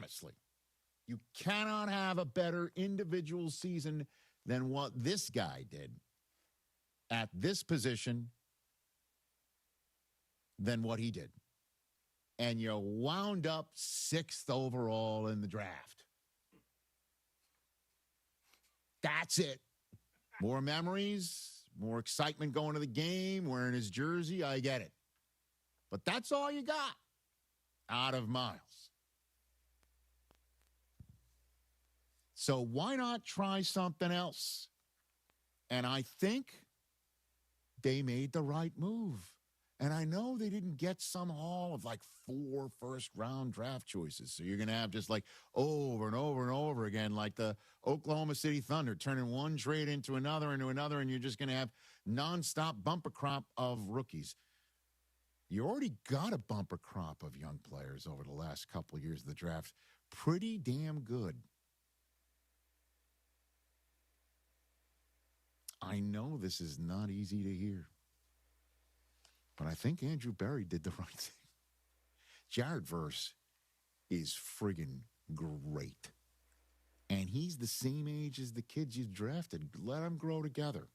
honestly. You cannot have a better individual season than what this guy did at this position than what he did. And you wound up 6th overall in the draft. That's it. More memories, more excitement going to the game, wearing his jersey. I get it. But that's all you got out of Myles. So why not try something else? And I think they made the right move. And I know they didn't get some haul of like 4 first-round draft choices. So you're going to have just like over and over and over again, like the Oklahoma City Thunder, turning one trade into another, and you're just going to have nonstop bumper crop of rookies. You already got a bumper crop of young players over the last couple of years of the draft. Pretty damn good. I know this is not easy to hear. But I think Andrew Berry did the right thing. Jared Verse is friggin' great. And he's the same age as the kids you drafted. Let them grow together.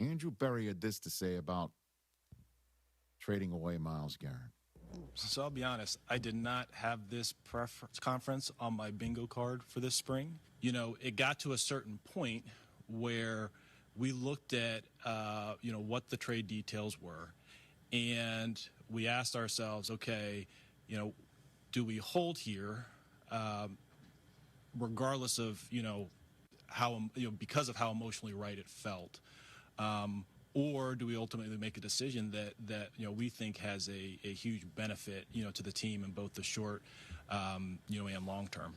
Andrew Berry had this to say about trading away Myles Garrett. So I'll be honest, I did not have this conference on my bingo card for this spring. You know, it got to a certain point where we looked at, what the trade details were, and we asked ourselves, okay, do we hold here, regardless of, how, because of how emotionally right it felt, or do we ultimately make a decision that we think has a huge benefit, to the team in both the short, and long term.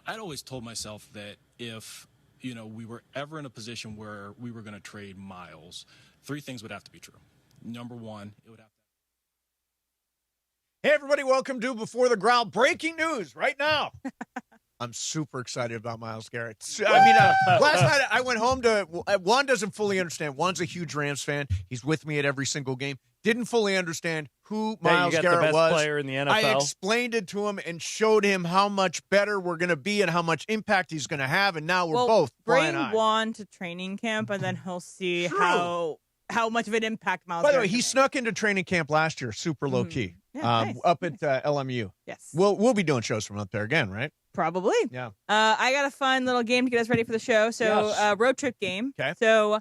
I'd always told myself that if we were ever in a position where we were going to trade Myles, 3 things would have to be true. Number one, it would have to. Hey, everybody, welcome to Before the Growl. Breaking news right now. I'm super excited about Myles Garrett. Last night I went home to Juan doesn't fully understand. Juan's a huge Rams fan. He's with me at every single game. Didn't fully understand who Myles Garrett the best was. Player in the NFL. I explained it to him and showed him how much better we're going to be and how much impact he's going to have. And now we're both bring Juan to training camp, and then he'll see how much of an impact Myles. By the way, he snuck into training camp last year, super low key, nice. up at LMU. Yes, we'll be doing shows from up there again, right? Probably. Yeah. I got a fun little game to get us ready for the show. So, yes. Road trip game. Okay. So,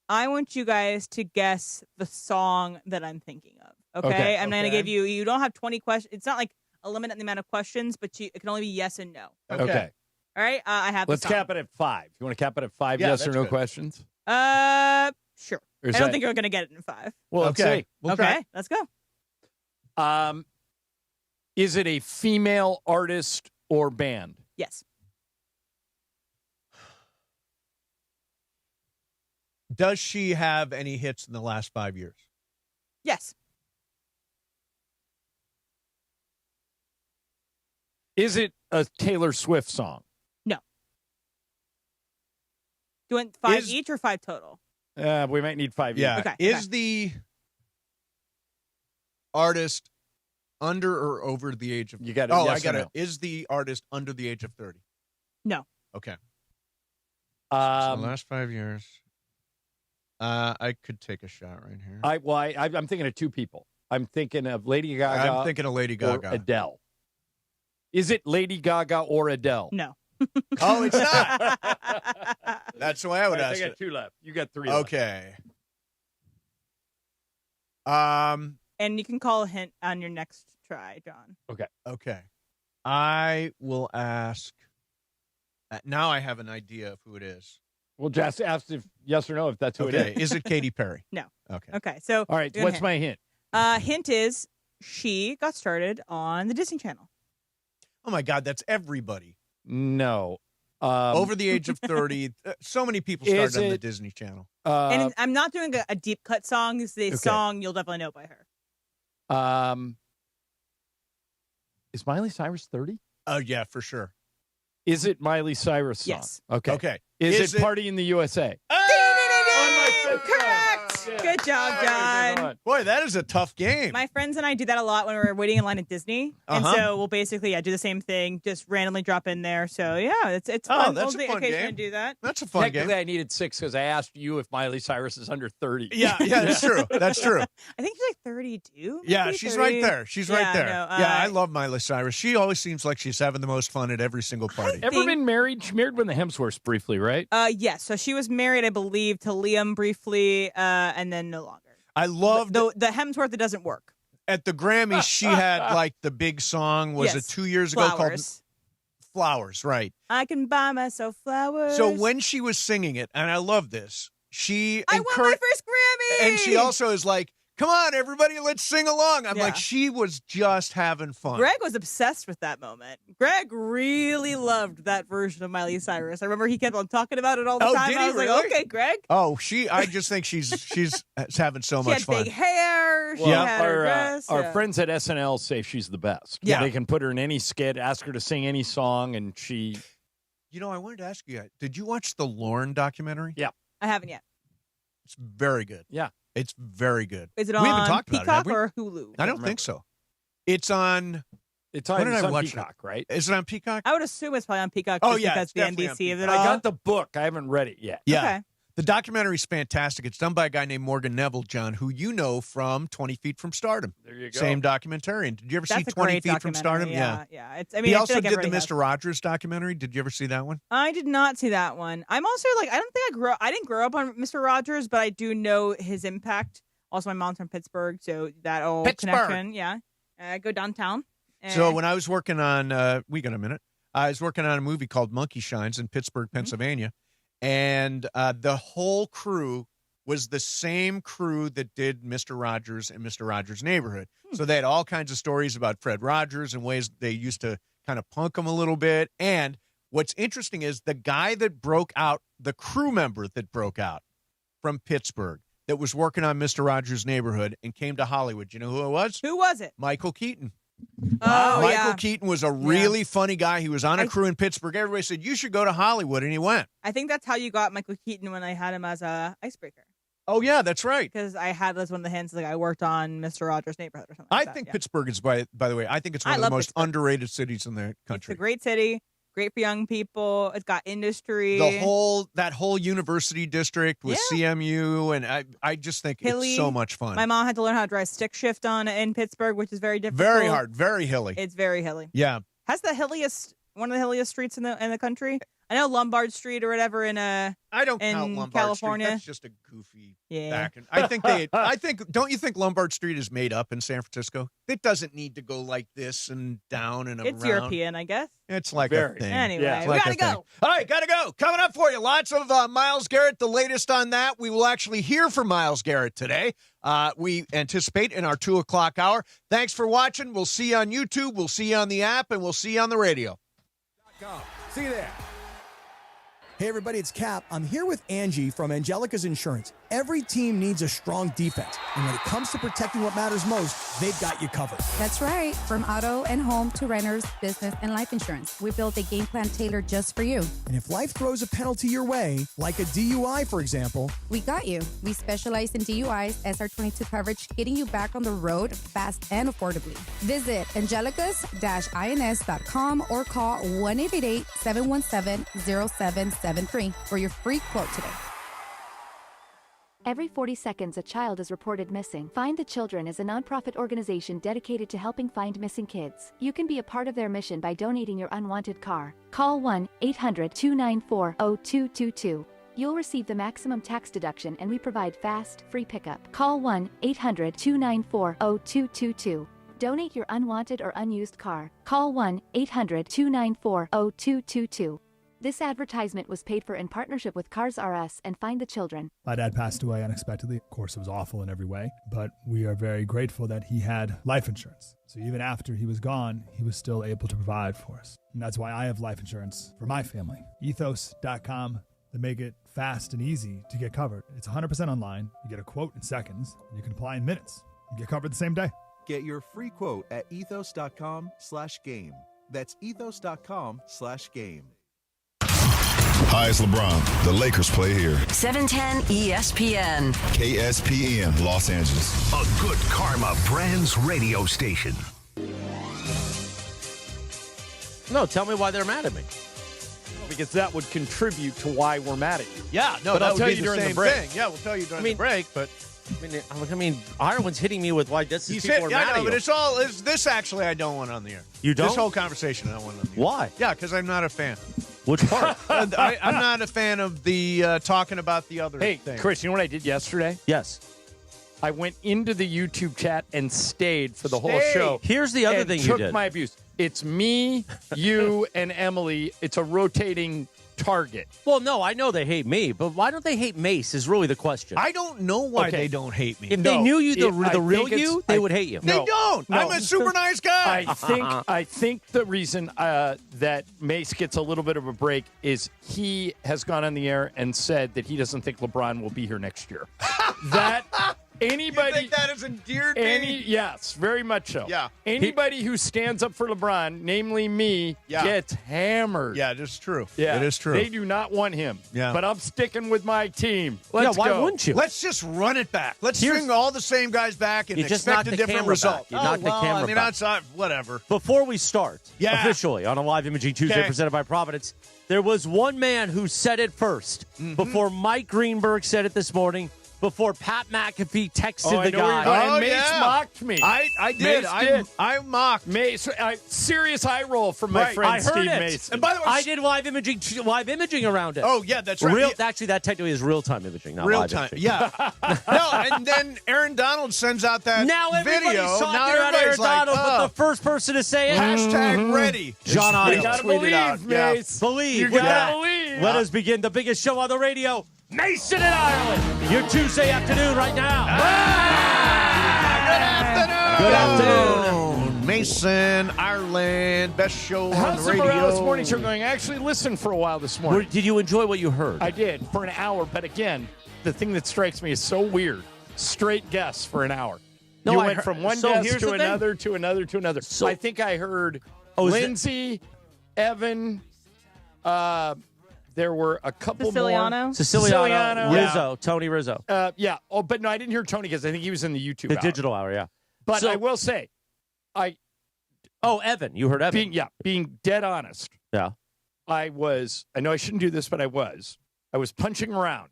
I want you guys to guess the song that I'm thinking of. Okay. I'm going to give you. You don't have 20 questions. It's not like a limit on the amount of questions, but it can only be yes and no. Okay. All right. I have. Let's cap it at 5. You want to cap it at 5? Yes or no questions? Sure. I don't think you're going to get it in 5. Well, let's see. We'll try. Let's go. Is it a female artist or band? Yes. Does she have any hits in the last 5 years? Yes. Is it a Taylor Swift song? No. Do you want 5 each or 5 total? We might need 5 each. Yeah. Okay. Is the artist under or over the age of? You got it. Oh, yes I got or it. no? Is the artist under the age of 30? No. Okay. So the last 5 years. I could take a shot right here. I'm thinking of 2 people. I'm thinking of Lady Gaga. I'm thinking of Lady Gaga. Or Adele. Is it Lady Gaga or Adele? No. Oh, it's not. That's why I would ask. I got it. 2 left. You got 3 left. Okay. And you can call a hint on your next try, John. Okay. I will ask. Now I have an idea of who it is. Well, just ask if yes or no if that's who it is. Is it Katy Perry? No. Okay. Okay. So, all right. What's my hint? Hint is she got started on the Disney Channel. Oh my God, that's everybody. No. Over the age of 30. So many people started on the Disney Channel. And I'm not doing a deep cut song. It's the song you'll definitely know by her. Is Miley Cyrus 30? Oh, yeah, for sure. Is it Miley Cyrus song? Yes. Okay. Okay. Is it Party in the USA? Oh! Correct. Yes. Good job, John. Boy, that is a tough game. My friends and I do that a lot when we're waiting in line at Disney, and so we'll basically do the same thing, just randomly drop in there. So yeah, it's fun. That's we'll a fun occasionally game. do that. That's a fun game. Technically, I needed 6 because I asked you if Miley Cyrus is under 30. Yeah, that's true. That's true. I think she's like 32. Yeah, maybe she's 30. right there. She's right there. No, I love Miley Cyrus. She always seems like she's having the most fun at every single party. Ever been married? She married when the Hemsworths briefly, right? Yes. So she was married, I believe, to Liam briefly, and then no longer. I love the Hemsworth that doesn't work. At the Grammys, she had like the big song. Was it 2 years ago called Flowers? Right. I can buy myself flowers. So when she was singing it, and I love this, I won my first Grammy, and she also is like, "Come on, everybody, let's sing along." I'm Yeah. like, she was just having fun. Greg was obsessed with that moment. Greg really loved that version of Miley Cyrus. I remember he kept on talking about it all the time. Did I he was really? like, okay, Greg. Oh, I just think she's having so She much had fun. big hair. She Well, had her dress. our friends at SNL say she's the best. Yeah. They can put her in any skit, ask her to sing any song, and she... You know, I wanted to ask you, did you watch the Lorne documentary? Yeah. I haven't yet. It's very good. Yeah. It's very good. Is it We haven't on talked about it, Peacock have we? or Hulu? I don't think so. It's on. It's When on, did it's I on watch it? Peacock, right? Is it on Peacock? I would assume it's probably on Peacock Oh, just yeah, because it's the definitely on NBC of it Peacock. all. I got the book. I haven't read it yet. Yeah. Okay. The documentary is fantastic. It's done by a guy named Morgan Neville, John, who you know from 20 Feet from Stardom. There you go. Same documentarian. Did you ever That's see a 20 great Feet from Stardom? documentary. Yeah. It's, I mean, He I feel also like did the everybody has. Mr. Rogers documentary. Did you ever see that one? I did not see that one. I'm also like, I don't think I didn't grow up on Mr. Rogers, but I do know his impact. Also, my mom's from Pittsburgh, so that old connection. Yeah. I go downtown. So when I was working on, we got a minute. I was working on a movie called Monkey Shines in Pittsburgh, Pennsylvania, and the whole crew was the same crew that did Mr. Rogers and Mr. Rogers' Neighborhood. So they had all kinds of stories about Fred Rogers and ways they used to kind of punk him a little bit. And what's interesting is the guy that broke out, the crew member that broke out from Pittsburgh that was working on Mr. Rogers' Neighborhood and came to Hollywood. You know who it was? Who was it? Michael Keaton. Oh, Michael yeah. Keaton was a really funny guy. He was on a crew in Pittsburgh. Everybody said, you should go to Hollywood, and he went. I think that's how you got Michael Keaton when I had him as a icebreaker. Oh, yeah, that's right. Because I had as one of the hints, like I worked on Mr. Rogers' Neighborhood or something I like that. think Yeah. Pittsburgh is, by the way, I think it's one I of the love most Pittsburgh. underrated cities in the It's country. a great city, great for young people. It's got industry. That whole university district with CMU, and I just think Hilly. it's so much fun. My mom had to learn how to drive stick shift in Pittsburgh, which is very difficult. Very hard, very hilly. It's very hilly. Yeah. Has one of the hilliest streets in the country. I know Lombard Street or whatever in I don't count in Lombard California. Street. That's just a goofy Yeah. back. Don't you think Lombard Street is made up in San Francisco? It doesn't need to go like this and down and It's around. European, I guess. It's like Very. a thing. Anyway, It's we like gotta a thing. go. All right, gotta go. Coming up for you, lots of Myles Garrett. The latest on that. We will actually hear from Myles Garrett today. We anticipate in our 2 o'clock hour. Thanks for watching. We'll see you on YouTube. We'll see you on the app, and we'll see you on the radio. See you there. Hey, everybody, it's Cap. I'm here with Angie from Angelica's Insurance. Every team needs a strong defense, and when it comes to protecting what matters most, they've got you covered. That's right. From auto and home to renters, business, and life insurance, we built a game plan tailored just for you. And if life throws a penalty your way, like a DUI, for example, We got you. We specialize in DUIs, SR22 coverage, getting you back on the road fast and affordably. Visit angelicas-ins.com or call 1-888-717-0773 for your free quote today. Every 40 seconds, a child is reported missing. Find the Children is a nonprofit organization dedicated to helping find missing kids. You can be a part of their mission by donating your unwanted car. Call 1-800-294-0222. You'll receive the maximum tax deduction, and we provide fast, free pickup. Call 1-800-294-0222. Donate your unwanted or unused car. Call 1-800-294-0222. This advertisement was paid for in partnership with Cars R Us and Find the Children. My dad passed away unexpectedly. Of course, it was awful in every way, but we are very grateful that he had life insurance. So even after he was gone, he was still able to provide for us. And that's why I have life insurance for my family. Ethos.com. They make it fast and easy to get covered. It's 100% online. You get a quote in seconds, and you can apply in minutes. You get covered the same day. Get your free quote at ethos.com/game. That's ethos.com/game. Hi, it's LeBron. The Lakers play here. 710 ESPN. KSPN, Los Angeles. A Good Karma Brands radio station. No, tell me why they're mad at me. Because that would contribute to why we're mad at you. Yeah, no, but that I'll would tell be you the during same the break. thing. Yeah, we'll tell you during the break, but I mean, Ireland's hitting me with why this is people are yeah, mad I at know, you. but it's this actually I don't want on the air. You don't? This whole conversation I don't want on the air. Why? Yeah, because I'm not a fan. Which part? I'm not a fan of the talking about the other Hey, thing. Chris, you know what I did yesterday? Yes. I went into the YouTube chat and stayed for the whole show. Here's the other and thing you took did. my abuse. It's me, you, and Emily. It's a rotating target. Well, no, I know they hate me, but why don't they hate Mace is really the question. I don't know why they don't hate me. If they knew you, the real think you, they would hate you. They don't. No. I'm a super nice guy. I think the reason that Mace gets a little bit of a break is he has gone on the air and said that he doesn't think LeBron will be here next year. That anybody You think that has endeared me? Yes, very much so. Yeah. Anybody who stands up for LeBron, namely me, gets hammered. Yeah, it is true. Yeah, it is true. They do not want him. Yeah. But I'm sticking with my team. Yeah, Let's why go. wouldn't you? Let's just run it back. Let's bring all the same guys back and You just expect knocked a the different camera result. back. You knocked the well, camera I mean, back. outside, whatever. Before we start, Yeah. officially on a Live Imaging Tuesday Okay. presented by Providence, there was one man who said it first. Before Mike Greenberg said it this morning, before Pat McAfee texted I the know where guy. you're going. Oh, And Mace yeah. mocked me. I did. Mace did. I mocked. Mace, serious eye roll from my Right. friend I heard Steve it. Mason. And by the way, I did live imaging around it. oh yeah, that's right. Actually, that technically is real-time imaging, not Real live time. imaging. Yeah. No, and then Aaron Donald sends out that Now everybody's video. talking Now about Aaron everybody's like, Donald, but the first person to say it, hashtag ready. John Is- Otto. You gotta tweeted believe, out. Yeah. Mace. Believe. You With gotta that, believe. let us begin the biggest show on the radio, Mason and Ireland. Your Tuesday afternoon right now. Good afternoon. Mason, Ireland, best show How's on the the morale radio. this morning show going? I actually listened for a while this morning. Did you enjoy what you heard? I did, for an hour. But again, the thing that strikes me is so weird. Straight guess for an hour. No, you I went heard- from one so guess here's to the thing. another, to another, to another. So- I think I heard Oh, is it- Lindsay, Evan, there were a couple Siciliano? more. Siciliano, Rizzo, Tony Rizzo. Yeah. Oh, but no, I didn't hear Tony because I think he was in the YouTube The hour. digital hour, yeah. But So- I will say, Evan. You heard Evan. being dead honest, Yeah. I know I shouldn't do this, but I was punching around,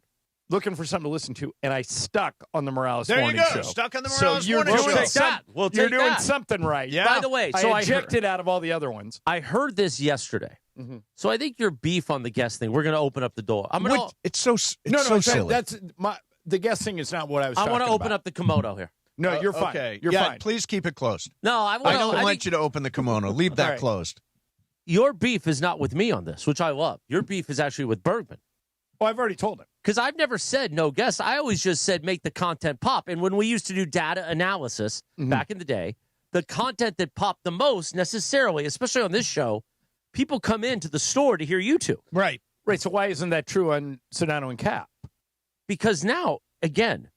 looking for something to listen to, and I stuck on the Morales There you Morning go. Show. Stuck on the So Morales you're Morning doing Show. some- We'll you're take doing that. something right. Yeah. By the way, so I ejected out of all the other ones. I heard this yesterday. Mhm. So I think your beef on the guest thing, we're going to open up the door. It's so silly. That's the guessing is not what I was. I want to talking open about. up the kimono here. No, you're fine. Okay. You're yeah, fine. please keep it closed. No, I don't want you to open the kimono. Leave that All right. closed. Your beef is not with me on this, which I love. Your beef is actually with Bergman. Oh, I've already told him. Because I've never said no guests. I always just said make the content pop. And when we used to do data analysis back in the day, the content that popped the most necessarily, especially on this show, people come into the store to hear you two. Right. Right. So why isn't that true on Sedano and Cap? Because now, again,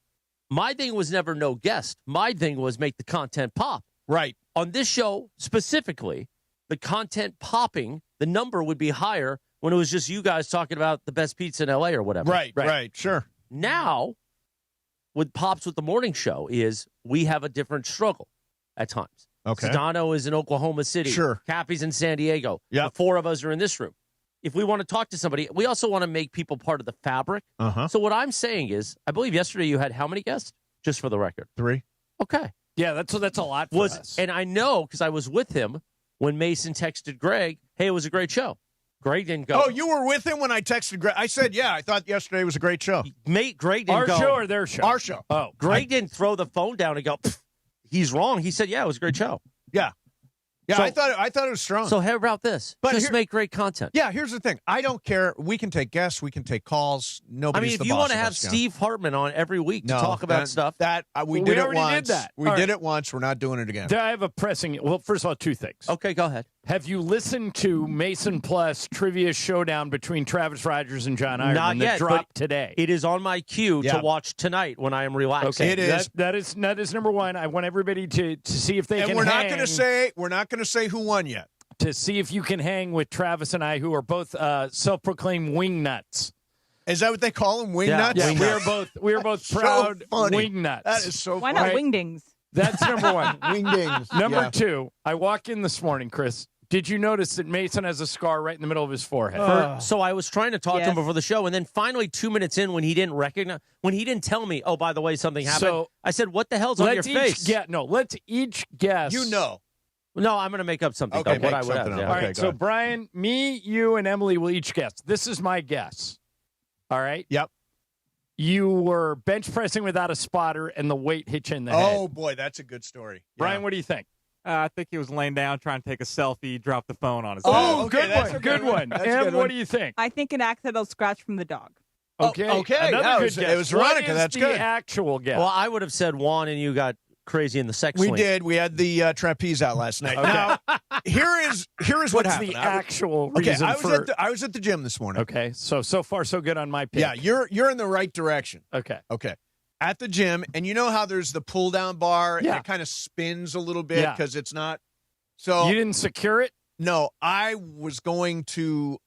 my thing was never no guest. My thing was make the content pop. Right. On this show specifically, the content popping, the number would be higher when it was just you guys talking about the best pizza in LA or whatever. Right. Sure. Now, what pops with the morning show is we have a different struggle at times. Okay. Sedano is in Oklahoma City. Sure. Cappy's in San Diego. Yep. The four of us are in this room. If we want to talk to somebody, we also want to make people part of the fabric. Uh-huh. So what I'm saying is, I believe yesterday you had how many guests? Just for the record. 3. Okay. Yeah, that's a lot for us. And I know because I was with him when Mason texted Greg, hey, it was a great show. Greg didn't go. Oh, you were with him when I texted Greg. I said, yeah, I thought yesterday was a great show. Mate, Greg didn't Our go. show or their show? Our show. Oh, Greg didn't throw the phone down and go, he's wrong. He said, yeah, it was a great show. Yeah. Yeah, So- I thought it was strong. So how about this? But Just here- make great content. yeah, here's the thing. I don't care. We can take guests. We can take calls. I Nobody's mean, the if you boss want to of have us, John. Steve Hartman on every week to No, talk about stuff. That we Well, did we it already once. did that. We All did right. it once. We're not doing it again. I have a pressing. Well, first of all, two things. Okay, go ahead. Have you listened to Mason Plus Trivia Showdown between Travis Rogers and John Ireland Not that yet, dropped but today? It is on my queue Yeah. to watch tonight when I am relaxing. Okay, It is. That is number one. I want everybody to see if they And can. we're not hang. going to say who won yet. to see if you can hang with Travis and I, who are both self-proclaimed wing nuts. Is that what they call them? Wing nuts? Yeah, Wing nuts. we are both proud wing nuts. That is so Why funny. not wingdings? That's number one. Wingdings. Number two, I walk in this morning, Chris. Did you notice that Mason has a scar right in the middle of his forehead? So I was trying to talk to him before the show, and then finally 2 minutes in, when he didn't tell me, oh, by the way, something happened, So, I said, what the hell's on your face? Let's each guess. You know. No, I'm going to make up something. Okay, what make I would have. something Yeah. up. All Okay, right, go so ahead. Brian, me, you, and Emily will each guess. This is my guess. All right? Yep. You were bench pressing without a spotter, and the weight hit you in the head. Oh, boy, that's a good story. Brian, what do you think? I think he was laying down trying to take a selfie, dropped the phone on his Oh, head. okay, that's a Good one. That's a Em, good what one. do you think? I think an accidental scratch from the dog. Okay. okay. Another Yeah, good guess. it was Veronica. What is That's the good. actual guess? Well, I would have said Juan, and you got crazy in the sex We swing. did. We had the trapeze out last night. Okay. Now, here is what What's happened. the actual reason I was at the gym this morning. Okay, so far so good on my pick. Yeah, you're in the right direction. Okay. Okay. At the gym, and you know how there's the pull down bar and Yeah. it kind of spins a little bit Yeah. because it's not. So You didn't secure it? no, I was going to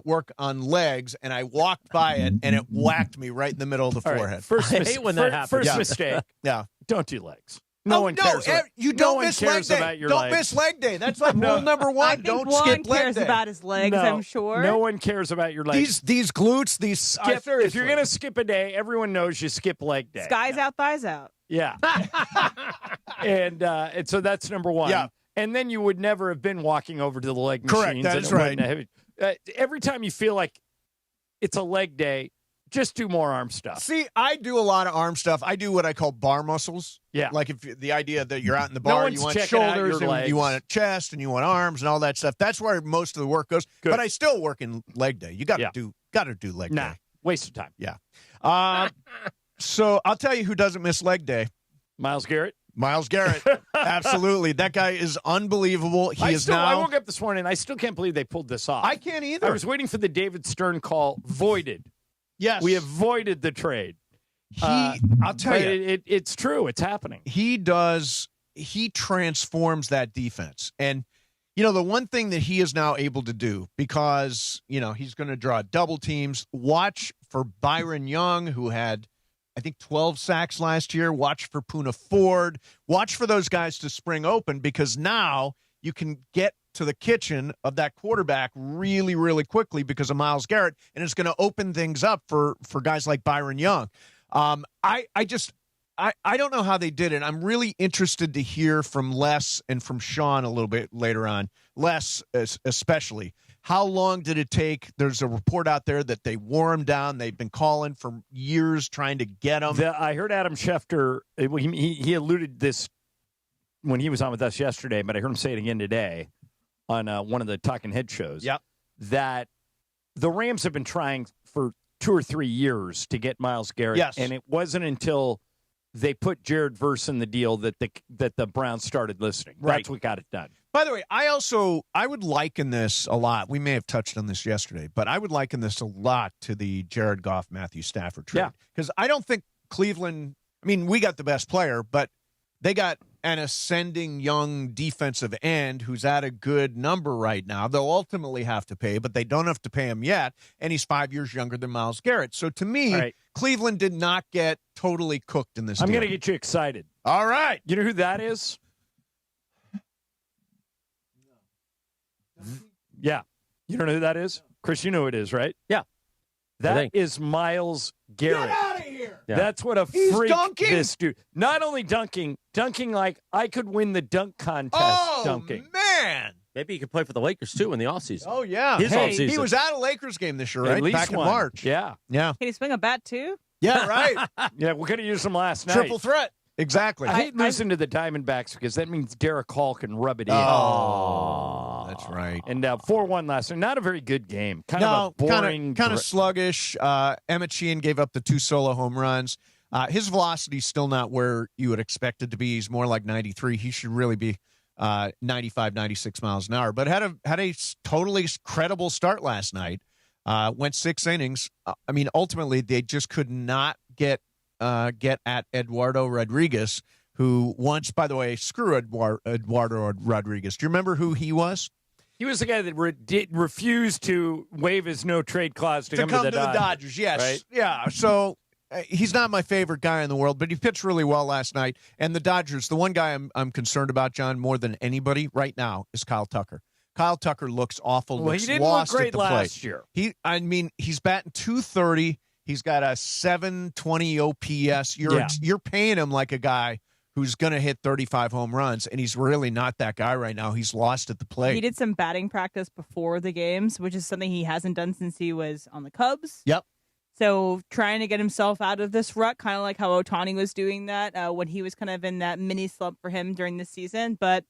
work on legs, and I walked by it, and it whacked me right in the middle of the All right, forehead. First I hate when that happens. First Yeah. mistake. Yeah. Don't do legs. No one cares. You no don't one miss cares leg day. about your Don't legs. miss leg day. That's like No. rule number one. I think Don't Juan skip leg cares day. about his legs, No. I'm sure. No one cares about your legs. These glutes, these Skip, if you're going to skip a day, everyone knows you skip leg day. Skies out, thighs out. Yeah. and so that's number one. Yeah. And then you would never have been walking over to the leg Correct, machines. that and is it wouldn't have- every time you feel like it's a leg day, just do more arm stuff. See, I do a lot of arm stuff. I do what I call bar muscles. Yeah. Like if the idea that you're out in the No bar, one's you want checking out shoulders, your and you legs. want chest, and you want arms, and all that stuff. That's where most of the work goes. Good. But I still work in leg day. You got to Yeah. do leg Nah, day. waste of time. Yeah. So I'll tell you who doesn't miss leg day. Myles Garrett. Myles Garrett. Absolutely. That guy is unbelievable. I now. woke up this morning. I still can't believe they pulled this off. I can't either. I was waiting for the David Stern call. Voided. Yes. We have voided the trade. I'll tell but you. it's true. It's happening. He transforms that defense. And, the one thing that he is now able to do, because, he's going to draw double teams, watch for Byron Young, who had, I think, 12 sacks last year. Watch for Poona Ford. Watch for those guys to spring open, because now you can get to the kitchen of that quarterback really, really quickly because of Myles Garrett, and it's going to open things up for guys like Byron Young. I don't know how they did it. I'm really interested to hear from Les and from Sean a little bit later on. Les especially. How long did it take? There's a report out there that they wore him down. They've been calling for years trying to get him. I heard Adam Schefter, he alluded this when he was on with us yesterday, but I heard him say it again today on one of the Talking Head shows. Yep. That the Rams have been trying for 2 or 3 years to get Myles Garrett. Yes. And it wasn't until they put Jared Verse in the deal that the Browns started listening. Right. That's what got it done. By the way, I would liken this a lot. We may have touched on this yesterday, but I would liken this a lot to the Jared Goff, Matthew Stafford trade. Yeah. Because I don't think Cleveland, we got the best player, but they got an ascending young defensive end who's at a good number right now. They'll ultimately have to pay, but they don't have to pay him yet, and he's 5 years younger than Myles Garrett. So to me, Right. Cleveland did not get totally cooked in this I'm deal. going to get you excited. All right. You know who that is? Yeah. You don't know who that is? Chris, you know who it is, right? Yeah. That is Myles Garrett. Get out of here. Yeah. That's what a He's freak dunking. this dude. Not only dunking like I could win the dunk contest dunking. Man. Maybe he could play for the Lakers, too, in the offseason. Oh, yeah. His offseason. He was at a Lakers game this year, right? At least Back in one. March. Yeah. Yeah. Can he swing a bat too? Yeah, right. Yeah, we could have used him last night. Triple threat. Exactly. I hate losing to the Diamondbacks because that means Derek Hall can rub it in. Oh, that's right. And 4-1 last night. Not a very good game. Kind of a boring. kind of sluggish. Emmett Sheehan gave up the 2 solo home runs. His velocity's still not where you would expect it to be. He's more like 93. He should really be 95, 96 miles an hour. But had a totally credible start last night. Went 6 innings. Ultimately, they just could not get at Eduardo Rodriguez, who once, by the way, screw Eduardo Rodriguez. Do you remember who he was? He was the guy that refused to waive his no-trade clause to come to the Dodgers. Yes. Right? Yeah. So he's not my favorite guy in the world, but he pitched really well last night. And the Dodgers, the one guy I'm concerned about, John, more than anybody right now is Kyle Tucker. Kyle Tucker looks awful. Well, looks he didn't lost look great at the plate. last year. He's batting .230. He's got a 720 OPS. You're paying him like a guy who's going to hit 35 home runs, and he's really not that guy right now. He's lost at the plate. He did some batting practice before the games, which is something he hasn't done since he was on the Cubs. Yep. So trying to get himself out of this rut, kind of like how Ohtani was doing that when he was kind of in that mini slump for him during the season. But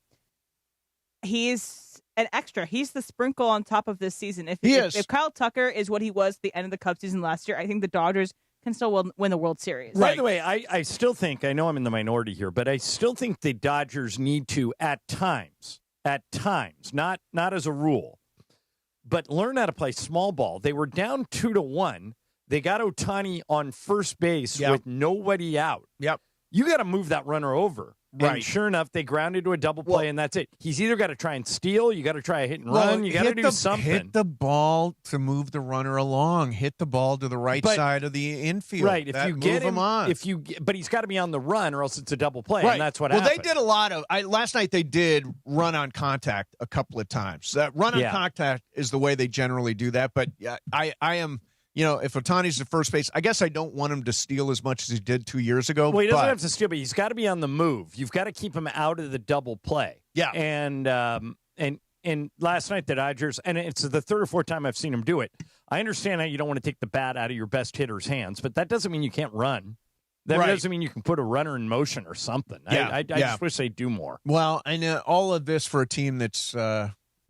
he's an extra. He's the sprinkle on top of this season. If Kyle Tucker is what he was at the end of the Cubs season last year, I think the Dodgers can still win the World Series. By the way, I still think, I know I'm in the minority here, but I still think the Dodgers need to, at times, not as a rule, but learn how to play small ball. They were down 2-1. They got Ohtani on first base with nobody out. Yep. You got to move that runner over. Right. And sure enough, they grounded to a double play, and that's it. He's either got to try and steal, you got to try a hit and run, you got to do something. Hit the ball to move the runner along. Hit the ball to the right side of the infield. Right. If you get him on. But he's got to be on the run, or else it's a double play, and that's what happened. Well, they did a lot of last night. They did run on contact a couple of times. That run on contact is the way they generally do that. But I am. If Ohtani's at first base, I guess I don't want him to steal as much as he did 2 years ago. Well, he doesn't have to steal, but he's got to be on the move. You've got to keep him out of the double play. Yeah. And last night the Dodgers, and it's the third or fourth time I've seen him do it. I understand how you don't want to take the bat out of your best hitter's hands, but that doesn't mean you can't run. That doesn't mean you can put a runner in motion or something. Yeah. I just wish they'd do more. Well, I know all of this for a team that's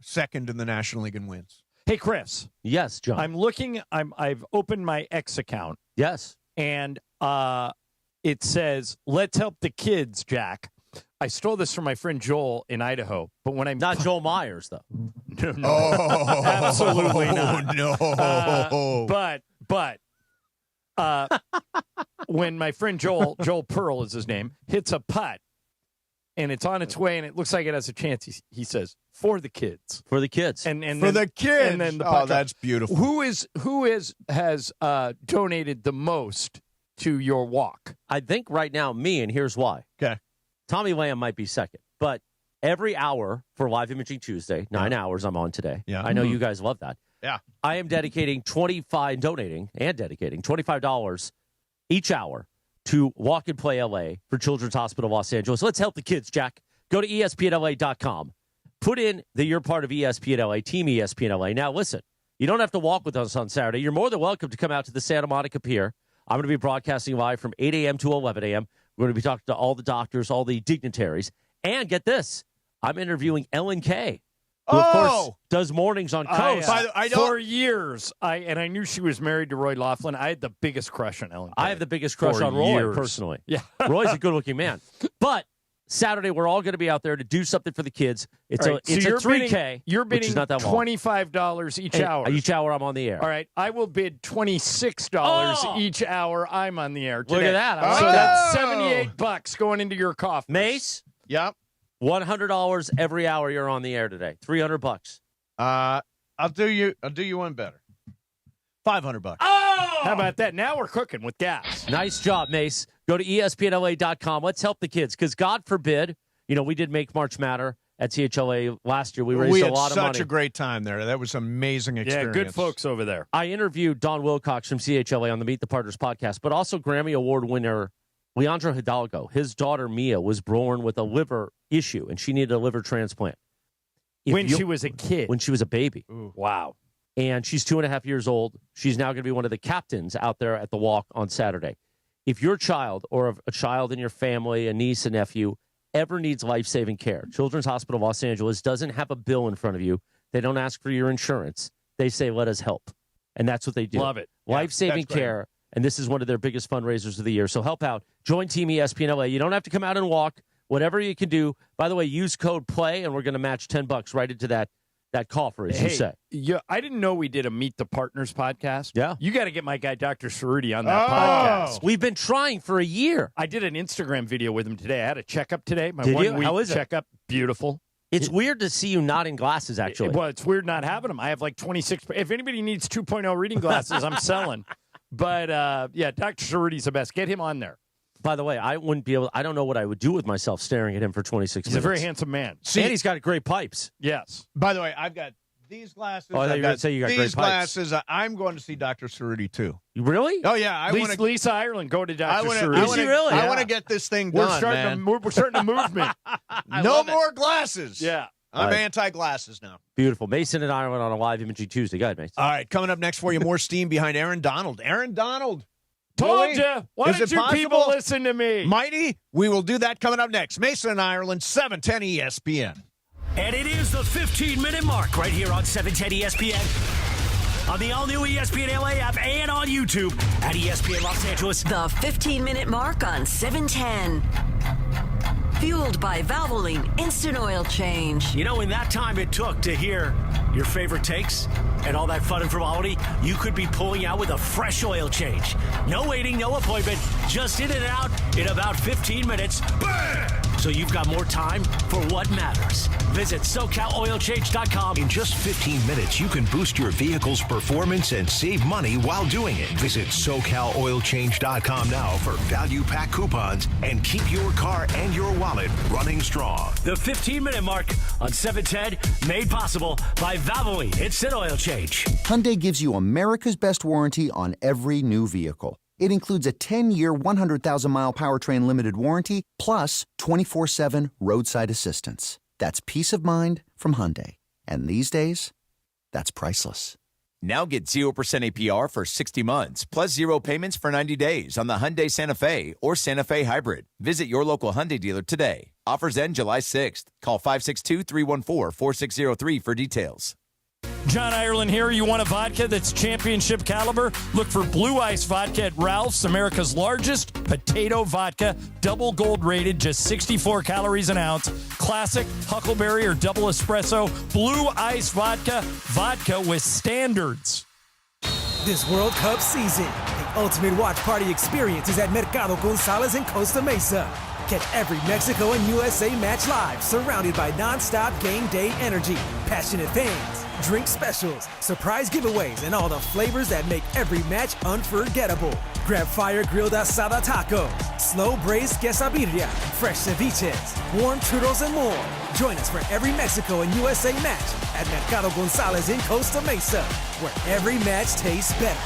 second in the National League in wins. Hey, Chris. Yes, John. I'm looking. I've opened my X account. Yes. And it says, "Let's help the kids, Jack." I stole this from my friend Joel in Idaho, but when I'm not Joel Myers though. No, absolutely not. No. But when my friend Joel Pearl is his name, hits a putt, and it's on its way, and it looks like it has a chance. He says, "For the kids, for the kids, and for the kids." And then the that's beautiful. Who has donated the most to your walk? I think right now me, and here's why. Okay, Tommy Lamb might be second, but every hour for Live Imaging Tuesday, 9 hours I'm on today. Yeah, I know you guys love that. Yeah, I am dedicating $25 each hour to Walk and Play LA for Children's Hospital Los Angeles. Let's help the kids, Jack. Go to ESPNLA.com. Put in that you're part of ESPN LA, Team ESPN LA. Now, listen, you don't have to walk with us on Saturday. You're more than welcome to come out to the Santa Monica Pier. I'm going to be broadcasting live from 8 a.m. to 11 a.m. We're going to be talking to all the doctors, all the dignitaries. And get this, I'm interviewing Ellen Kay, who, of course, does mornings on Coast. For years, I knew she was married to Roy Laughlin. I had the biggest crush on Ellen Kay. I have the biggest crush on Roy, personally. Yeah. Roy's a good-looking man. But Saturday, we're all going to be out there to do something for the kids. It's a $3K. You're bidding which is not that long. $25 each hour. Each hour I'm on the air. All right. I will bid $26 each hour I'm on the air today. Look at that. So that's $78 going into your coffers. Mace? Yep. $100 every hour you're on the air today. $300. I'll do you one better. $500. How about that? Now we're cooking with gas. Nice job, Mace. Go to ESPNLA.com. Let's help the kids, because God forbid, we did make March Matter at CHLA last year. We raised a lot of money. We had such a great time there. That was an amazing experience. Yeah, good folks over there. I interviewed Don Wilcox from CHLA on the Meet the Partners podcast, but also Grammy Award winner Leandro Hidalgo. His daughter, Mia, was born with a liver issue, and she needed a liver transplant. When she was a kid? When she was a baby. Ooh. Wow. And she's 2.5 years old. She's now going to be one of the captains out there at the walk on Saturday. If your child or a child in your family, a niece, a nephew, ever needs life-saving care, Children's Hospital of Los Angeles doesn't have a bill in front of you. They don't ask for your insurance. They say, let us help. And that's what they do. Love it. Life-saving care. And this is one of their biggest fundraisers of the year. So help out. Join Team ESPN LA. You don't have to come out and walk. Whatever you can do. By the way, use code PLAY, and we're going to match $10 right into that coffer, as you say. Yeah, I didn't know we did a Meet the Partners podcast. Yeah. You got to get my guy, Dr. Cerruti, on that podcast. We've been trying for a year. I did an Instagram video with him today. I had a checkup today. My Did you? 1 week How is it? checkup. Beautiful. It's weird to see you not in glasses, actually. Well, it's weird not having them. I have like 26. If anybody needs 2.0 reading glasses, I'm selling. But, yeah, Dr. Cerruti's the best. Get him on there. By the way, I wouldn't be able. I don't know what I would do with myself staring at him for 26 He's minutes. a very handsome man. See, and he's got great pipes. Yes. By the way, I've got these glasses. Oh, I thought you were going to say you got these great pipes. glasses. I'm going to see Dr. Cerruti, too. Really? Oh, yeah. Lisa Ireland, go to Dr. Cerruti. I want to get this thing We're done, starting man. we're starting a movement. No more glasses. Yeah. I'm anti-glasses now. Beautiful. Mason and Ireland on a live imaging Tuesday. Go ahead, Mason. All right, coming up next for you, more steam behind Aaron Donald. Aaron Donald. Told Really? you. Why Is don't it you possible? people listen to me? Mighty? We will do that coming up next. Mason and Ireland, 710 ESPN. And it is the 15-minute mark right here on 710 ESPN. On the all-new ESPN LA app and on YouTube at ESPN Los Angeles. The 15-minute mark on 710. Fueled by Valvoline Instant Oil Change. You know, in that time it took to hear your favorite takes and all that fun and frivolity, you could be pulling out with a fresh oil change. No waiting, no appointment, just in and out in about 15 minutes. Bam! So you've got more time for what matters. Visit SoCalOilChange.com. In just 15 minutes, you can boost your vehicle's performance and save money while doing it. Visit SoCalOilChange.com now for value pack coupons and keep your car and your wallet running strong. The 15-minute mark on 710, made possible by Valvoline Instant Oil Change. Hyundai gives you America's best warranty on every new vehicle. It includes a 10-year, 100,000-mile powertrain limited warranty, plus 24/7 roadside assistance. That's peace of mind from Hyundai. And these days, that's priceless. Now get 0% APR for 60 months, plus 0 payments for 90 days on the Hyundai Santa Fe or Santa Fe Hybrid. Visit your local Hyundai dealer today. Offers end July 6th. Call 562-314-4603 for details. John Ireland here. You want a vodka that's championship caliber? Look for Blue Ice Vodka at Ralph's, America's largest potato vodka. Double gold rated, just 64 calories an ounce. Classic, Huckleberry, or double espresso. Blue Ice Vodka. Vodka with standards. This World Cup season, the ultimate watch party experience is at Mercado Gonzalez in Costa Mesa. Catch every Mexico and USA match live, surrounded by non-stop game day energy, passionate fans, drink specials, surprise giveaways, and all the flavors that make every match unforgettable. Grab fire-grilled asada tacos, slow-braised quesadilla, fresh ceviches, warm churros, and more. Join us for every Mexico and USA match at Mercado Gonzalez in Costa Mesa, where every match tastes better.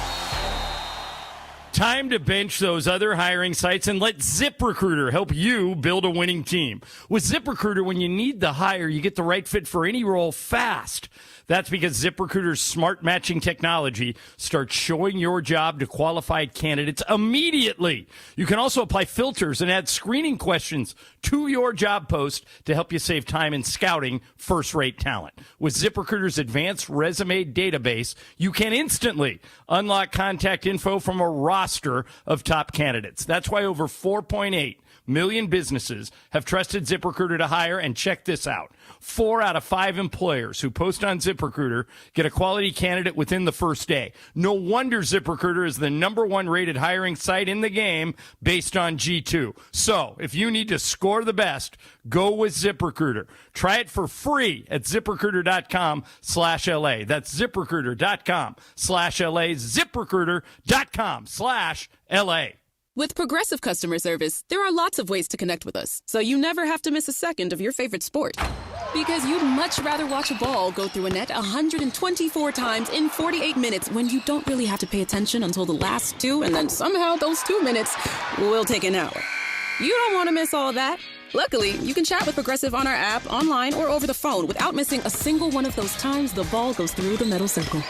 Time to bench those other hiring sites and let ZipRecruiter help you build a winning team. With ZipRecruiter, when you need the hire, you get the right fit for any role fast. That's because ZipRecruiter's smart matching technology starts showing your job to qualified candidates immediately. You can also apply filters and add screening questions to your job post to help you save time in scouting first-rate talent. With ZipRecruiter's advanced resume database, you can instantly unlock contact info from a roster of top candidates. That's why over 4.8 million businesses have trusted ZipRecruiter to hire, and check this out. 4 out of 5 employers who post on ZipRecruiter get a quality candidate within the first day. No wonder ZipRecruiter is the #1 rated hiring site in the game based on G2. So, if you need to score the best, go with ZipRecruiter. Try it for free at ZipRecruiter.com/LA. That's ZipRecruiter.com/LA. ZipRecruiter.com/LA. With Progressive Customer Service, there are lots of ways to connect with us, so you never have to miss a second of your favorite sport. Because you'd much rather watch a ball go through a net 124 times in 48 minutes when you don't really have to pay attention until the last 2, and then somehow those 2 minutes will take an hour. You don't want to miss all that. Luckily, you can chat with Progressive on our app, online, or over the phone without missing a single one of those times the ball goes through the metal circle.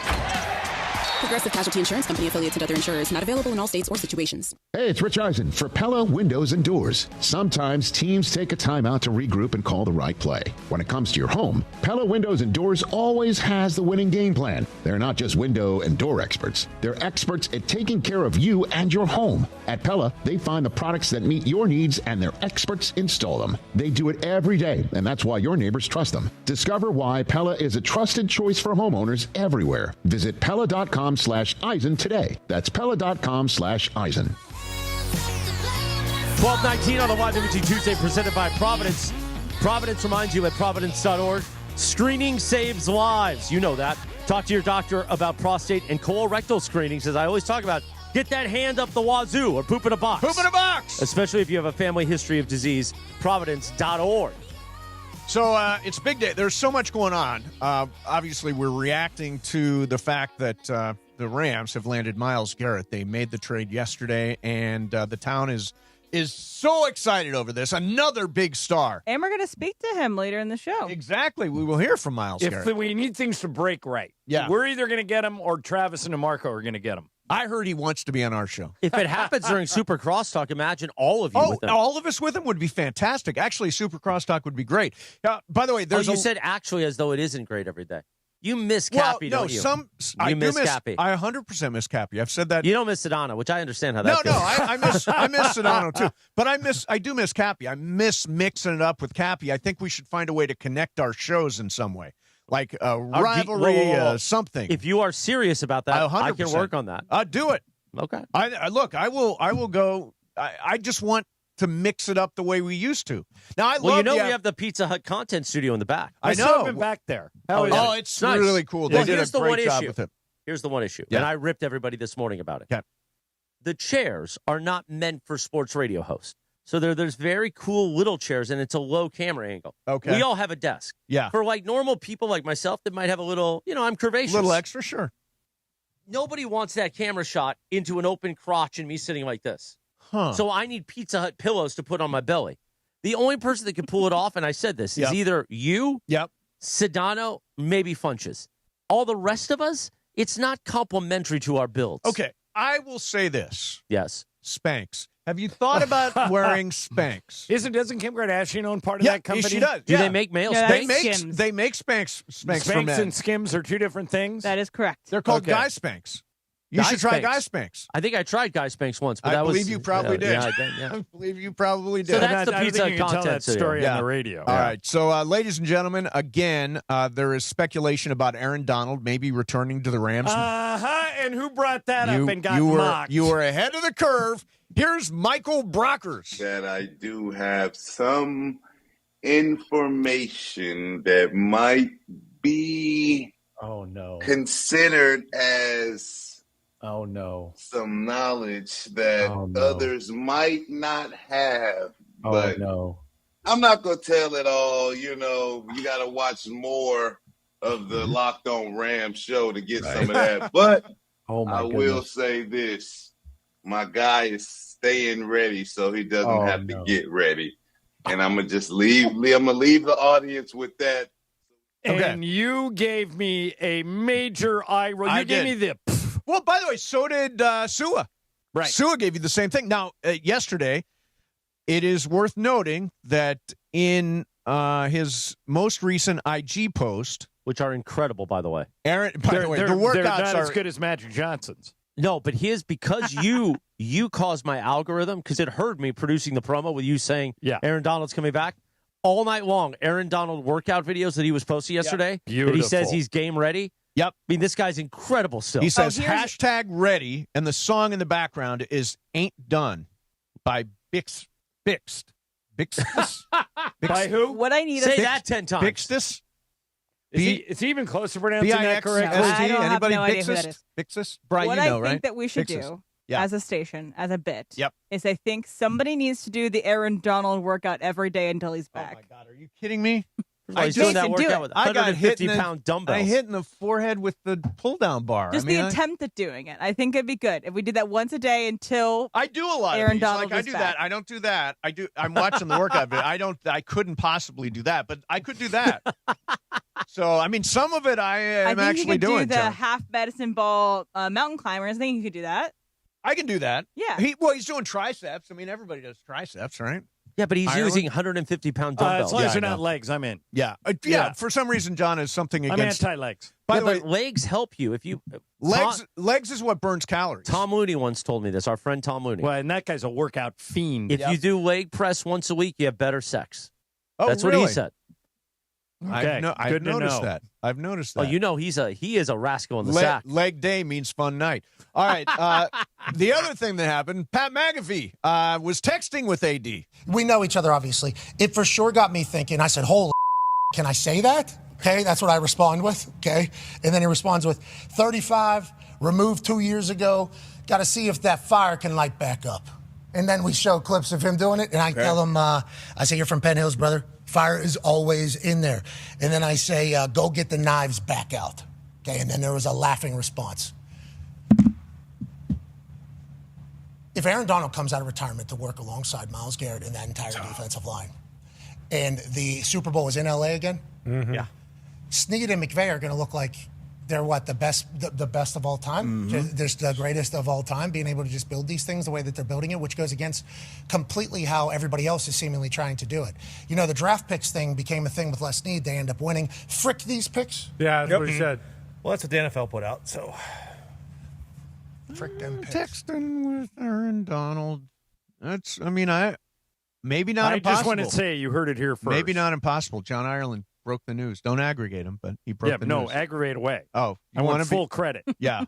Progressive Casualty Insurance Company, affiliates, and other insurers. Not available in all states or situations. Hey, it's Rich Eisen for Pella Windows and Doors. Sometimes teams take a time out to regroup and call the right play. When it comes to your home, Pella Windows and Doors always has the winning game plan. They're not just window and door experts. They're experts at taking care of you and your home. At Pella, they find the products that meet your needs, and their experts install them. They do it every day, and that's why your neighbors trust them. Discover why Pella is a trusted choice for homeowners everywhere. Visit Pella.com/Eisen today. That's Pella.com/Eisen. 12:19 on the Live Imaging Tuesday, presented by Providence. Providence reminds you at providence.org, screening saves lives. You know that. Talk to your doctor about prostate and colorectal screenings. As I always talk about, get that hand up the wazoo or poop in a box. Poop in a box! Especially if you have a family history of disease, providence.org. So it's a big day. There's so much going on. Obviously, we're reacting to the fact that the Rams have landed Myles Garrett. They made the trade yesterday, and the town is so excited over this. Another big star. And we're going to speak to him later in the show. Exactly. We will hear from Myles Garrett. If we need things to break right, we're either going to get him or Travis and DeMarco are going to get him. I heard he wants to be on our show. If it happens during Super Crosstalk, imagine all of you with him. All of us with him would be fantastic. Actually, Super Crosstalk would be great. By the way, you said actually as though it isn't great every day. You miss Cappy, don't you? I miss Cappy. I 100% miss Cappy. I've said that. You don't miss Sedano, which I understand how that feels. I miss Sedano too. But I do miss Cappy. I miss mixing it up with Cappy. I think we should find a way to connect our shows in some way. Like a rivalry, something. If you are serious about that, 100%. I can work on that. Do it. Okay. I will go. I just want to mix it up the way we used to. Now, we have the Pizza Hut content studio in the back. I still know. have been back there. It's nice. really cool. They did a great job with it. Here's the one issue, Yeah. and I ripped everybody this morning about it. Okay. The chairs are not meant for sports radio hosts. So there's very cool little chairs, and it's a low camera angle. Okay. We all have a desk. Yeah. For like normal people like myself that might have a little, I'm curvaceous. A little extra, sure. Nobody wants that camera shot into an open crotch and me sitting like this. Huh. So I need Pizza Hut pillows to put on my belly. The only person that can pull it off, and I said this, is either you, Sedano, maybe Funches. All the rest of us, it's not complimentary to our builds. Okay, I will say this. Yes. Spanx. Have you thought about wearing Spanx? Doesn't Kim Kardashian own part of that company? She does. Do they make male Spanx? They make Spanx for Spanx men. and Skims are two different things? That is correct. They're called Guy Spanx. You should try Guy Spanx. I think I tried Guy Spanx once, but I believe you probably did. Yeah, yeah. I believe you probably did. So that's the Pizza Hut content that story on the radio. All right. So, ladies and gentlemen, again, there is speculation about Aaron Donald maybe returning to the Rams. And who brought that up and got mocked? You were ahead of the curve. Here's Michael Brockers. That I do have some information that might be considered as some knowledge that others might not have. But I'm not going to tell it all. You got to watch more of the Locked On Rams show to get some of that. But I will say this. My guy is staying ready so he doesn't have to get ready. And I'm going to just leave. I'm going to leave the audience with that. And you gave me a major eye roll. You gave me the... Well, by the way, so did Sua. Right. Sua gave you the same thing. Now, yesterday, it is worth noting that in his most recent IG post, which are incredible, by the way. Aaron, the workouts they're not are as good as Magic Johnson's. No, but because you caused my algorithm, because it heard me producing the promo with you saying Aaron Donald's coming back. All night long, Aaron Donald workout videos that he was posting yesterday. Beautiful. That he says he's game ready. Yep. I mean, this guy's incredible still. He says #ready, and the song in the background is Ain't Done by Bixed. By who? What I need Say that 10 times. Bixtus? Is he even close to pronouncing that correctly? I don't Anybody have no idea who that is. Bixtus? Brian, what you know, I think right? that we should Bixtus. do as a station, as a bit, Yep. is I think somebody needs to do the Aaron Donald workout every day until he's back. Oh, my God. Are you kidding me? He's doing that workout with 150-pound dumbbells. I hit in the forehead with the pull-down bar. Just the attempt at doing it. I think it'd be good if we did that once a day until I do a lot Aaron of these. Donald I do that. I don't do that. I'm watching the workout video. I couldn't possibly do that, but I could do that. So, I mean, some of it I am actually doing. I think you could do the John. half medicine ball mountain climbers. I think you could do that. I can do that. Yeah. He's doing triceps. I mean, everybody does triceps, right? Yeah, but he's Ireland? using 150-pound dumbbells. As long as they're I not know. legs, I'm in. Yeah. For some reason, John is something I'm against. anti-legs. By the way, but legs help you if you legs is what burns calories. Tom Mooney once told me this. Our friend Tom Mooney. Well, and that guy's a workout fiend. If you do leg press once a week, you have better sex. Oh, That's really? what he said. Okay, I've noticed that. I've noticed that. Oh, you know he is a rascal in the sack. Leg day means fun night. All right. The other thing that happened, Pat McAfee was texting with AD. We know each other, obviously. It for sure got me thinking. I said, holy can I say that? Okay, that's what I respond with, okay? And then he responds with 35, removed 2 years ago. Got to see if that fire can light back up. And then we show clips of him doing it, and I tell him, I say, you're from Penn Hills, brother. Fire is always in there. And then I say, go get the knives back out. Okay, and then there was a laughing response. If Aaron Donald comes out of retirement to work alongside Myles Garrett in that entire defensive line, and the Super Bowl is in L.A. again, yeah, Snead and McVay are going to look like they're the best of all time. They're the greatest of all time, being able to just build these things the way that they're building it, which goes against completely how everybody else is seemingly trying to do it. You know, the draft picks thing became a thing with Les Snead. They end up winning. Frick these picks. Yeah, that's what he said. Well, that's what the NFL put out, so. Frick them picks. Texting with Aaron Donald. Maybe not impossible. I just want to say you heard it here first. Maybe not impossible. John Ireland broke the news. Don't aggregate him, but he broke the news. No, aggravate away. Oh, I want full credit. Yeah.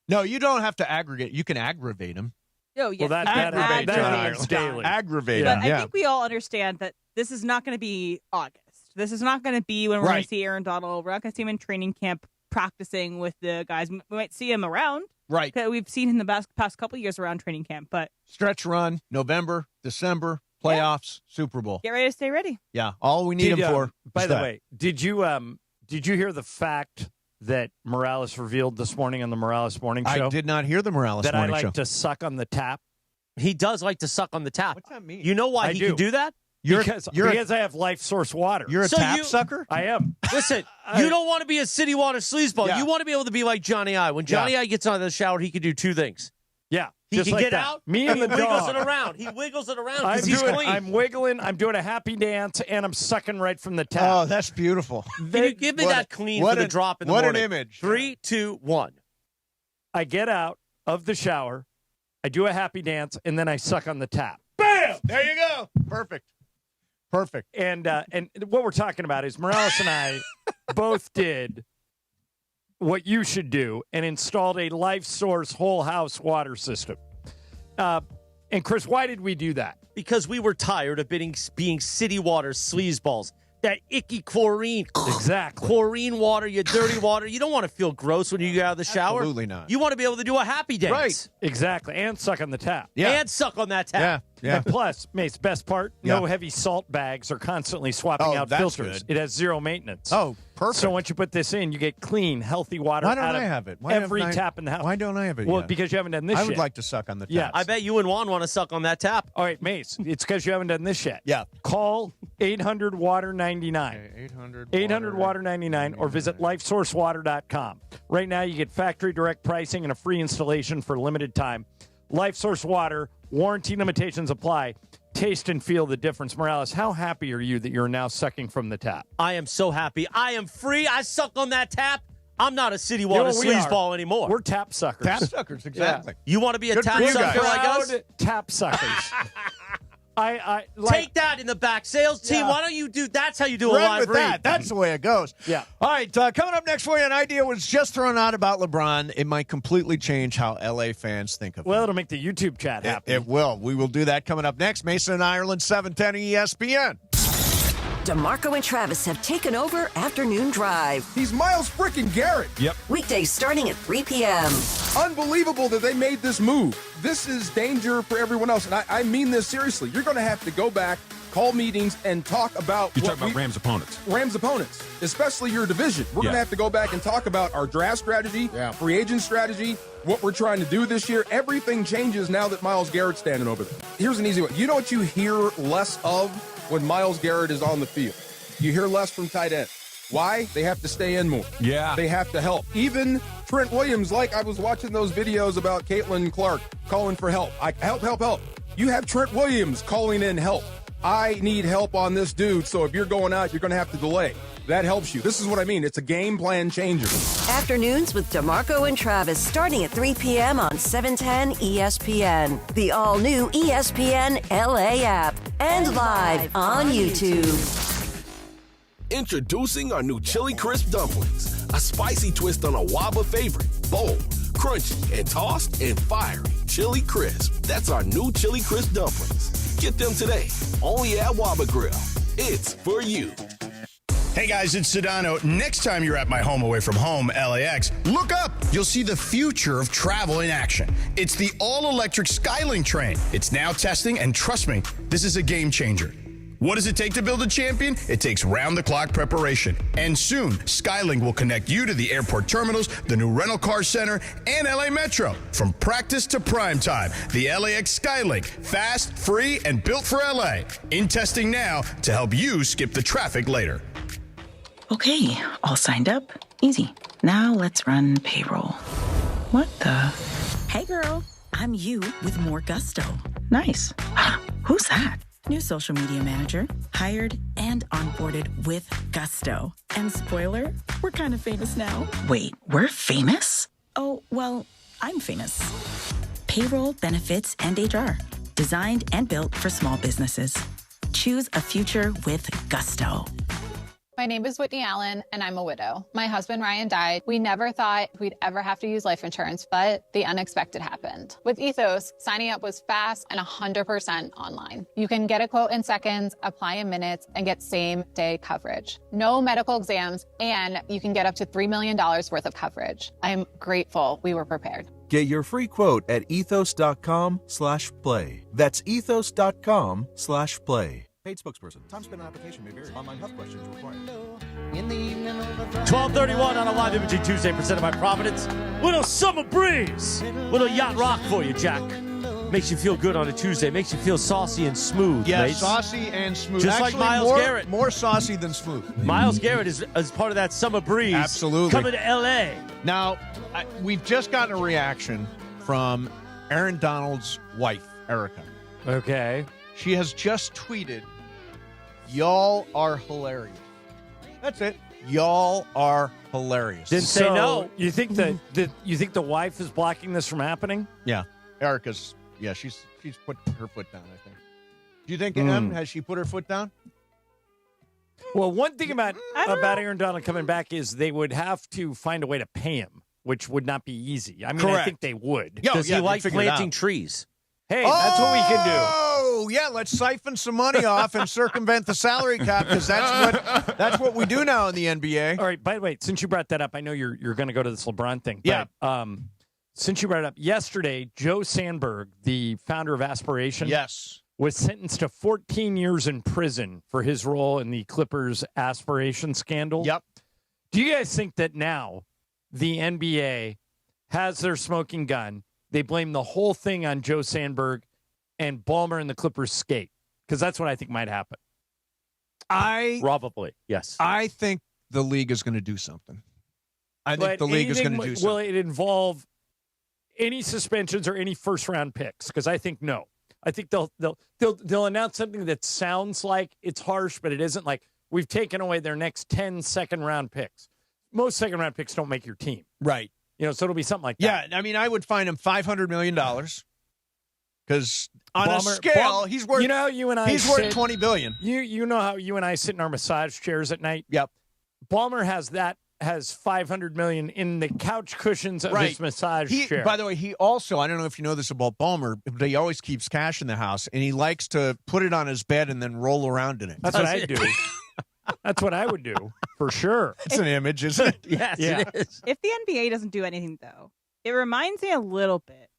No, you don't have to aggregate. You can aggravate him. Oh, yes. Well, that happens daily. Aggravate But him. I think we all understand that this is not going to be August. This is not going to be when we're going to see Aaron Donald. We're not going to see him in training camp practicing with the guys. We might see him around. Right. We've seen him the past couple of years around training camp. But stretch run, November, December, playoffs, Super Bowl. Get ready to stay ready. Yeah, all we need him for. By the way, did you hear the fact that Morales revealed this morning on the Morales Morning Show? I did not hear the Morales that Morning I Show. like to suck on the tap. He does like to suck on the tap. What's that mean? You know why he can do that? Because I have Life Source water. You're a tap sucker? I am. Listen, you don't want to be a city water sleazeball. Yeah. You want to be able to be like Johnny I. When Johnny I gets out of the shower, he can do two things. Yeah. He just can like get that. out Me and and he the wiggles dog. it around. He wiggles it around because he's clean. I'm wiggling. I'm doing a happy dance, and I'm sucking right from the tap. Oh, that's beautiful. Can you give me that clean for the drop in the morning? What an image. 3, 2, 1. I get out of the shower, I do a happy dance, and then I suck on the tap. Bam! There you go. Perfect. And what we're talking about is Morales and I both did what you should do and installed a Life Source whole house water system. And Chris, why did we do that? Because we were tired of being city water sleazeballs. That icky chlorine. Exactly. Chlorine water, you dirty water. You don't want to feel gross when you get out of the shower. Absolutely not. You want to be able to do a happy dance. Right. Exactly. And suck on the tap. Yeah. And suck on that tap. Yeah. And plus, Mace, best part, no heavy salt bags are constantly swapping out that's filters. good. It has zero maintenance. Oh, perfect. So once you put this in, you get clean, healthy water Why don't out of I have it? Why every haven't I- tap in the house. Why don't I have it Well, yet? because you haven't done this I yet. would like to suck on the tap. Yeah. I bet you and Juan want to suck on that tap. All right, Mace, it's because you haven't done this yet. Yeah. Call 800-WATER-99. 800-WATER-99 or visit lifesourcewater.com. Right now, you get factory direct pricing and a free installation for a limited time. Life Source Water, warranty limitations apply. Taste and feel the difference. Morales, how happy are you that you're now sucking from the tap? I am so happy. I am free. I suck on that tap. I'm not a city water sleazeball anymore. We're tap suckers. Tap suckers, exactly. You want to be a Good tap for you sucker guys. like us? Proud tap suckers. I Take that in the back. Sales team, Yeah. why don't you do that's how you do a Run live with read. that. That's the way it goes. Yeah. All right, coming up next for you, an idea was just thrown out about LeBron. It might completely change how L.A. fans think of him. Well, it'll make the YouTube chat happy. It will. We will do that coming up next. Mason and Ireland, 710 ESPN. DeMarco and Travis have taken over Afternoon Drive. He's Myles freaking Garrett. Yep. Weekdays starting at 3 p.m. Unbelievable that they made this move. This is danger for everyone else. And I mean this seriously. You're going to have to go back, call meetings, and talk about You're talking about Rams opponents. Rams opponents, especially your division. We're going to have to go back and talk about our draft strategy, free agent strategy, what we're trying to do this year. Everything changes now that Myles Garrett's standing over there. Here's an easy one. You know what you hear less of when Myles Garrett is on the field? You hear less from tight end. Why? They have to stay in more. Yeah. They have to help. Even Trent Williams, like I was watching those videos about Caitlin Clark calling for help. Help. You have Trent Williams calling in help. I need help on this dude, so if you're going out, you're going to have to delay. That helps you. This is what I mean. It's a game plan changer. Afternoons with DeMarco and Travis starting at 3 p.m. on 710 ESPN. The all-new ESPN LA app. And live on YouTube. Introducing our new Chili Crisp Dumplings, a spicy twist on a Waba favorite. Bold, crunchy, and tossed in fiery Chili Crisp. That's our new Chili Crisp Dumplings. Get them today, only at Waba Grill. It's for you. Hey guys, it's Sedano. Next time you're at my home away from home, LAX, look up. You'll see the future of travel in action. It's the all-electric Skylink train. It's now testing, and trust me, this is a game changer. What does it take to build a champion? It takes round-the-clock preparation. And soon, Skylink will connect you to the airport terminals, the new rental car center, and LA Metro. From practice to prime time, the LAX Skylink. Fast, free, and built for LA. In testing now to help you skip the traffic later. Okay, all signed up. Easy. Now let's run payroll. What the? Hey girl, I'm you with more gusto. Nice. Who's that? New social media manager, hired and onboarded with gusto. And spoiler, we're kind of famous now. Wait, we're famous? Oh, well, I'm famous. Payroll, benefits, and HR. Designed and built for small businesses. Choose a future with gusto. My name is Whitney Allen, and I'm a widow. My husband, Ryan, died. We never thought we'd ever have to use life insurance, but the unexpected happened. With Ethos, signing up was fast and 100% online. You can get a quote in seconds, apply in minutes, and get same-day coverage. No medical exams, and you can get up to $3 million worth of coverage. I'm grateful we were prepared. Get your free quote at ethos.com/play. That's ethos.com/play. Paid spokesperson. Time spent on application may vary. Online health questions required. 12:31 on a live imaging Tuesday, presented by Providence. Little summer breeze, little yacht rock for you, Jack. Makes you feel good on a Tuesday. Makes you feel saucy and smooth. Yeah, mates. saucy and smooth. Just Actually, like Myles Garrett. More saucy than smooth. Myles Garrett is part of that summer breeze. Absolutely. Coming to L.A. Now, we've just gotten a reaction from Aaron Donald's wife, Erica. Okay. She has just tweeted, "Y'all are hilarious." That's it. Y'all are hilarious. Didn't say no. You think the wife is blocking this from happening? Yeah. Erica's, she's put her foot down, I think. Do you think, Em, has she put her foot down? Well, one thing about Aaron Donald coming back is they would have to find a way to pay him, which would not be easy. I mean, I think they would. Does he like planting trees? Hey, that's what we can do. Oh, yeah, let's siphon some money off and circumvent the salary cap, because that's what we do now in the NBA. All right, by the way, since you brought that up, I know you're going to go to this LeBron thing. But, since you brought it up, yesterday, Joe Sandberg, the founder of Aspiration, was sentenced to 14 years in prison for his role in the Clippers Aspiration scandal. Yep. Do you guys think that now the NBA has their smoking gun? They blame the whole thing on Joe Sandberg, and Ballmer and the Clippers skate? Because that's what I think might happen. Probably, yes. I think the league is going to do something. I think the league is going to do something. Will it involve any suspensions or any first-round picks? Because I think no. I think they'll announce something that sounds like it's harsh, but it isn't. Like, we've taken away their next 10 second-round picks. Most second-round picks don't make your team. Right. So it'll be something like that. Yeah, I mean, I would fine him $500 million because on a scale, he's worth. You and I. He's worth $20 billion. You know how you and I sit in our massage chairs at night. Yep. Ballmer has $500 million in the couch cushions of his massage chair. By the way, he also, I don't know if you know this about Ballmer, but he always keeps cash in the house, and he likes to put it on his bed and then roll around in it. That's what I do. That's what I would do, for sure. It's an image, isn't it? Yes, it is. If the NBA doesn't do anything, though, it reminds me a little bit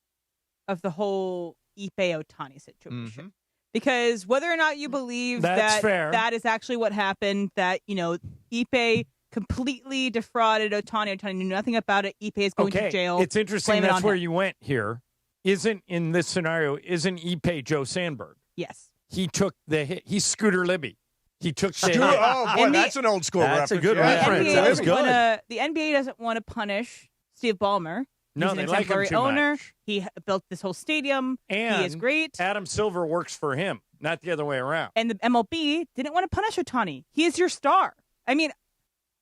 of the whole Ipe Otani situation. Because whether or not you believe that is actually what happened, that, Ipe completely defrauded Otani. Otani knew nothing about it. Ipe is going to jail. It's interesting that's where you went here. In this scenario, isn't Ipe Joe Sandberg? Yes. He took the hit. He's Scooter Libby. He took the hit. Oh, boy, that's an old school reference. That's a good reference. That was good. The NBA doesn't want to punish Steve Ballmer. No, He's an they like him exemplary too owner. much. He built this whole stadium. And he is great. Adam Silver works for him, not the other way around. And the MLB didn't want to punish Otani. He is your star. I mean,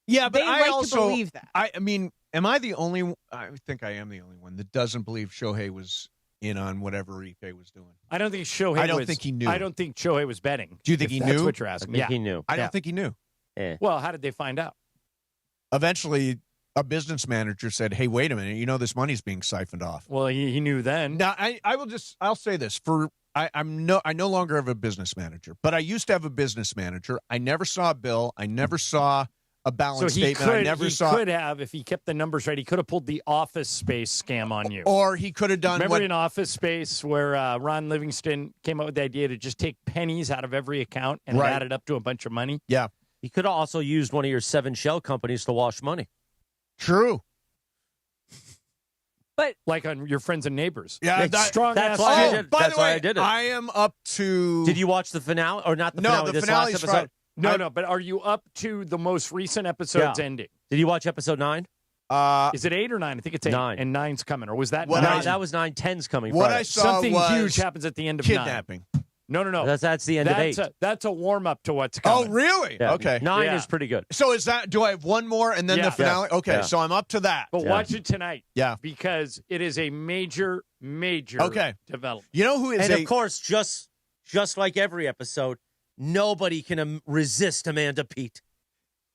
yeah, but they I like also to believe that. I mean, am I the only? I think I am the only one that doesn't believe Shohei was in on whatever Ipe was doing. I don't think Shohei. I don't think he knew. I don't think Shohei was betting. Do you think he knew? That's what you're asking. I think he knew. I don't think he knew. Well, how did they find out? Eventually, a business manager said, "Hey, wait a minute! You know this money's being siphoned off." Well, he knew then. Now, I'll say this I no longer have a business manager, but I used to have a business manager. I never saw a bill. I never saw a balance statement. I never saw. He could have, if he kept the numbers right, he could have pulled the Office Space scam on you. Or he could have done. Remember in Office Space where Ron Livingston came up with the idea to just take pennies out of every account and add it up to a bunch of money? Yeah. He could have also used one of your 7 shell companies to wash money. True. But like on your friends and neighbors. Yeah, that's why I did. By That's the way, why I did it. I am up to. Did you watch the finale or not? The finale? No, the this finale's last episode. Friday. No, but are you up to the most recent episode's ending? Did you watch episode 9? Is it 8 or 9? I think it's 8. 9. And 9's coming. Or was that No, 9? that was 9. 10's coming. What Friday. I saw Something was huge happens at the end of kidnapping. 9. No. That's the end of 8. That's a warm-up to what's Oh, coming. really? Yeah. Okay. 9 is pretty good. So is that? Do I have one more and then Yeah. the finale? Yeah. Okay, Yeah. so I'm up to that. But watch it tonight. Yeah. Because it is a major development. You know who is And of course, just like every episode, nobody can resist Amanda Peet.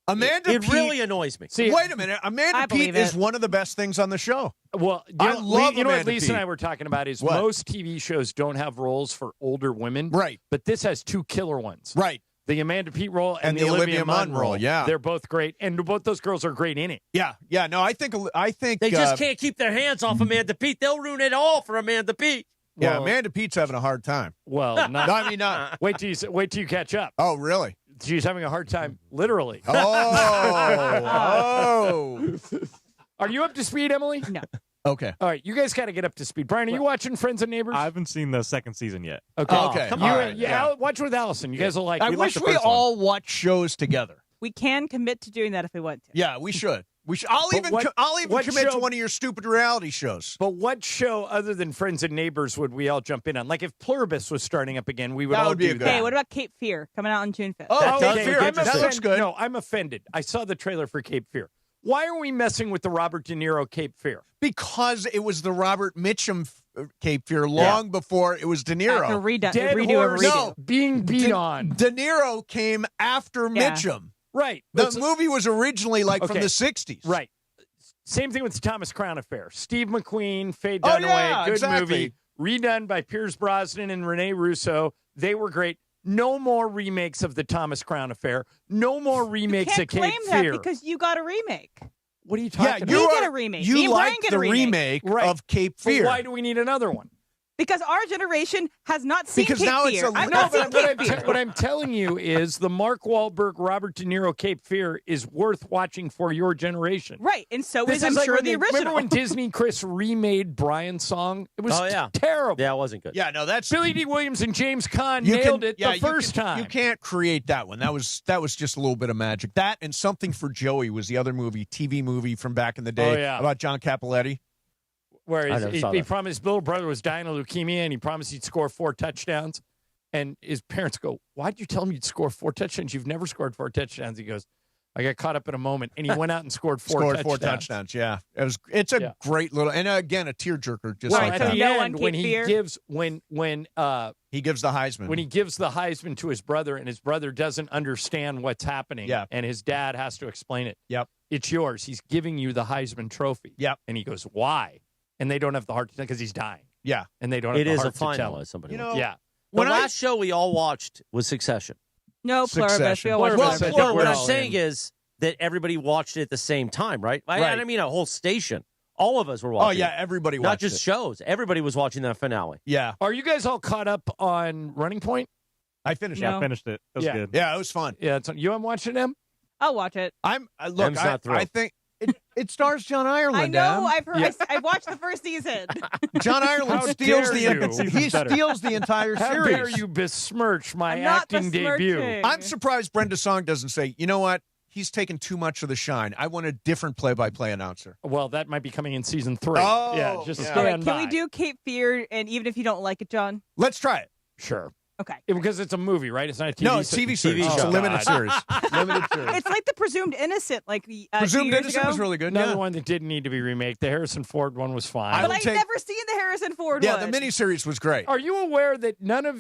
Amanda It Peet really annoys me. See, wait a minute. Amanda I Peet believe is it. one of the best things on the show. Well, I love what Amanda Lisa and Peet. I were talking about is What? most TV shows don't have roles for older women. Right. But this has 2 killer ones. Right. The Amanda Peet role and And the Olivia Munn Munn role. role, yeah. They're both great. And both those girls are great in it. Yeah. No, I think They just can't keep their hands off Amanda Peet. They'll ruin it all for Amanda Peet. Yeah, Well- Amanda Peet's having a hard time. Well, not. No, I mean, not. Wait till you catch up. Oh, really? She's having a hard time, literally. Oh. Are you up to speed, Emily? No. Okay. All right, you guys got to get up to speed. Brian, are you watching Friends and Neighbors? I haven't seen the second season yet. Okay. Okay. Come All on. right, Yeah, watch with Allison. You guys will like. I we wish like the we first one. all watch shows together. we can commit to doing that if we want to. Yeah, we should. We should. I'll But even what commit to show- one of your stupid reality shows. But what show other than Friends and Neighbors would we all jump in on? Like if Pluribus was starting up again, we would That all would be do a that. good Hey, what about Cape Fear coming out on June 5th? Oh, does Cape look Fear. interesting. That looks good. No, I'm offended. I saw the trailer for Cape Fear. Why are we messing with the Robert De Niro Cape Fear? Because it was the Robert Mitchum Cape Fear long before it was De Niro. After Dead redo horse a redo. being beat on. De Niro came after Yeah. Mitchum. Right. The movie was originally from Okay. the 60s. Right. Same thing with the Thomas Crown Affair. Steve McQueen, Faye Oh, Dunaway, yeah, good exactly. movie. Redone by Pierce Brosnan and Rene Russo. They were great. No more remakes of the Thomas Crown Affair. No more You remakes can't of Cape claim that Fear. because you got a remake. What are you talking Yeah, about? you We are, get a remake. Me You and Brian like get the a remake. Right. of Cape But Fear. why do we need another one? Because our generation has not seen Because Cape now it's Fear. a- I've No, not seen Cape Fear. What I'm telling you is the Mark Wahlberg, Robert De Niro Cape Fear is worth watching for your generation. Right, and so This is, I'm like sure, when the they- original. Remember when Disney Chris remade Brian's song? It was Oh, yeah. terrible. Yeah, it wasn't good. Yeah, no, that's Billy D. Williams and James Caan you nailed can- it yeah, the you first can- time. You can't create that one. That was just a little bit of magic. That and Something for Joey was the other TV movie from back in the day Oh, yeah. about John Capoletti. Where I never he saw he that. promised his little brother was dying of leukemia, and he promised he'd score 4 touchdowns. And his parents go, "Why'd you tell him you'd score 4 touchdowns? You've never scored 4 touchdowns." He goes, "I got caught up in a moment," and he went out and scored 4 Scored touchdowns. 4 touchdowns. Yeah, it's a Yeah. great little and again a tearjerker. Just Well, like at that. the No end, on when Cape he Fear. gives He gives the Heisman. when he gives the Heisman to his brother, and his brother doesn't understand what's happening, Yeah. and his dad has to explain it. Yep. It's yours. He's giving you the Heisman Trophy. Yep. And he goes, "Why?" And they don't have the heart to tell because he's dying. Yeah. And they don't have It the is a heart to tell final, him. as somebody You once know, Yeah. The when I- last show we all watched was Succession. No, Pluribus. Succession. We all watched Pluribus, Pluribus. I think Well, we're what I'm all saying in. is that everybody watched it at the same time, right? Right. I mean a whole station. All of us were Oh watching yeah, it. everybody Not watched just it. shows. Everybody was watching that finale. Yeah, Are you guys all caught up on Running Point? I finished No. it. I finished it. It was Yeah. good. Yeah, it was fun. Yeah, you haven't watched it, Em? I'll watch it. Look. Em's not thrilled. I think it stars John Ireland. I know. Em. I've heard. Yeah. I watched the first season. John Ireland How steals dare you. he steals the entire How series. dare you besmirch my I'm not acting besmirching. debut? I'm surprised Brenda Song doesn't say, you know what? He's taken too much of the shine. I want a different play-by-play announcer. Well, that might be coming in season 3. Oh, yeah, just yeah. stand All right, by. can we do Cape Fear? And even if you don't like it, John, Let's try it. Sure. Okay. Because it's a movie, right? It's not a TV No, it's TV series. It's a limited series. Limited series. It's like the Presumed Innocent, like Presumed 2 years Innocent ago. was really good. Another Yeah. one that didn't need to be remade. The Harrison Ford one was fine. But I've never seen the Harrison Ford Yeah, one. the miniseries was great. Are you aware that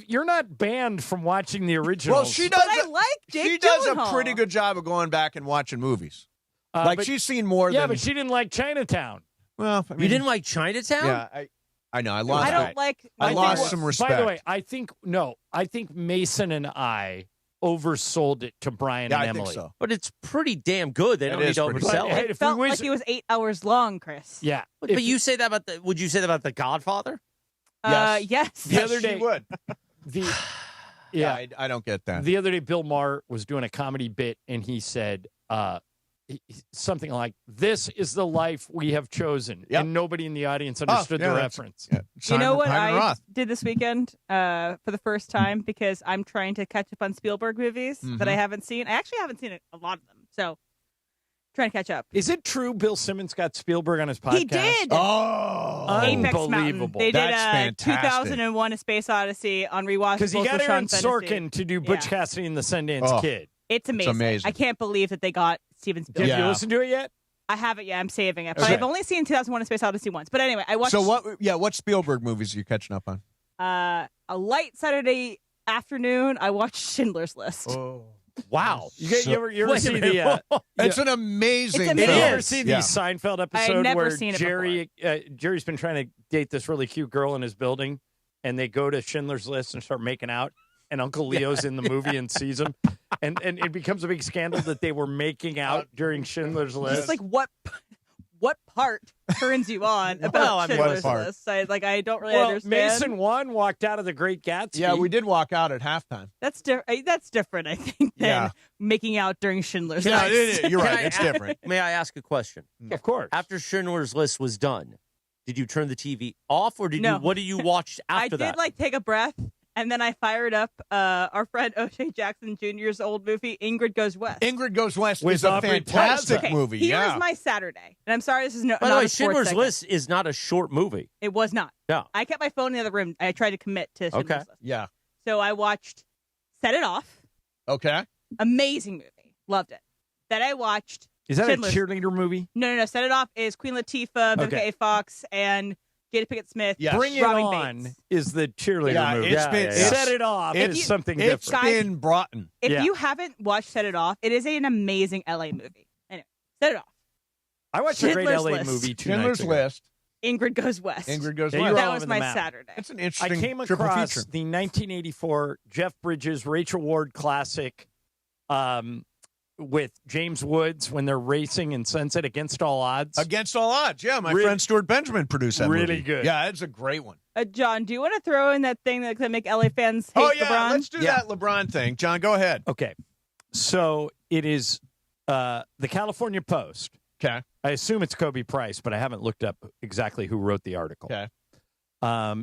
you're not banned from watching the originals? Well, she does. But I like Jake She does Gyllenhaal. a pretty good job of going back and watching movies. But- She's seen more Yeah, than. but she didn't like Chinatown. Well, I mean, You didn't like Chinatown? Yeah, I know. I lost. I don't like. I think lost what- some respect. By the way, I think Mason and I oversold it to Brian Yeah, and I think Emily. so. But it's pretty damn good. They It don't need is to pretty oversell good. it. It felt like it was 8 hours long, Chris. Yeah. But you say that about would you say that about The Godfather? Yes. The other she day, would. Yeah, I don't get that. the other day, Bill Maher was doing a comedy bit, and he said something like, "This is the life we have chosen," and nobody in the audience understood the reference. You know what I did this weekend for the first time because I'm trying to catch up on Spielberg movies that I haven't seen. I actually haven't seen a lot of them, so trying to catch up. Is it true Bill Simmons got Spielberg on his podcast? He did. Oh, Apex Mountain. unbelievable. They did That's fantastic. 2001: A Space Odyssey on rewatchables Because he with got Aaron Sean Sorkin Fennessy. to do Butch Cassidy and the Sundance Kid. It's amazing. amazing. I can't believe that they got Steven Spielberg. Have you listened to it yet? I haven't yet. I'm saving it, but Okay. I've only seen 2001: A Space Odyssey once. But anyway, I watched. So what? Yeah, what Spielberg movies are you catching up on? A light Saturday afternoon, I watched Schindler's List. Oh, wow! You ever see the? It's an amazing. It's Have you amazing. ever seen the Seinfeld episode never where seen it Jerry's been trying to date this really cute girl in his building, and they go to Schindler's List and start making out, and Uncle Leo's in the movie and sees him, and it becomes a big scandal that they were making out during Schindler's List. Just like what part turns you on about Schindler's List? I don't really understand. Mason 1 walked out of The Great Gatsby. Yeah, we did walk out at halftime. That's different, I think, than making out during Schindler's Yeah, List. you're right. It's different. May I ask a question? Of course. After Schindler's List was done, did you turn the TV off, or No. what did you watch I after did that? take a breath, and then I fired up our friend O'Shea Jackson Jr.'s old movie, Ingrid Goes West. Ingrid Goes West With is a Aubrey fantastic Okay, movie. Here's Yeah. my Saturday, and I'm sorry this is By the not way, a sports Schindler's segment. List is not a short movie. It was not. No. I kept my phone in the other room. I tried to commit to Schindler's Okay. List. Yeah. So I watched Set It Off. Okay. Amazing movie. Loved it. Then I watched Is that Schindler's- a cheerleader movie? No. Set It Off is Queen Latifah, Vivica Okay. A. Fox, and Jada Pinkett Smith. Yes. Bring It Robin On Bates. is the cheerleader Yeah, movie. it's been- it's- Set It Off it's- is something It's different. been brought in. If Yeah. you haven't watched Set It Off, it is an amazing LA movie. Anyway, Set It Off. I watched a great Schindler's LA List. movie 2 Schindler's nights ago. List. Ingrid Goes West. Ingrid Goes Yeah, you West. were That all was over the my map. Saturday. It's an I interesting came triple across feature. the 1984 Jeff Bridges, Rachel Ward classic with James Woods when they're racing in Sunset Against All Odds. Against All Odds. Yeah, my Really- friend Stuart Benjamin produced that really movie. good. Yeah, it's a great one. John, do you want to throw in that thing that could make LA fans hate LeBron? Let's do that LeBron thing. John, go ahead. Okay. So it is the California Post. Okay. I assume it's Kobe Price, but I haven't looked up exactly who wrote the article. Okay.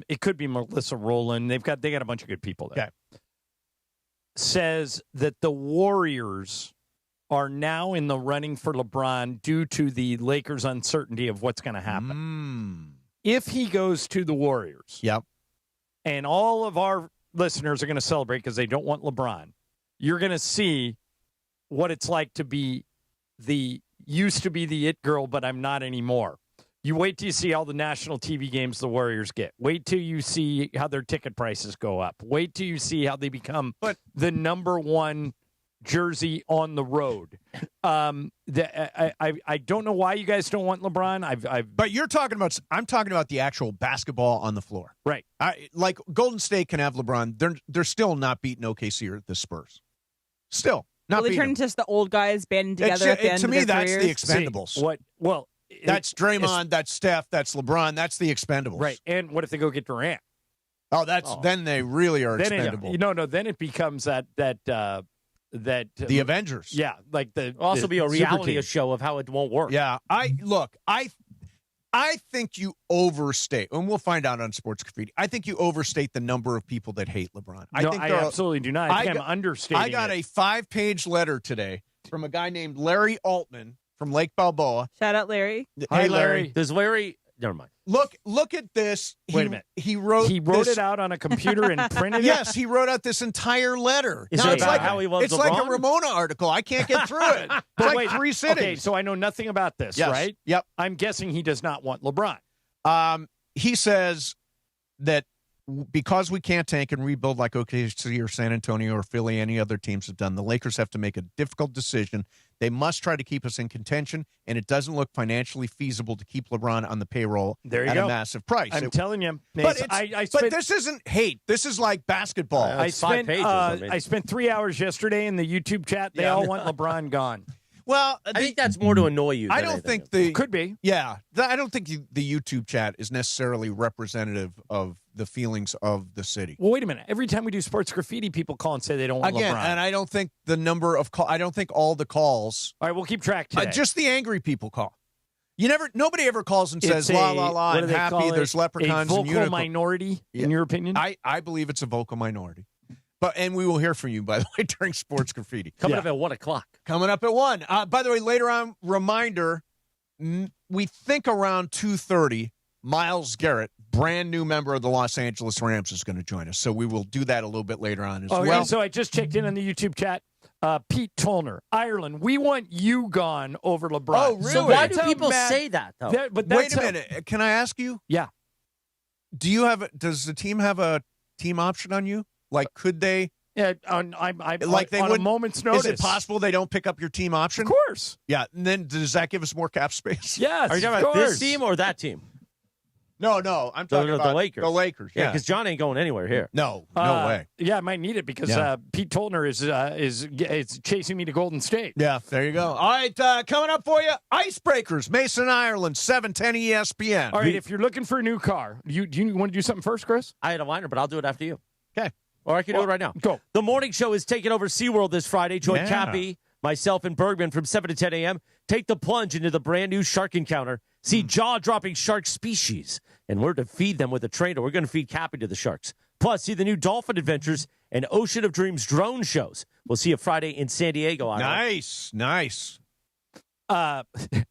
It could be Melissa Rowland. They got a bunch of good people there. Okay. Says that the Warriors are now in the running for LeBron due to the Lakers' uncertainty of what's going to happen. If he goes to the Warriors, Yep. and all of our listeners are going to celebrate because they don't want LeBron, you're going to see what it's like to be used to be the it girl, but I'm not anymore. You wait till you see all the national TV games the Warriors get. Wait till you see how their ticket prices go up. Wait till you see how they become the number one jersey on the road. I don't know why you guys don't want LeBron. But you're talking about. I'm talking about the actual basketball on the floor. Right. Like Golden State can have LeBron. They're still not beating OKC or the Spurs. Still not Will they beating turn them. into just the old guys banding together at the end To of me, their that's careers? the Expendables. That's Draymond, that's Steph, that's LeBron, that's the Expendables. Right. And what if they go get Durant? Oh, then they really are Then expendable. then it becomes that The Avengers. Yeah, like It'll also be a reality show of how it won't work. Yeah, I think you overstate, and we'll find out on Sports Graffiti. I think you overstate the number of people that hate LeBron. I absolutely do not. I think I'm understating I got it. a 5-page letter today from a guy named Larry Altman from Lake Balboa. Shout out Larry. Hey, Larry. Does Larry never mind. Look at this. Wait a minute. He wrote it out on a computer and printed it? Yes, he wrote out this entire letter. Is Now, it it's about like how he loves it's like a LeBron? Ramona article. I can't get through it. It's But like wait, 3 sittings. Okay, so I know nothing about this, Yes. right? Yep. I'm guessing he does not want LeBron. He says that because we can't tank and rebuild like OKC or San Antonio or Philly, any other teams have done, the Lakers have to make a difficult decision. They must try to keep us in contention, and it doesn't look financially feasible to keep LeBron on the payroll There you at go. a massive price. I'm telling you. But, Mace, but this isn't hate. This is like basketball. I spent 3 hours yesterday in the YouTube chat. They all want LeBron gone. Well, I think that's more to annoy you. I than don't anything. think Could be. Yeah, I don't think the YouTube chat is necessarily representative of the feelings of the city. Well, wait a minute. Every time we do sports graffiti, people call and say they don't want Again, LeBron. and I don't think the number of I don't think all the calls. All right, we'll keep track today. Just the angry people call. Nobody ever calls and It's says la la la. what do I'm they happy. call it? There's leprechauns a and vocal unicorns. minority, in your opinion? I believe it's a vocal minority. And we will hear from you, by the way, during Sports Graffiti. Coming up at 1 o'clock. Coming up at 1. By the way, later on, reminder, we think around 2:30, Myles Garrett, brand new member of the Los Angeles Rams, is going to join us. So we will do that a little bit later on as well. Yeah, so I just checked in on the YouTube chat. Pete Tollner, Ireland, we want you gone over LeBron. Oh, really? So why do people say that, though? Wait a minute. Can I ask you? Yeah. Does the team have a team option on you? Like, could they? Yeah, on a moment's notice. Is it possible they don't pick up your team option? Of course. Yeah. And then does that give us more cap space? Yes. Are you talking about this team or that team? No. I'm talking about the Lakers. The Lakers. Yeah, Yeah. because John ain't going anywhere here. No way. Yeah, I might need it because Pete Tollner is chasing me to Golden State. Yeah, there you go. All right, coming up for you, Icebreakers, Mason, Ireland, 710 ESPN. All right, if you're looking for a new car, do you want to do something first, Chris? I had a liner, but I'll do it after you. Okay. Or I can do it right now. Go. The morning show is taking over SeaWorld this Friday. Join Yeah. Cappy, myself, and Bergman from 7 to 10 a.m. Take the plunge into the brand new shark encounter. See jaw-dropping shark species. And we're to feed them with a trainer. We're going to feed Cappy to the sharks. Plus, see the new Dolphin Adventures and Ocean of Dreams drone shows. We'll see you Friday in San Diego. Nice.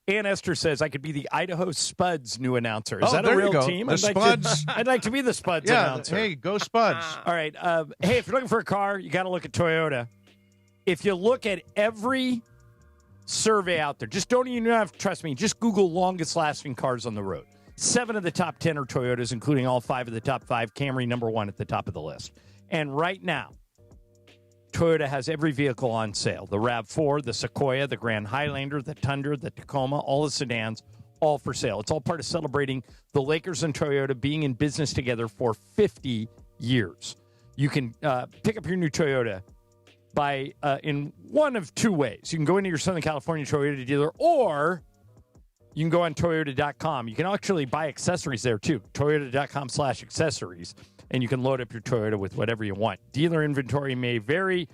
Ann Esther says I could be the Idaho Spuds new announcer. Is that there a you real go. team? The Spuds. I'd like to be the Spuds Yeah, announcer. hey, go Spuds. All right. Hey, if you're looking for a car, you got to look at Toyota. If you look at every survey out there, just don't even have to trust me. Just Google longest lasting cars on the road. 7 of the top 10 are Toyotas, including all 5 of the top 5. Camry, number 1 at the top of the list. And right now, Toyota has every vehicle on sale. The RAV4, the Sequoia, the Grand Highlander, the Tundra, the Tacoma, all the sedans, all for sale. It's all part of celebrating the Lakers and Toyota being in business together for 50 years. You can pick up your new Toyota by in one of 2 ways. You can go into your Southern California Toyota dealer, or you can go on Toyota.com. You can actually buy accessories there, too. Toyota.com/accessories. And you can load up your Toyota with whatever you want. Dealer inventory may vary.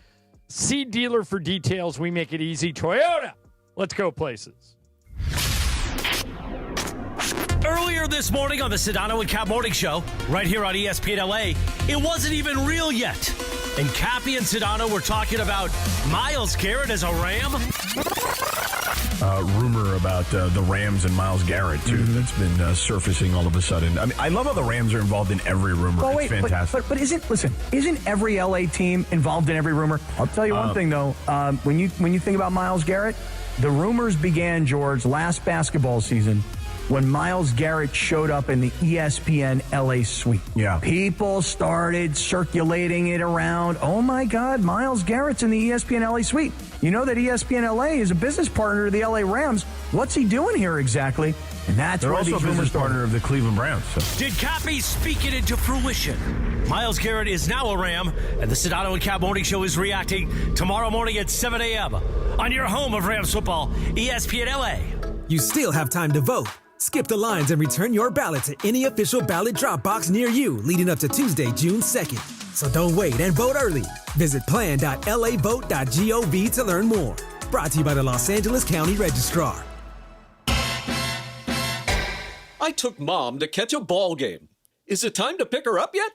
See dealer for details. We make it easy. Toyota. Let's go places. Earlier this morning on the Sedano and Cap Morning Show, right here on ESPN LA, it wasn't even real yet. And Cappy and Sedano were talking about Myles Garrett as a Ram. Rumor about the Rams and Myles Garrett, too, that's been surfacing all of a sudden. I mean, I love how the Rams are involved in every rumor. Well, it's fantastic. But isn't every LA team involved in every rumor? I'll tell you one thing, though. When you think about Myles Garrett, the rumors began, George, last basketball season when Myles Garrett showed up in the ESPN LA suite. Yeah. People started circulating it around. Oh, my God, Myles Garrett's in the ESPN LA suite. You know that ESPN LA is a business partner of the LA Rams. What's he doing here exactly? And that's They're where also these a rumors business started. partner of the Cleveland Browns. So. Did Cappy speak it into fruition? Myles Garrett is now a Ram, and the Sedano and Cap Morning Show is reacting tomorrow morning at 7 a.m. on your home of Rams football, ESPN LA. You still have time to vote. Skip the lines and return your ballot to any official ballot drop box near you leading up to Tuesday, June 2nd. So don't wait and vote early. Visit plan.lavote.gov to learn more. Brought to you by the Los Angeles County Registrar. I took Mom to catch a ball game. Is it time to pick her up yet?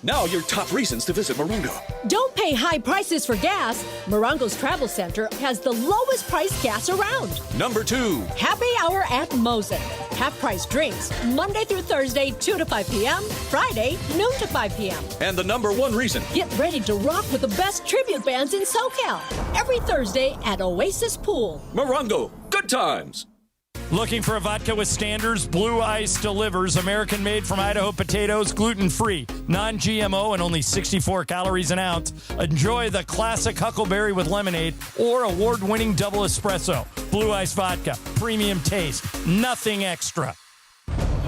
Now your top reasons to visit Morongo. Don't pay high prices for gas. Morongo's Travel Center has the lowest price gas around. Number 2. Happy hour at Mosen. half-price drinks, Monday through Thursday, 2 to 5 p.m., Friday, noon to 5 p.m. And the number one reason. Get ready to rock with the best tribute bands in SoCal every Thursday at Oasis Pool. Morongo, good times. Looking for a vodka with standards? Blue Ice delivers. American-made from Idaho potatoes, gluten-free, non-GMO, and only 64 calories an ounce. Enjoy the classic Huckleberry with lemonade or award-winning double espresso. Blue Ice vodka, premium taste, nothing extra.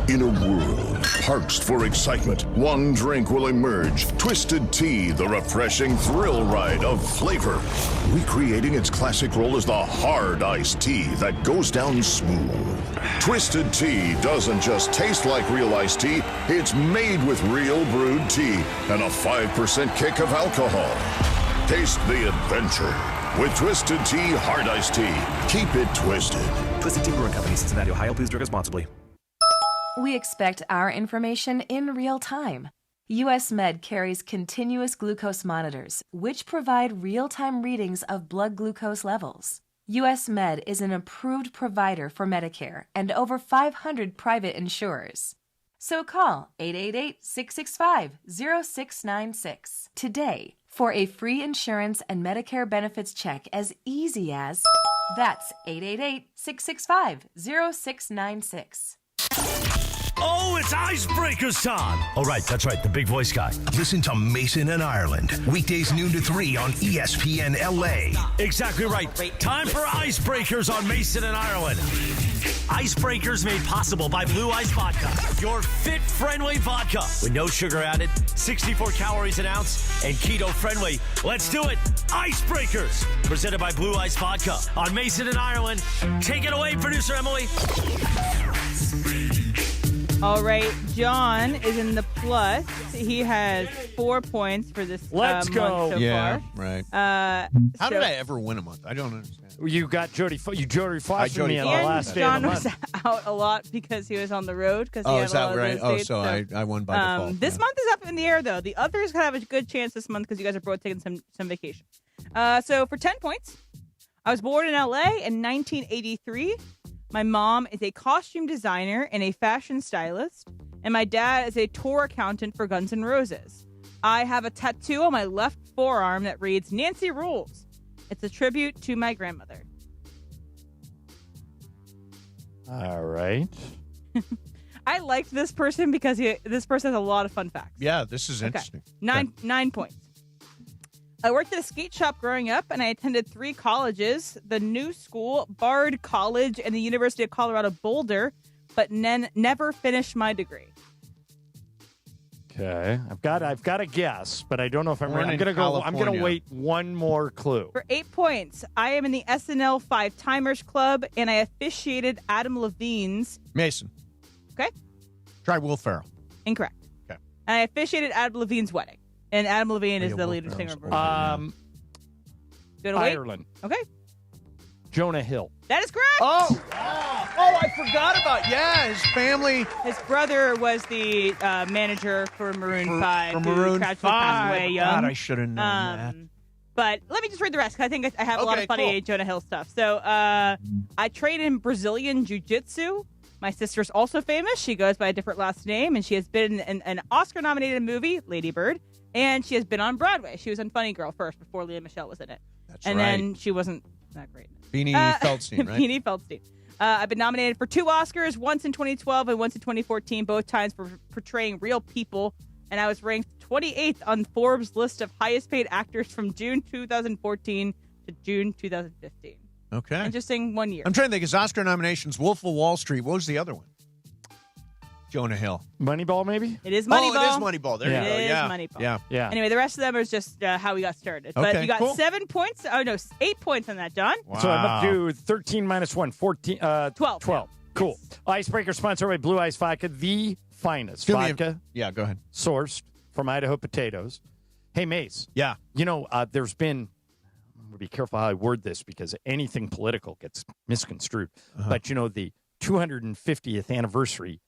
In a world parched for excitement, one drink will emerge. Twisted Tea, the refreshing thrill ride of flavor. Recreating its classic role as the hard iced tea that goes down smooth. Twisted Tea doesn't just taste like real iced tea, it's made with real brewed tea and a 5% kick of alcohol. Taste the adventure with Twisted Tea Hard Iced Tea. Keep it twisted. Twisted Tea Brewing Company, Cincinnati, Ohio. Please drink responsibly. We expect our information in real time. US Med carries continuous glucose monitors, which provide real-time readings of blood glucose levels. US Med is an approved provider for Medicare and over 500 private insurers. So call 888-665-0696 today for a free insurance and Medicare benefits check as easy as... That's 888-665-0696. Oh, it's Icebreakers time. Oh, right. That's right. The big voice guy. Listen to Mason and Ireland. Weekdays noon to 3 on ESPN LA. Exactly right. Time for Icebreakers on Mason and Ireland. Icebreakers made possible by Blue Ice Vodka. Your fit-friendly vodka with no sugar added, 64 calories an ounce, and keto-friendly. Let's do it. Icebreakers. Presented by Blue Ice Vodka on Mason and Ireland. Take it away, producer Emily. All right, John is in the plus. He has 4 points for this Let's go. month so Yeah, far. right. How How did I ever win a month? I don't understand. You got Jody fostered me on the And last day John of the was month. out a lot because he was on the road. Because he Oh, had is a that lot right? of those Oh, dates, so I won by default. This month is up in the air, though. The others have a good chance this month because you guys are both taking some vacation. So for 10 points, I was born in LA in 1983. My mom is a costume designer and a fashion stylist, and my dad is a tour accountant for Guns N' Roses. I have a tattoo on my left forearm that reads Nancy Rules. It's a tribute to my grandmother. All right. I liked this person because this person has a lot of fun facts. Yeah, this is interesting. Okay. 9 points. I worked at a skate shop growing up, and I attended 3 colleges, the New School, Bard College, and the University of Colorado Boulder, but never finished my degree. Okay. I've got a guess, but I don't know if I'm Born right. in I'm going to California. wait one more clue. For 8 points, I am in the SNL 5 Timers Club, and I officiated Adam Levine's... Mason. Okay. Try Will Ferrell. Incorrect. Okay. And I officiated Adam Levine's wedding. And Adam Levine is the Will lead singer. Ferrell's Gonna wait? Ireland. Okay. Jonah Hill. That is correct. Oh, I forgot about his family. His brother was the manager for Maroon 5. For who Maroon tragically passed 5. away young. God, I should have known that. But let me just read the rest, because I think I have a lot of funny Jonah Hill stuff. So I trained in Brazilian Jiu-Jitsu. My sister's also famous. She goes by a different last name, and she has been in an Oscar-nominated movie, Lady Bird, and she has been on Broadway. She was in Funny Girl first before Lea Michele was in it. That's and right. then she wasn't that great. Beanie Feldstein, right? Beanie Feldstein. I've been nominated for 2 Oscars, once in 2012 and once in 2014, both times for portraying real people. And I was ranked 28th on Forbes' list of highest paid actors from June 2014 to June 2015. Okay. Interesting 1 year. I'm trying to think. His Oscar nominations, Wolf of Wall Street. What was the other one? Jonah Hill. Moneyball, maybe? It is Moneyball. Oh, it is Moneyball. There you go. It is Yeah. Moneyball. Yeah. Anyway, the rest of them is just how we got started. But Okay, you got cool. 7 points. Oh, no, 8 points on that, John. So I'm up to 13 minus 1, 14, 12. 12. Cool. Icebreaker sponsored by Blue Ice Vodka, the finest Give me vodka. Yeah, go ahead. Sourced from Idaho potatoes. Hey, Mace. Yeah. You know, there's been, I'm going to be careful how I word this because anything political gets misconstrued. But, you know, the 250th anniversary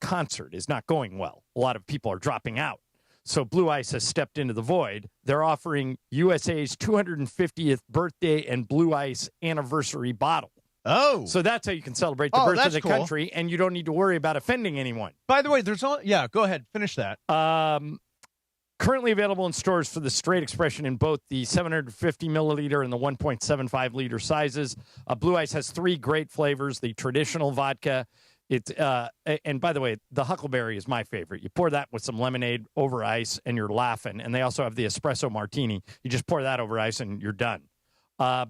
concert is not going well. A lot of people are dropping out. So Blue Ice has stepped into the void. They're offering USA's 250th birthday and Blue Ice anniversary bottle. Oh. So that's how you can celebrate the birth of the country, and you don't need to worry about offending anyone. By the way, go ahead, finish that. Currently available in stores for the straight expression in both the 750 milliliter and the 1.75 liter sizes. Blue Ice has 3 great flavors. The traditional vodka. And by the way, the Huckleberry is my favorite. You pour that with some lemonade over ice, and you're laughing. And they also have the espresso martini. You just pour that over ice, and you're done.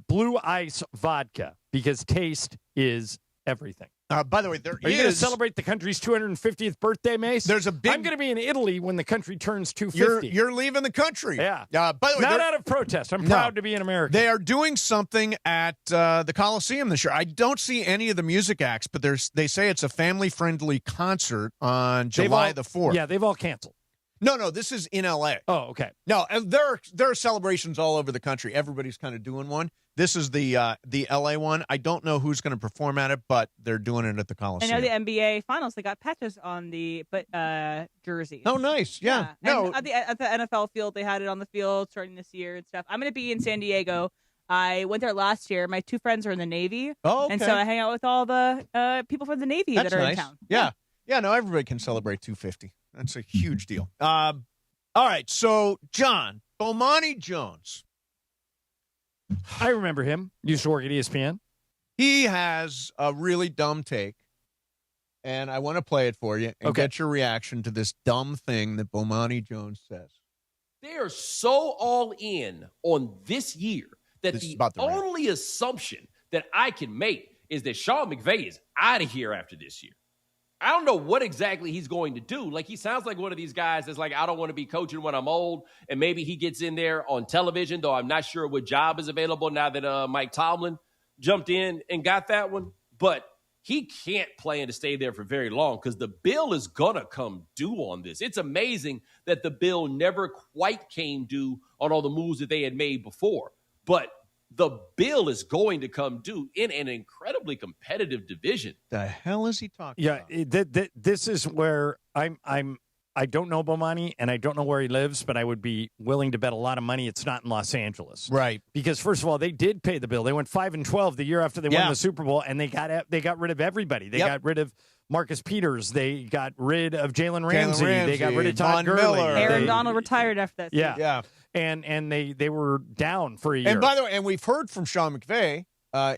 Blue Ice vodka, because taste is everything. By the way, Are you going to celebrate the country's 250th birthday, Mace? There's a big. I'm going to be in Italy when the country turns 250. You're leaving the country. Yeah. By the way, not out of protest. I'm proud to be an American. They are doing something at the Coliseum this year. I don't see any of the music acts, but they say it's a family-friendly concert on July the 4th. Yeah, they've all canceled. No, this is in L.A. Oh, okay. No, there are celebrations all over the country. Everybody's kind of doing one. This is the L.A. one. I don't know who's going to perform at it, but they're doing it at the Coliseum. I know the NBA Finals, they got patches on the jerseys. Oh, nice. Yeah. No, at the NFL field, they had it on the field starting this year and stuff. I'm going to be in San Diego. I went there last year. My 2 friends are in the Navy. Oh, okay. And so I hang out with all the people from the Navy that are nice. in town. Yeah. No, everybody can celebrate 250. That's a huge deal. All right, so, John, Bomani Jones. I remember him. Used to work at ESPN. He has a really dumb take, and I want to play it for you and get your reaction to this dumb thing that Bomani Jones says. They are so all in on this year that This the is about the only assumption that I can make is that Sean McVay is out of here after this year. I don't know what exactly he's going to do. Like, he sounds like one of these guys that's like, I don't want to be coaching when I'm old. And maybe he gets in there on television, though I'm not sure what job is available now that Mike Tomlin jumped in and got that one. But he can't plan to stay there for very long because the bill is going to come due on this. It's amazing that the bill never quite came due on all the moves that they had made before. But the bill is going to come due in an incredibly competitive division. The hell is he talking about? This is where I don't know Bomani, and I don't know where he lives, but I would be willing to bet a lot of money it's not in Los Angeles. Right. Because, first of all, they did pay the bill. They went 5-12 the year after they won the Super Bowl, and they got rid of everybody. They got rid of Marcus Peters. They got rid of Jalen Ramsey. They got rid of Todd Gurley. Miller. Aaron Donald retired after that season. Yeah. And they were down for a year. And by the way, and we've heard from Sean McVay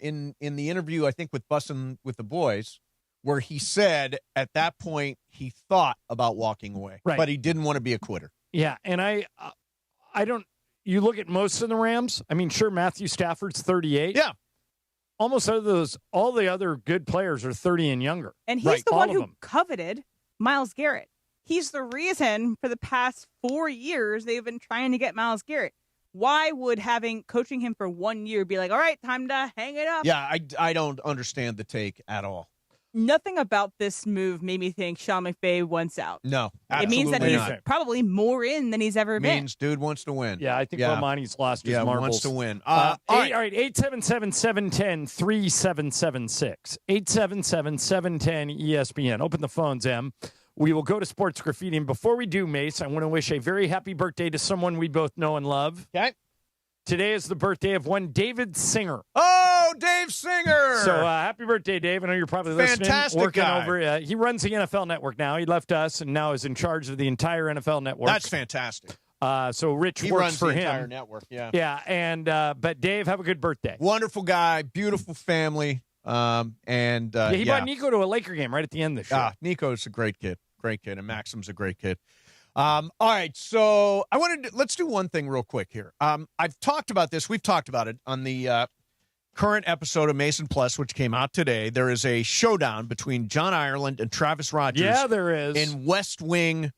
in the interview, I think, with Bussin' with the Boys, where he said at that point he thought about walking away, but he didn't want to be a quitter. Yeah, and I don't. You look at most of the Rams. I mean, sure, Matthew Stafford's 38. Yeah, almost all the other good players are 30 and younger. And he's the one who coveted Myles Garrett. He's the reason for the past 4 years they've been trying to get Myles Garrett. Why would coaching him for 1 year be like, all right, time to hang it up? Yeah, I don't understand the take at all. Nothing about this move made me think Sean McVay wants out. No, it means that he's probably more in than he's ever been. Means dude wants to win. Yeah, I think Bomani's lost his marbles. Wants to win. All right, 877-710-3776. 877-710-ESPN. Open the phones, Em. We will go to Sports Graffiti. And before we do, Mace, I want to wish a very happy birthday to someone we both know and love. Okay. Today is the birthday of one David Singer. Oh, Dave Singer! So happy birthday, Dave. I know you're probably listening. Fantastic working guy. Over. He runs the NFL Network now. He left us and now is in charge of the entire NFL Network. That's fantastic. So Rich he works runs for the him. Entire network. Yeah. Yeah, and but Dave, have a good birthday. Wonderful guy, beautiful family, he brought Nico to a Laker game right at the end of the show. Nico's a great kid, and Maxim's a great kid. All right, so let's do one thing real quick here. I've talked about this. We've talked about it on the current episode of Mason Plus, which came out today. There is a showdown between John Ireland and Travis Rogers. Yeah, there is. In West Wing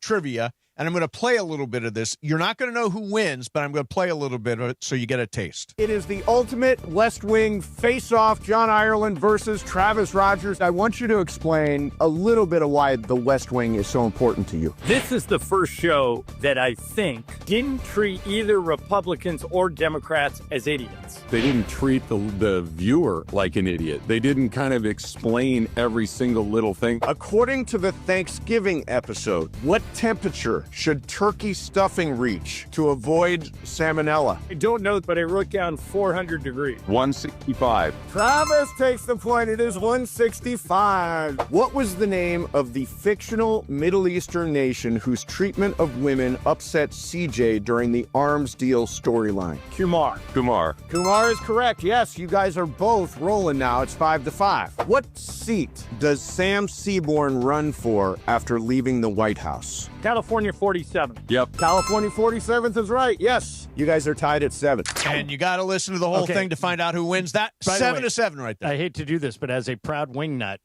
trivia. And I'm going to play a little bit of this. You're not going to know who wins, but I'm going to play a little bit of it so you get a taste. It is the ultimate West Wing face-off, John Ireland versus Travis Rogers. I want you to explain a little bit of why the West Wing is so important to you. This is the first show that I think didn't treat either Republicans or Democrats as idiots. They didn't treat the viewer like an idiot. They didn't kind of explain every single little thing. According to the Thanksgiving episode, what temperature temperature should turkey stuffing reach to avoid salmonella? I don't know, but I wrote down 400 degrees. 165. Travis takes the point. It is 165. What was the name of the fictional Middle Eastern nation whose treatment of women upset CJ during the arms deal storyline? Kumar. Kumar is correct. Yes, you guys are both rolling now. It's 5-5. What seat does Sam Seaborn run for after leaving the White House? California 47. Yep. California 47th is right. Yes. You guys are tied at 7. And you got to listen to the whole thing to find out who wins that. By the way, 7-7 right there. I hate to do this, but as a proud wingnut,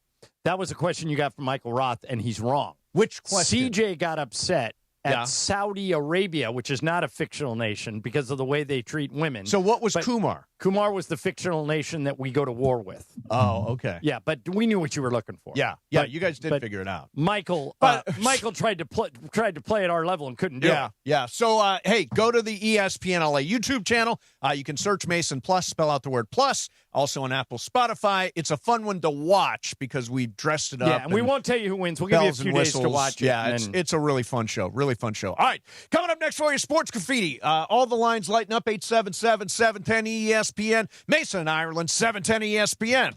that was a question you got from Michael Roth, and he's wrong. Which question? CJ got upset at Saudi Arabia, which is not a fictional nation, because of the way they treat women. So what was But Kumar? Kumar was the fictional nation that we go to war with. Oh, okay. Yeah, but we knew what you were looking for. Yeah, But- you guys did but figure it out. Michael tried to play at our level and couldn't do it. Yeah. So, hey, go to the ESPN LA YouTube channel. You can search Mason Plus, spell out the word plus. Also on Apple, Spotify. It's a fun one to watch because we dressed it up. Yeah, and we won't tell you who wins. We'll give you a bells few and days to whistles. watch it. Yeah, and then- it's a really fun show. Really fun show. All right, coming up next for you, Sports Graffiti. All the lines lighting up, 877-710 ESPN. Mason, Ireland, 710 ESPN.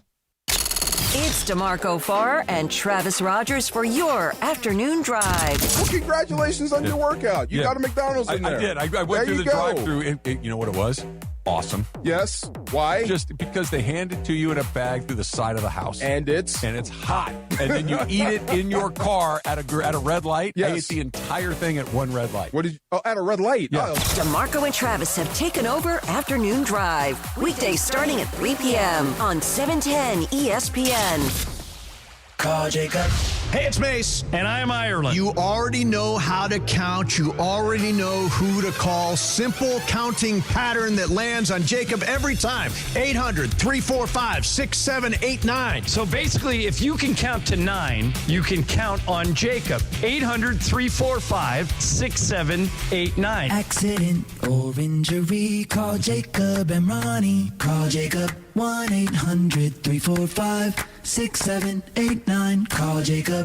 It's DeMarco Farr and Travis Rogers for your afternoon drive. Well, congratulations on your workout. You got a McDonald's in there. I did. I went through the drive-thru, and you know what it was? Awesome. Yes. Why? Just because they hand it to you in a bag through the side of the house. And it's hot. And then you eat it in your car at a red light. Yes. I ate the entire thing at one red light. What did you? Oh, at a red light. Yeah. Oh. DeMarco and Travis have taken over Afternoon Drive. Weekdays starting at 3 p.m. on 710 ESPN. Call Jacob. Hey, it's Mace. And I'm Ireland. You already know how to count. You already know who to call. Simple counting pattern that lands on Jacob every time. 800-345-6789. So basically, if you can count to 9, you can count on Jacob. 800-345-6789. Accident or injury, call Jacob and Ronnie. Call Jacob 1-800-345-6789. Call Jacob.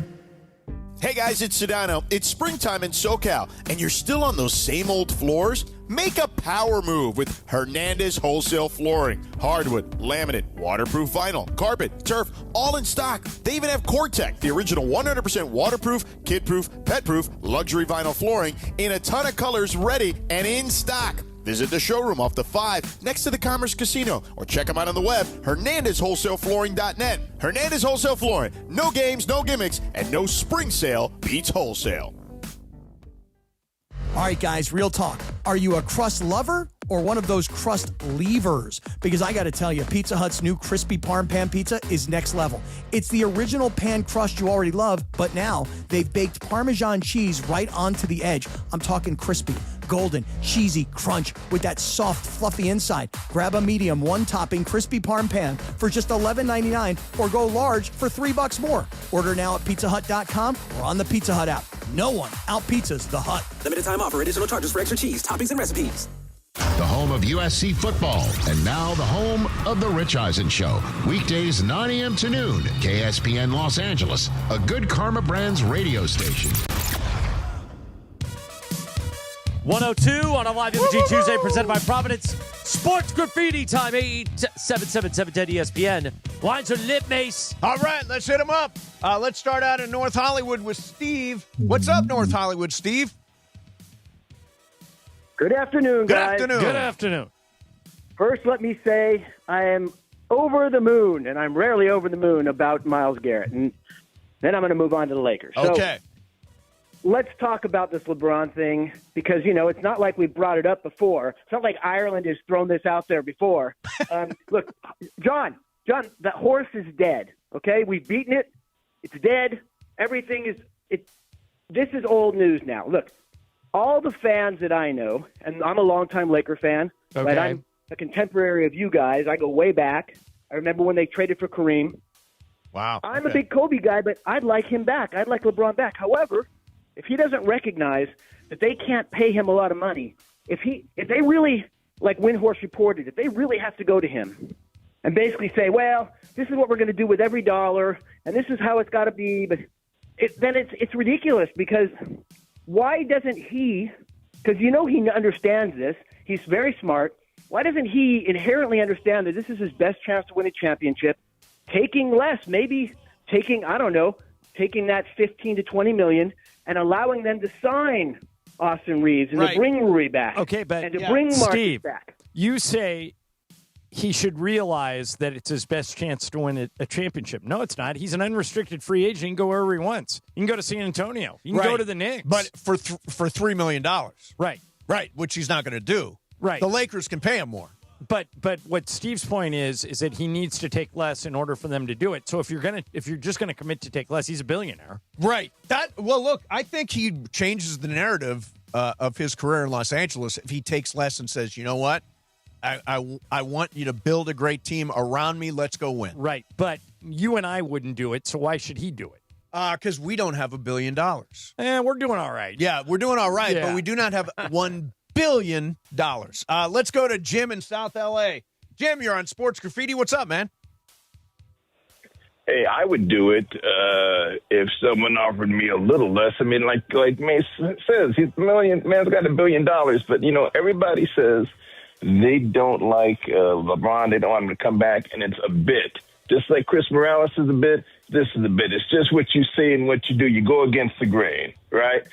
Hey guys, it's Sedano. It's springtime in SoCal, and you're still on those same old floors? Make a power move with Hernandez Wholesale Flooring. Hardwood, laminate, waterproof vinyl, carpet, turf, all in stock. They even have Core-Tec, the original 100% waterproof, kid-proof, pet-proof, luxury vinyl flooring in a ton of colors ready and in stock. Visit the showroom off the 5 next to the Commerce Casino or check them out on the web, HernandezWholesaleFlooring.net. Hernandez Wholesale Flooring. No games, no gimmicks, and no spring sale beats wholesale. All right, guys, real talk. Are you a crust lover or one of those crust leavers? Because I got to tell you, Pizza Hut's new crispy Parm Pan pizza is next level. It's the original pan crust you already love, but now they've baked Parmesan cheese right onto the edge. I'm talking crispy, golden, cheesy crunch with that soft, fluffy inside. Grab a medium, one-topping crispy Parm Pan for just $11.99 or go large for $3 more. Order now at pizzahut.com or on the Pizza Hut app. No one out-pizzas the Hut. Limited time offer. Additional charges for extra cheese, toppings, and recipes. The home of USC football, and now the home of The Rich Eisen Show. Weekdays 9 a.m. to noon, KSPN Los Angeles, a Good Karma Brands radio station. 102 on a live Imaging Tuesday presented by Providence. Sports Graffiti time, 877-710 ESPN. Lines are lit, Mace. All right, let's hit them up. Let's start out in North Hollywood with Steve. What's up, North Hollywood, Steve? Good afternoon, guys. Good afternoon. First, let me say I am over the moon, and I'm rarely over the moon about Myles Garrett. And then I'm going to move on to the Lakers. Okay. So, let's talk about this LeBron thing because, you know, it's not like we brought it up before. It's not like Ireland has thrown this out there before. Look, John, that horse is dead, okay? We've beaten it. It's dead. Everything is – this is old news now. Look, all the fans that I know, and I'm a longtime Laker fan, but I'm a contemporary of you guys. I go way back. I remember when they traded for Kareem. Wow. I'm a big Kobe guy, but I'd like him back. I'd like LeBron back. However, if he doesn't recognize that they can't pay him a lot of money, if they really, like Windhorse reported, if they really have to go to him and basically say, well, this is what we're going to do with every dollar, and this is how it's got to be, but then it's ridiculous because why doesn't he, because he understands this, he's very smart, why doesn't he inherently understand that this is his best chance to win a championship, taking less, maybe taking that 15 to 20 million and allowing them to sign Austin Reeves and to bring Rui back. Okay, but and to bring Marcus Steve, back. You say he should realize that it's his best chance to win a championship. No, it's not. He's an unrestricted free agent. He can go wherever he wants. He can go to San Antonio. He can go to the Knicks. But for $3 million. Right. Right, which he's not going to do. Right. The Lakers can pay him more. But what Steve's point is that he needs to take less in order for them to do it. So if you're just gonna commit to take less, he's a billionaire. Right. Look, I think he changes the narrative of his career in Los Angeles if he takes less and says, you know what, I want you to build a great team around me. Let's go win. Right. But you and I wouldn't do it. So why should he do it? Because we don't have $1 billion. We're doing all right. Yeah, we're doing all right, but we do not have $1 billion. Let's go to Jim in South L.A. Jim, you're on Sports Graffiti. What's up, man? Hey, I would do it if someone offered me a little less. I mean, like Mace says, man's got $1 billion, but everybody says they don't like LeBron. They don't want him to come back, and it's a bit. Just like Chris Morales is a bit, this is a bit. It's just what you say and what you do. You go against the grain, right?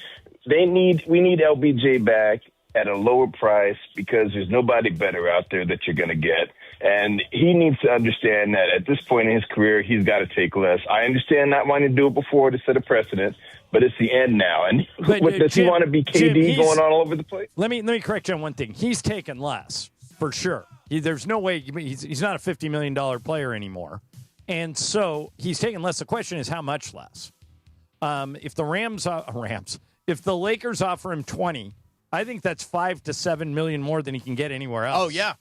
We need LBJ back at a lower price because there's nobody better out there that you're going to get. And he needs to understand that at this point in his career, he's got to take less. I understand not wanting to do it before to set a precedent, but it's the end now. And does he want to be KD going all over the place? Let me correct you on one thing. He's taken less, for sure. There's no way he's not a $50 million player anymore. And so he's taken less. The question is how much less? If the if the Lakers offer him 20, I think that's 5 to 7 million more than he can get anywhere else. Oh, yeah.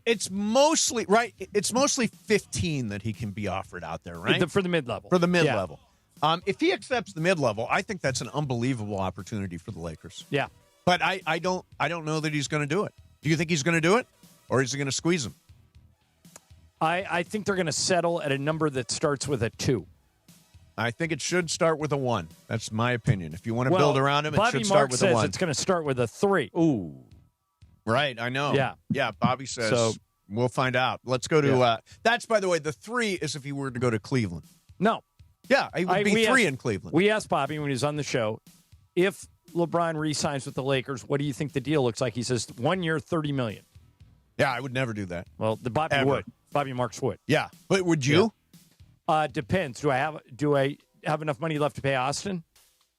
It's mostly, right, it's mostly 15 that he can be offered out there, right? For the mid-level. For the mid-level. Yeah. If he accepts the mid-level, I think that's an unbelievable opportunity for the Lakers. Yeah. But I don't know that he's going to do it. Do you think he's going to do it? Or is he going to squeeze him? I think they're going to settle at a number that starts with a 2. I think it should start with a 1. That's my opinion. If you want to build around him, it should start with a 1. Bobby Marks says it's going to start with a 3. Ooh. Right, I know. Yeah. Yeah, Bobby says we'll find out. Let's go to that's, by the way, the 3 is if he were to go to Cleveland. No. Yeah, he would be 3 in Cleveland. We asked Bobby when he was on the show, if LeBron re-signs with the Lakers, what do you think the deal looks like? He says 1 year, $30 million. Yeah, I would never do that. Well, Bobby would. Bobby Marks would. Yeah, but would you? Yeah. Depends. Do I have enough money left to pay Austin?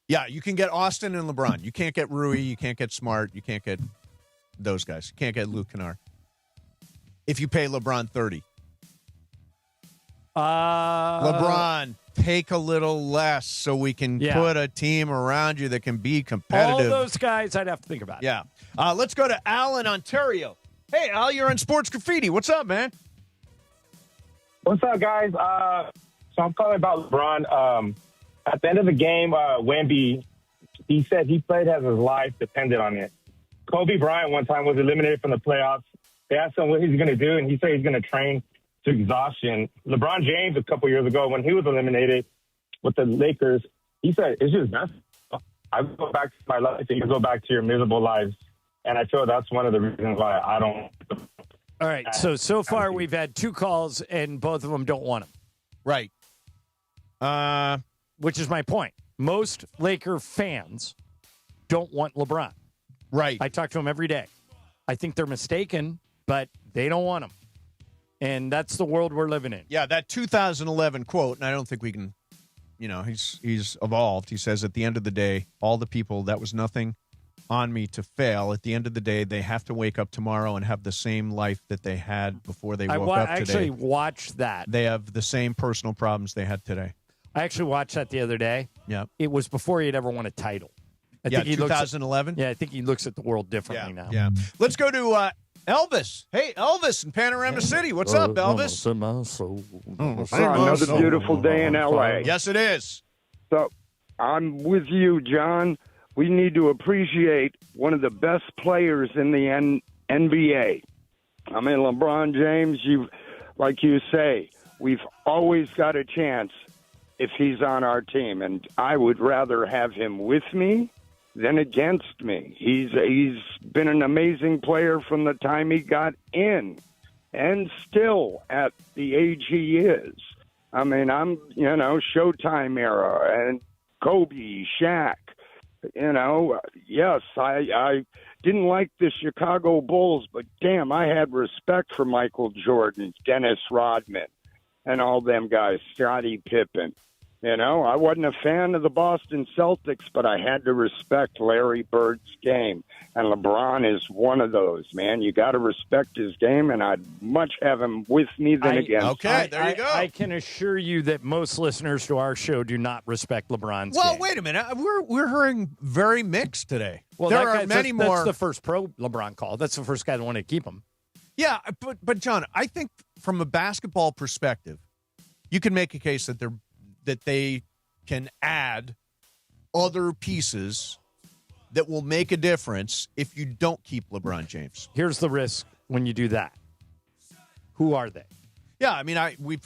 Yeah, you can get Austin and LeBron. You can't get Rui. You can't get Smart. You can't get those guys. You can't get Luke Kennard. If you pay LeBron 30. LeBron, take a little less so we can put a team around you that can be competitive. All those guys, I'd have to think about. Yeah. Let's go to Al in Ontario. Hey, Al, you're on Sports Graffiti. What's up, man? What's up, guys? So I'm calling about LeBron. At the end of the game, Wemby, he said he played as his life depended on it. Kobe Bryant one time was eliminated from the playoffs. They asked him what he's going to do, and he said he's going to train to exhaustion. LeBron James, a couple years ago, when he was eliminated with the Lakers, he said, it's just basketball. I go back to my life, and you go back to your miserable lives. And I feel that's one of the reasons why I don't. All right. So far, we've had 2 calls, and both of them don't want him. Right. Which is my point. Most Laker fans don't want LeBron. Right. I talk to them every day. I think they're mistaken, but they don't want him. And that's the world we're living in. Yeah, that 2011 quote, and I don't think we can, he's evolved. He says, at the end of the day, all the people, that was nothing on me to fail. At the end of the day, they have to wake up tomorrow and have the same life that they had before they woke up today. I actually watched that. They have the same personal problems they had today. I actually watched that the other day. Yeah. It was before he'd ever won a title. I think 2011? I think he looks at the world differently now. Yeah. Let's go to Elvis. Hey, Elvis in Panorama City. What's up, Elvis? Another beautiful day in L.A. Yes, it is. So I'm with you, John. We need to appreciate one of the best players in the NBA. I mean, LeBron James, like you say, we've always got a chance if he's on our team. And I would rather have him with me than against me. He's been an amazing player from the time he got in, and still at the age he is. I mean, I'm Showtime era and Kobe, Shaq. Yes, I didn't like the Chicago Bulls, but damn, I had respect for Michael Jordan, Dennis Rodman, and all them guys, Scottie Pippen. I wasn't a fan of the Boston Celtics, but I had to respect Larry Bird's game. And LeBron is one of those, man. You got to respect his game, and I'd much have him with me than against. Okay, there you go. I can assure you that most listeners to our show do not respect LeBron's Well, game. wait a minute. We're hearing very mixed today. Well, there that are many more. That's the first pro LeBron call. That's the first guy that wanted to keep him. Yeah, but John, I think from a basketball perspective, you can make a case that they can add other pieces that will make a difference if you don't keep LeBron James. Here's the risk when you do that. Who are they? Yeah, I mean,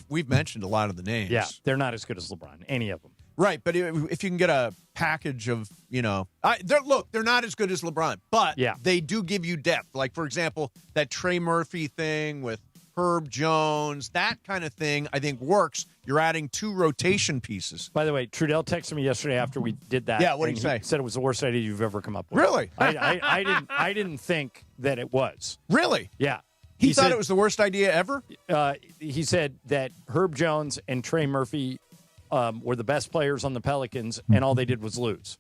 we've mentioned a lot of the names. Yeah, they're not as good as LeBron, any of them. Right, but if you can get a package of, they're not as good as LeBron, but they do give you depth. Like, for example, that Trey Murphy thing with Herb Jones, that kind of thing, I think works. You're adding 2 rotation pieces. By the way, Trudell texted me yesterday after we did that. Yeah, what did he say? He said it was the worst idea you've ever come up with. Really? I didn't think that it was. Really? Yeah. He thought it was the worst idea ever? He said that Herb Jones and Trey Murphy were the best players on the Pelicans, and all they did was lose.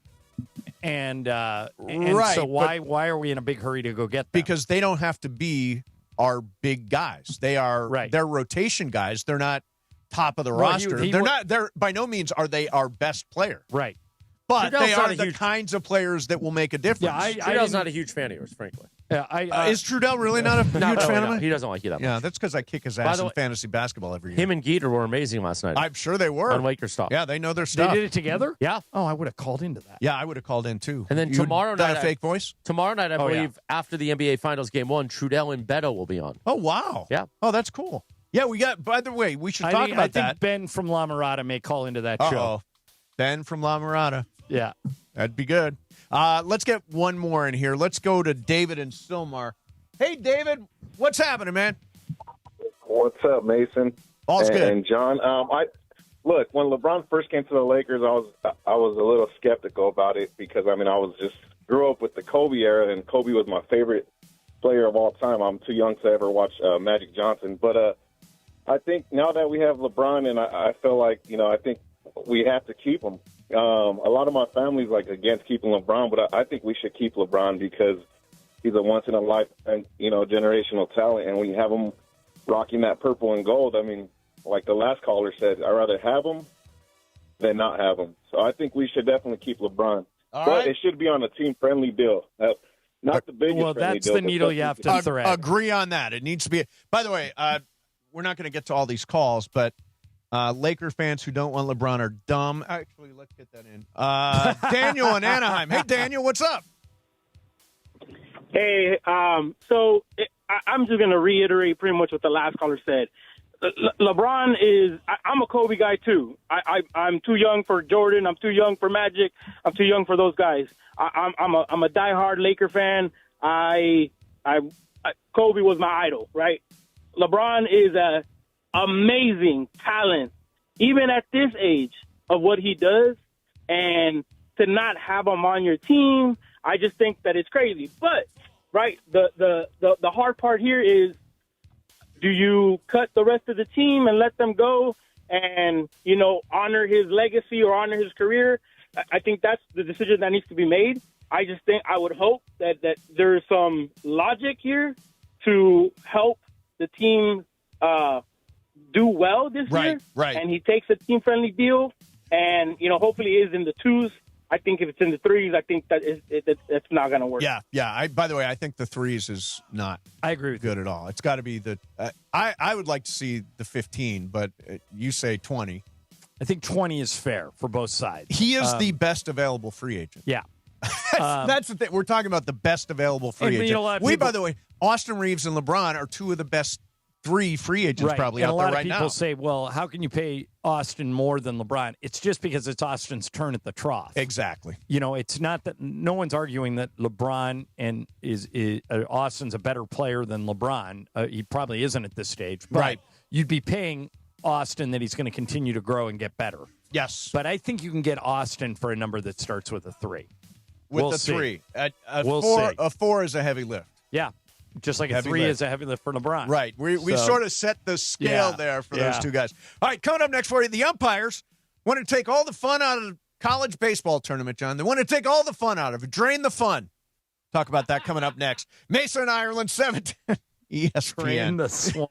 And so why are we in a big hurry to go get them? Because they don't have to be our big guys. They're rotation guys. They're not top of the roster. They're by no means are they our best player. Right. But they are the kinds of players that will make a difference. Yeah, Trudell's not a huge fan of yours, frankly. Yeah, is Trudell really not a huge fan of mine? He doesn't like you that much. Yeah, that's because I kick his ass in fantasy basketball every year. Him and Geeter were amazing last night. I'm sure they were. On Lakers talk. Yeah, they know their stuff. They did it together? Yeah. Oh, I would have called into that. Yeah, I would have called in too. And then tomorrow night, a fake voice. Tomorrow night, I believe, after the NBA Finals Game 1, Trudell and Beto will be on. Oh, wow. Yeah. Oh, that's cool. Yeah, we got. By the way, we should talk about that. I think Ben from La Mirada may call into that show. Ben from La Mirada. Yeah, that'd be good. Let's get one more in here. Let's go to David and Silmar. Hey, David, what's happening, man? What's up, Mason? All's good. And John, look, when LeBron first came to the Lakers, I was a little skeptical about it because I grew up with the Kobe era, and Kobe was my favorite player of all time. I'm too young to ever watch Magic Johnson, but I think now that we have LeBron, and I feel like I think we have to keep him. A lot of my family's against keeping LeBron, but I think we should keep LeBron because he's a once in a life and generational talent, and we have him rocking that purple and gold. I mean, like the last caller said, I'd rather have him than not have him. So I think we should definitely keep LeBron, but it should be on a team friendly deal. Not the biggest. Well, friendly that's deal, the needle you have to thread. Agree on that. It needs to be. By the way, we're not going to get to all these calls, but Laker fans who don't want LeBron are dumb. Actually, let's get that in. Daniel in Anaheim. Hey, Daniel, what's up? Hey, I'm just going to reiterate pretty much what the last caller said. LeBron is – I'm a Kobe guy too. I'm too young for Jordan. I'm too young for Magic. I'm too young for those guys. I'm a diehard Laker fan. Kobe was my idol, right? LeBron is a amazing talent, even at this age of what he does, and to not have him on your team, I just think that it's crazy. But right, the hard part here is, do you cut the rest of the team and let them go and honor his legacy or honor his career? I think that's the decision that needs to be made. I just think I would hope that there's some logic here to help the team do well this year. Right. And he takes a team-friendly deal, and hopefully it is in the 2s. I think if it's in the 3s, I think that it's not going to work. Yeah. By the way, I think the 3s is not. I agree with good at all. It's got to be the. I would like to see the 15, but you say 20. I think 20 is fair for both sides. He is the best available free agent. Yeah. That's the thing. We're talking about the best available free agent. By the way, Austin Reeves and LeBron are two of the best 3 free agents probably and out a lot there of right people now. say, well, how can you pay Austin more than LeBron? It's just because it's Austin's turn at the trough. Exactly. It's not that no one's arguing that LeBron is Austin's a better player than LeBron. He probably isn't at this stage. But Right. You'd be paying Austin that he's going to continue to grow and get better. Yes. But I think you can get Austin for a number that starts with a 3. With We'll the see. 3. We'll see. A 4 is a heavy lift. Yeah. Just like a Heavy 3 lift. is a heavy lift for LeBron. Right. We So- sort of set the scale Yeah. there for Yeah. those two guys. All right, coming up next for you, the umpires want to take all the fun out of the college baseball tournament, John. They want to take all the fun out of it, drain the fun. Talk about that coming up next. Mesa and Ireland, 710 ESPN. Drain the swamp.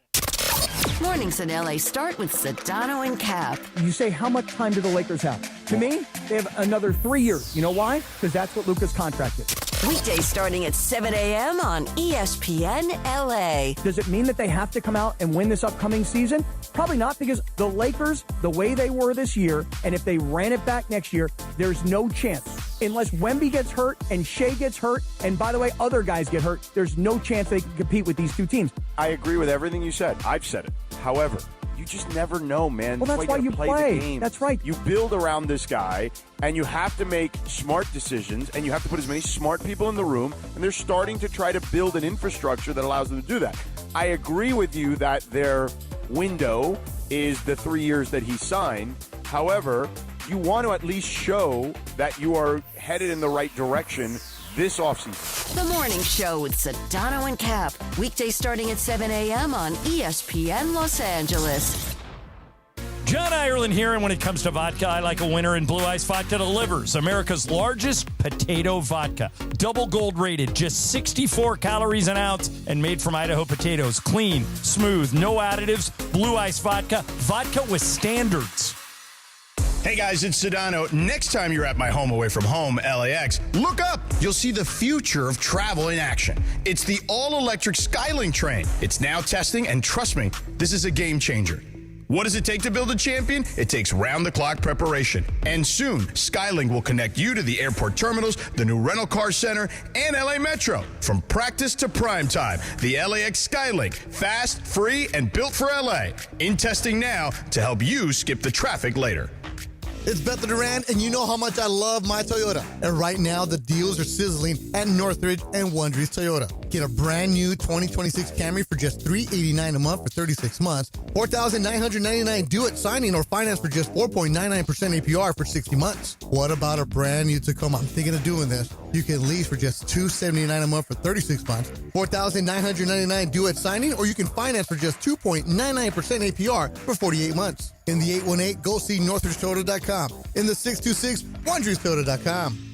Mornings in LA start with Sedano and Cap. You say, how much time do the Lakers have? To me, they have another 3 years. You know why? Because that's what Luka's contract is. Weekdays starting at 7 a.m. on ESPN LA. Does it mean that they have to come out and win this upcoming season? Probably not, because the Lakers, the way they were this year, and if they ran it back next year, there's no chance. Unless Wemby gets hurt and Shea gets hurt, and by the way, other guys get hurt, there's no chance they can compete with these two teams. I agree with everything you said. I've said it. However, you just never know, man. Well, that's why you play the game. That's right. You build around this guy, and you have to make smart decisions, and you have to put as many smart people in the room, and they're starting to try to build an infrastructure that allows them to do that. I agree with you that their window is the 3 years that he signed. However, you want to at least show that you are headed in the right direction this offseason. The Morning Show with Sedano and Cap. Weekdays starting at 7 a.m. on ESPN Los Angeles. John Ireland here, and when it comes to vodka, I like a winner, and Blue Ice Vodka delivers. America's largest potato vodka. Double gold rated, just 64 calories an ounce, and made from Idaho potatoes. Clean, smooth, no additives. Blue Ice Vodka. Vodka with standards. Hey guys, it's Sedano. Next time you're at my home away from home, LAX, look up. You'll see the future of travel in action. It's the all-electric Skylink train. It's now testing, and trust me, this is a game changer. What does it take to build a champion? It takes round-the-clock preparation. And soon, Skylink will connect you to the airport terminals, the new rental car center, and LA Metro. From practice to prime time, the LAX Skylink. Fast, free, and built for LA. In testing now to help you skip the traffic later. It's Bethel Durant, and you know how much I love my Toyota. And right now, the deals are sizzling at Northridge and Wondries Toyota. Get a brand new 2026 Camry for just $389 a month for 36 months, $4,999 due at signing, or finance for just 4.99% APR for 60 months. What about a brand new Tacoma? I'm thinking of doing this. You can lease for just $279 a month for 36 months, $4,999 due at signing, or you can finance for just 2.99% APR for 48 months. In the 818, go see NorthridgeToyota.com. In the 626, WondriesToyota.com.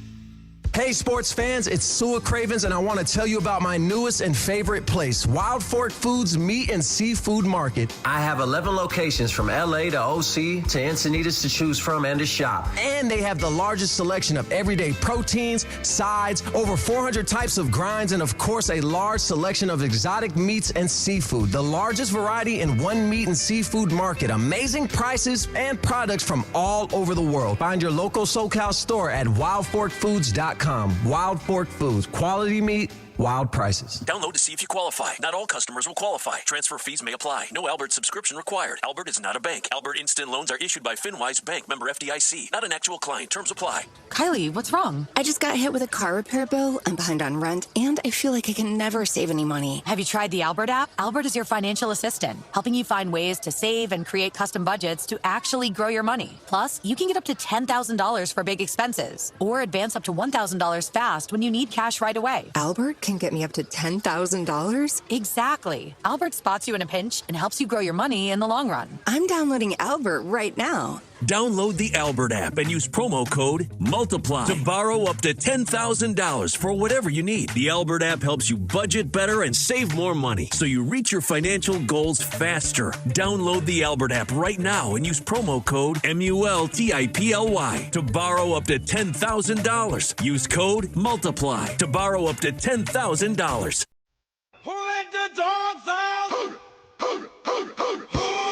Hey, sports fans, it's Sua Cravens, and I want to tell you about my newest and favorite place, Wild Fork Foods Meat and Seafood Market. I have 11 locations from LA to OC to Encinitas to choose from and to shop. And they have the largest selection of everyday proteins, sides, over 400 types of grinds, and of course, a large selection of exotic meats and seafood. The largest variety in one meat and seafood market. Amazing prices and products from all over the world. Find your local SoCal store at wildforkfoods.com. Wild Fork Foods. Quality meat, wild prices. Download to see if you qualify. Not all customers will qualify. Transfer fees may apply. No Albert subscription required. Albert is not a bank. Albert Instant Loans are issued by FinWise Bank, member FDIC. Not an actual client. Terms apply. Kylie, what's wrong? I just got hit with a car repair bill. I'm behind on rent, and I feel like I can never save any money. Have you tried the Albert app? Albert is your financial assistant, helping you find ways to save and create custom budgets to actually grow your money. Plus, you can get up to $10,000 for big expenses, or advance up to $1,000 fast when you need cash right away. Albert can get me up to $10,000? Exactly. Albert spots you in a pinch and helps you grow your money in the long run. I'm downloading Albert right now. Download the Albert app and use promo code MULTIPLY to borrow up to $10,000 for whatever you need. The Albert app helps you budget better and save more money so you reach your financial goals faster. Download the Albert app right now and use promo code MULTIPLY to borrow up to $10,000. Use code MULTIPLY to borrow up to $10,000.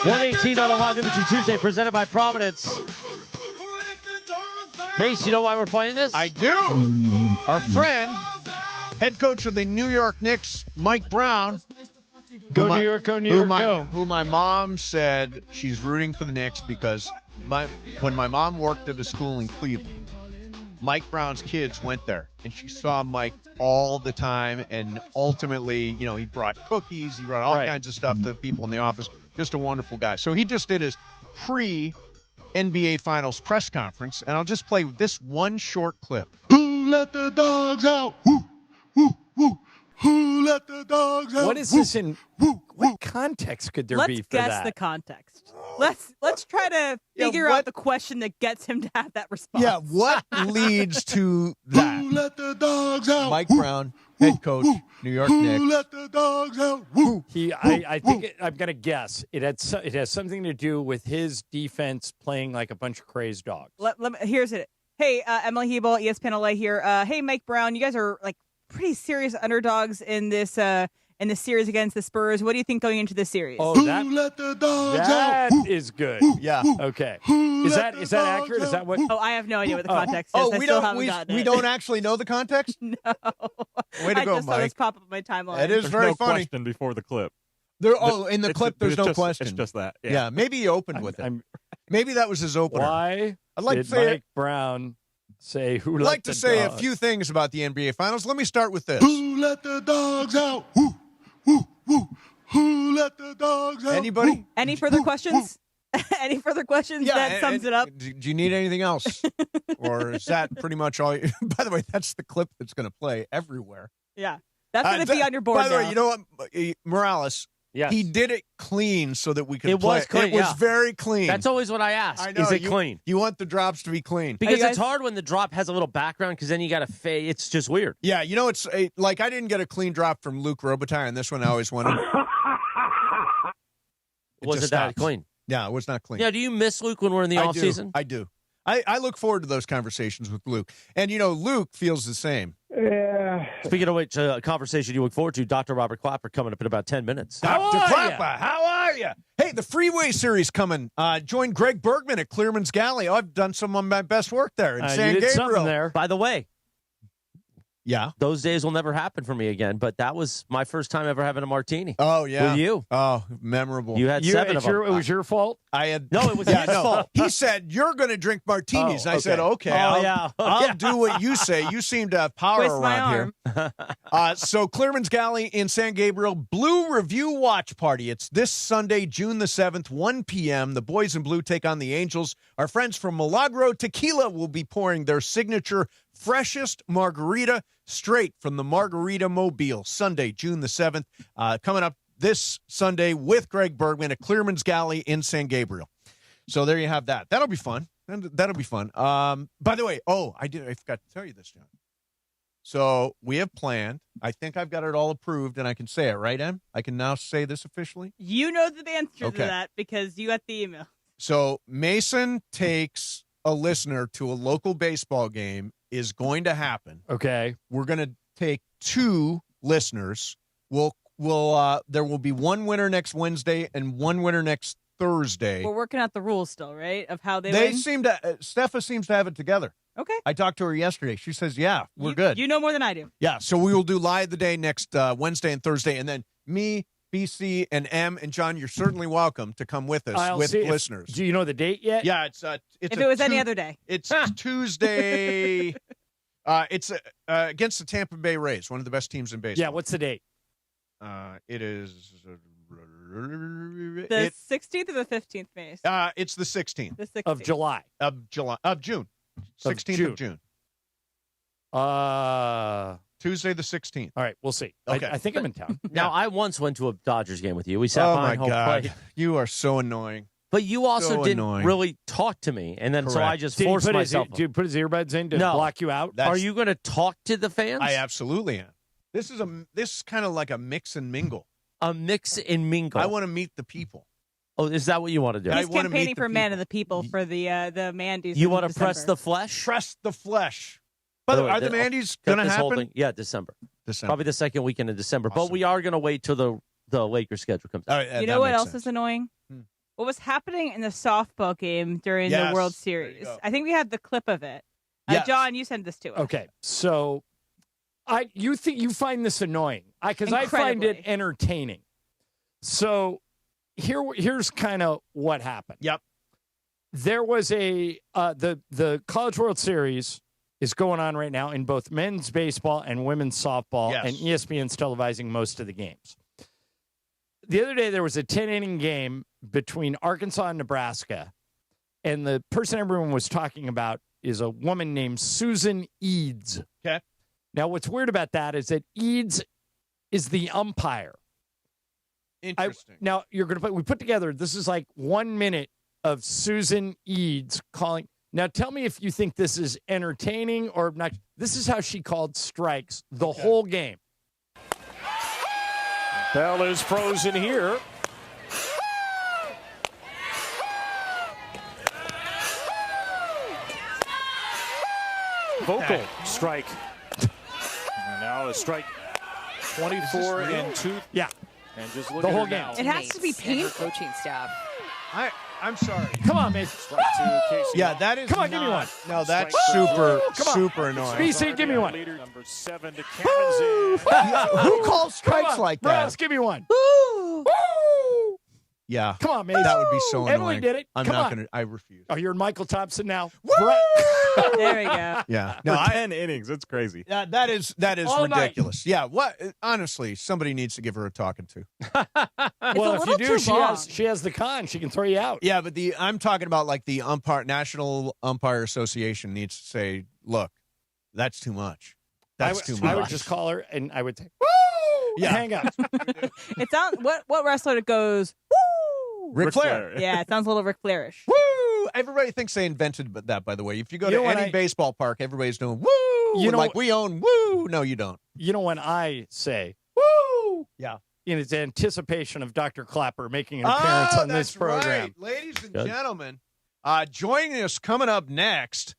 118 on a Live Imagery Tuesday, presented by Providence. Pace, you know why we're playing this? I do. Our friend, head coach of the New York Knicks, Mike Brown, Go New York, go New York, go. Who my mom said she's rooting for the Knicks because when my mom worked at a school in Cleveland, Mike Brown's kids went there, and she saw Mike all the time, and ultimately, he brought cookies, he brought all kinds of stuff to people in the office. Just a wonderful guy. So he just did his pre-NBA Finals press conference, and I'll just play this one short clip. Who let the dogs out? Woo, woo, woo. Who let the dogs out? What is this in? What context could there be for Let's guess that? the context. Let's try to figure out the question that gets him to have that response. Yeah, what leads to that? Who let the dogs out? Mike Brown, head coach, New York Knicks. Who let the dogs out? Woo, I think I'm gonna guess it has something to do with his defense playing like a bunch of crazed dogs. Here's it. Hey, Emily Hebel, ESPN LA here. Hey, Mike Brown, you guys are like pretty serious underdogs in this series against the Spurs. What do you think going into this series? Oh, that is good. Yeah. Okay. Is that accurate? Is that what? Oh, I have no idea what the context is. We don't actually know the context? No. Way to go, I just saw this Mike. pop up on my timeline. It is There's very no funny. question before the clip. In the clip, there's no just, question. It's just that. Yeah, maybe he opened with it. Maybe that was his opener. Why I'd like did to say Mike Brown say who I'd let like to the say dogs? a few things about the NBA Finals. Let me start with this. Who let the dogs out? Woo, woo, woo. Who let the dogs out? Anybody? Any further questions? Any further questions? That sums it up. Do you need anything else? Or is that pretty much all? By the way, that's the clip that's going to play everywhere. Yeah. That's going to be on your board By the now. way, you know what? Morales, he did it clean so that we could It play. was clean, It was yeah. very clean. That's always what I ask. I know, Is it clean? You want the drops to be clean. Because it's hard when the drop has a little background because then you got to fade. It's just weird. Yeah, it's like I didn't get a clean drop from Luke Robitaille on this one. I always wanted. Was it that clean? Yeah, it was not clean. Yeah, do you miss Luke when we're in the off season? I do. I look forward to those conversations with Luke. And, Luke feels the same. Yeah. Speaking of which, a conversation you look forward to, Dr. Robert Clapper coming up in about 10 minutes. Dr. Clapper, how are you? Hey, the Freeway Series coming. Join Greg Bergman at Clearman's Galley. I've done some of my best work there in San you did Gabriel. something there. By the way, yeah, those days will never happen for me again, but that was my first time ever having a martini. Oh, yeah. With you. Oh, memorable. You had 7 of them. It was your fault? I had. No, it was his fault. He said, you're going to drink martinis. Oh, and I said, okay. Oh, I'll do what you say. You seem to have power Twist my around here. So Clearman's Galley in San Gabriel, Blue Review Watch Party. It's this Sunday, June the 7th, 1 p.m. The boys in blue take on the Angels. Our friends from Milagro Tequila will be pouring their signature freshest margarita straight from the Margarita Mobile. Sunday, June the 7th, coming up this Sunday with Greg Bergman at Clearman's Galley in San Gabriel. So there you have that. That'll be fun. That'll be fun. By the way, I forgot to tell you this, John. So we have planned. I think I've got it all approved, and I can say it, right, Em? I can now say this officially? You know the answer Okay. to that because you got the email. So Mason takes a listener to a local baseball game is going to happen. Okay. We're going to take 2 listeners. There will be one winner next Wednesday and one winner next Thursday. We're working out the rules still, right? Of how they They win? seem to Steffa seems to have it together. Okay. I talked to her yesterday. She says, yeah, we're good. You know more than I do. Yeah, so we will do Lie of the Day next Wednesday and Thursday, and then me, BC, and M, and John, you're certainly welcome to come with us I'll with see if- listeners. Do you know the date yet? Yeah, it's If it was any other day. It's Tuesday. It's against the Tampa Bay Rays, one of the best teams in baseball. Yeah, what's the date? It is The 16th or the 15th, Mace? it's the 16th The 16th. Of July. of June. 16th of June. Tuesday the 16th. All right, we'll see. Okay. I think I'm in town. Now, I once went to a Dodgers game with you. We sat Oh behind my home God, plate. you are so annoying. But you also So didn't annoying. really talk to me, and then so I Correct. just Did he forced put myself. Did you put his earbuds in to No. block you out? Are you going to talk to the fans? I absolutely am. This is kind of like a mix and mingle. A mix and mingle. I want to meet the people. Oh, is that what you want to do? I He's wanna meet campaigning the for Man of the People for the Mandy's. You in want to press December. the flesh? Press the flesh. By the way, are the Mandy's going to happen? Yeah, December. December. Probably the second weekend in December. But we are going to wait till the Lakers schedule comes out. All right, You know what else is annoying? What was happening in the softball game during Yes, the World there you Series? go. I think we had the clip of it. Yes. John, you sent this to us. Okay, so you find this annoying because I find it Incredibly. entertaining. So here's kind of what happened. Yep. There was the College World Series is going on right now in both men's baseball and women's softball, Yes. and ESPN's televising most of the games. The other day, there was a 10-inning game between Arkansas and Nebraska, and the person everyone was talking about is a woman named Susan Eads. Okay. Now, what's weird about that is that Eads is the umpire. Interesting. Now, we put together, this is like 1 minute of Susan Eads calling. Now, tell me if you think this is entertaining or not. This is how she called strikes the whole game. Bell is frozen here. Vocal strike. And now a strike 24 and 2. Yeah. And just look The at whole her game. now. It has to be painful. Coaching staff. I'm sorry. Come on, Mason. Strike to Casey. Yeah, that is. Come on, give me one. No, that's Strike super, Come on. super annoying. BC, give me one. Leader number 7 to Kansas. Who calls strikes Come on, like Ross, that? give me one. Yeah. Come on, Mason. That would be so annoying. Emily did it. I'm Come not on. going to. I refuse. Oh, you're Michael Thompson now. There we go. Yeah. No, No, 10 innings. That's crazy. that is All night. ridiculous. Yeah. What? Honestly, somebody needs to give her a talking to. Well, a if little you do, too long. she has the con. She can throw you out. Yeah, but I'm talking about like the National Umpire Association needs to say, look, that's too much. That's too much. I would just call her and I would say, "Woo!" Yeah. Hang up. It sounds what wrestler that goes woo? Ric Flair. Yeah, it sounds a little Ric Flairish. Woo! Everybody thinks they invented that, by the way. If you go You know to what any baseball park, everybody's doing woo. You know like what- we own woo. No, you don't. You know when I say woo, Yeah. in its anticipation of Dr. Clapper making an appearance on this that's program. right. Ladies and Good. gentlemen, joining us coming up next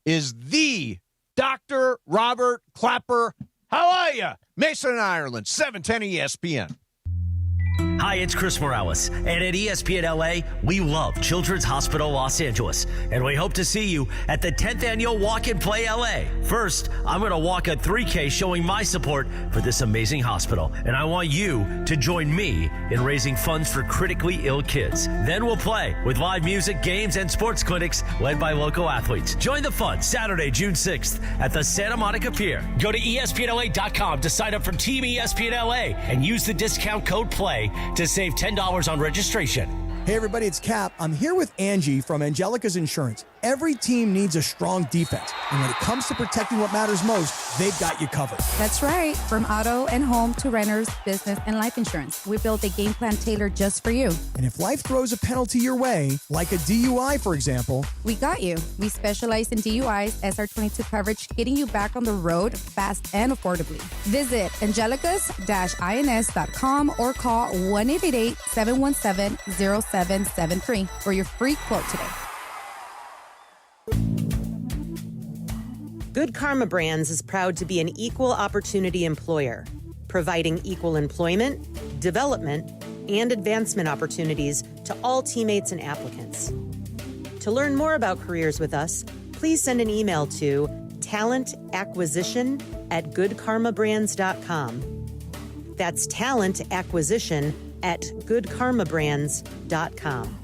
is the Dr. Robert Clapper. How are you? Mason, Ireland, 710 ESPN. Hi, it's Chris Morales, and at ESPN LA, we love Children's Hospital Los Angeles, and we hope to see you at the 10th Annual Walk and Play LA. First, I'm going to walk a 3K showing my support for this amazing hospital, and I want you to join me in raising funds for critically ill kids. Then we'll play with live music, games, and sports clinics led by local athletes. Join the fun Saturday, June 6th at the Santa Monica Pier. Go to ESPNLA.com to sign up for Team ESPN LA and use the discount code PLAY to save $10 on registration. Hey everybody, it's Cap. I'm here with Angie from Angelica's Insurance. Every team needs a strong defense, and when it comes to protecting what matters most, they've got you covered. That's right. From auto and home to renters, business, and life insurance, we built a game plan tailored just for you. And if life throws a penalty your way, like a DUI, for example, We got you. We specialize in DUIs, SR22 coverage, getting you back on the road fast and affordably. Visit angelicas-ins.com or call 1-888-717-0773 for your free quote today. Good Karma Brands is proud to be an equal opportunity employer, providing equal employment, development, and advancement opportunities to all teammates and applicants. To learn more about careers with us, please send an email to talentacquisition@goodkarmabrands.com. That's talentacquisition@goodkarmabrands.com.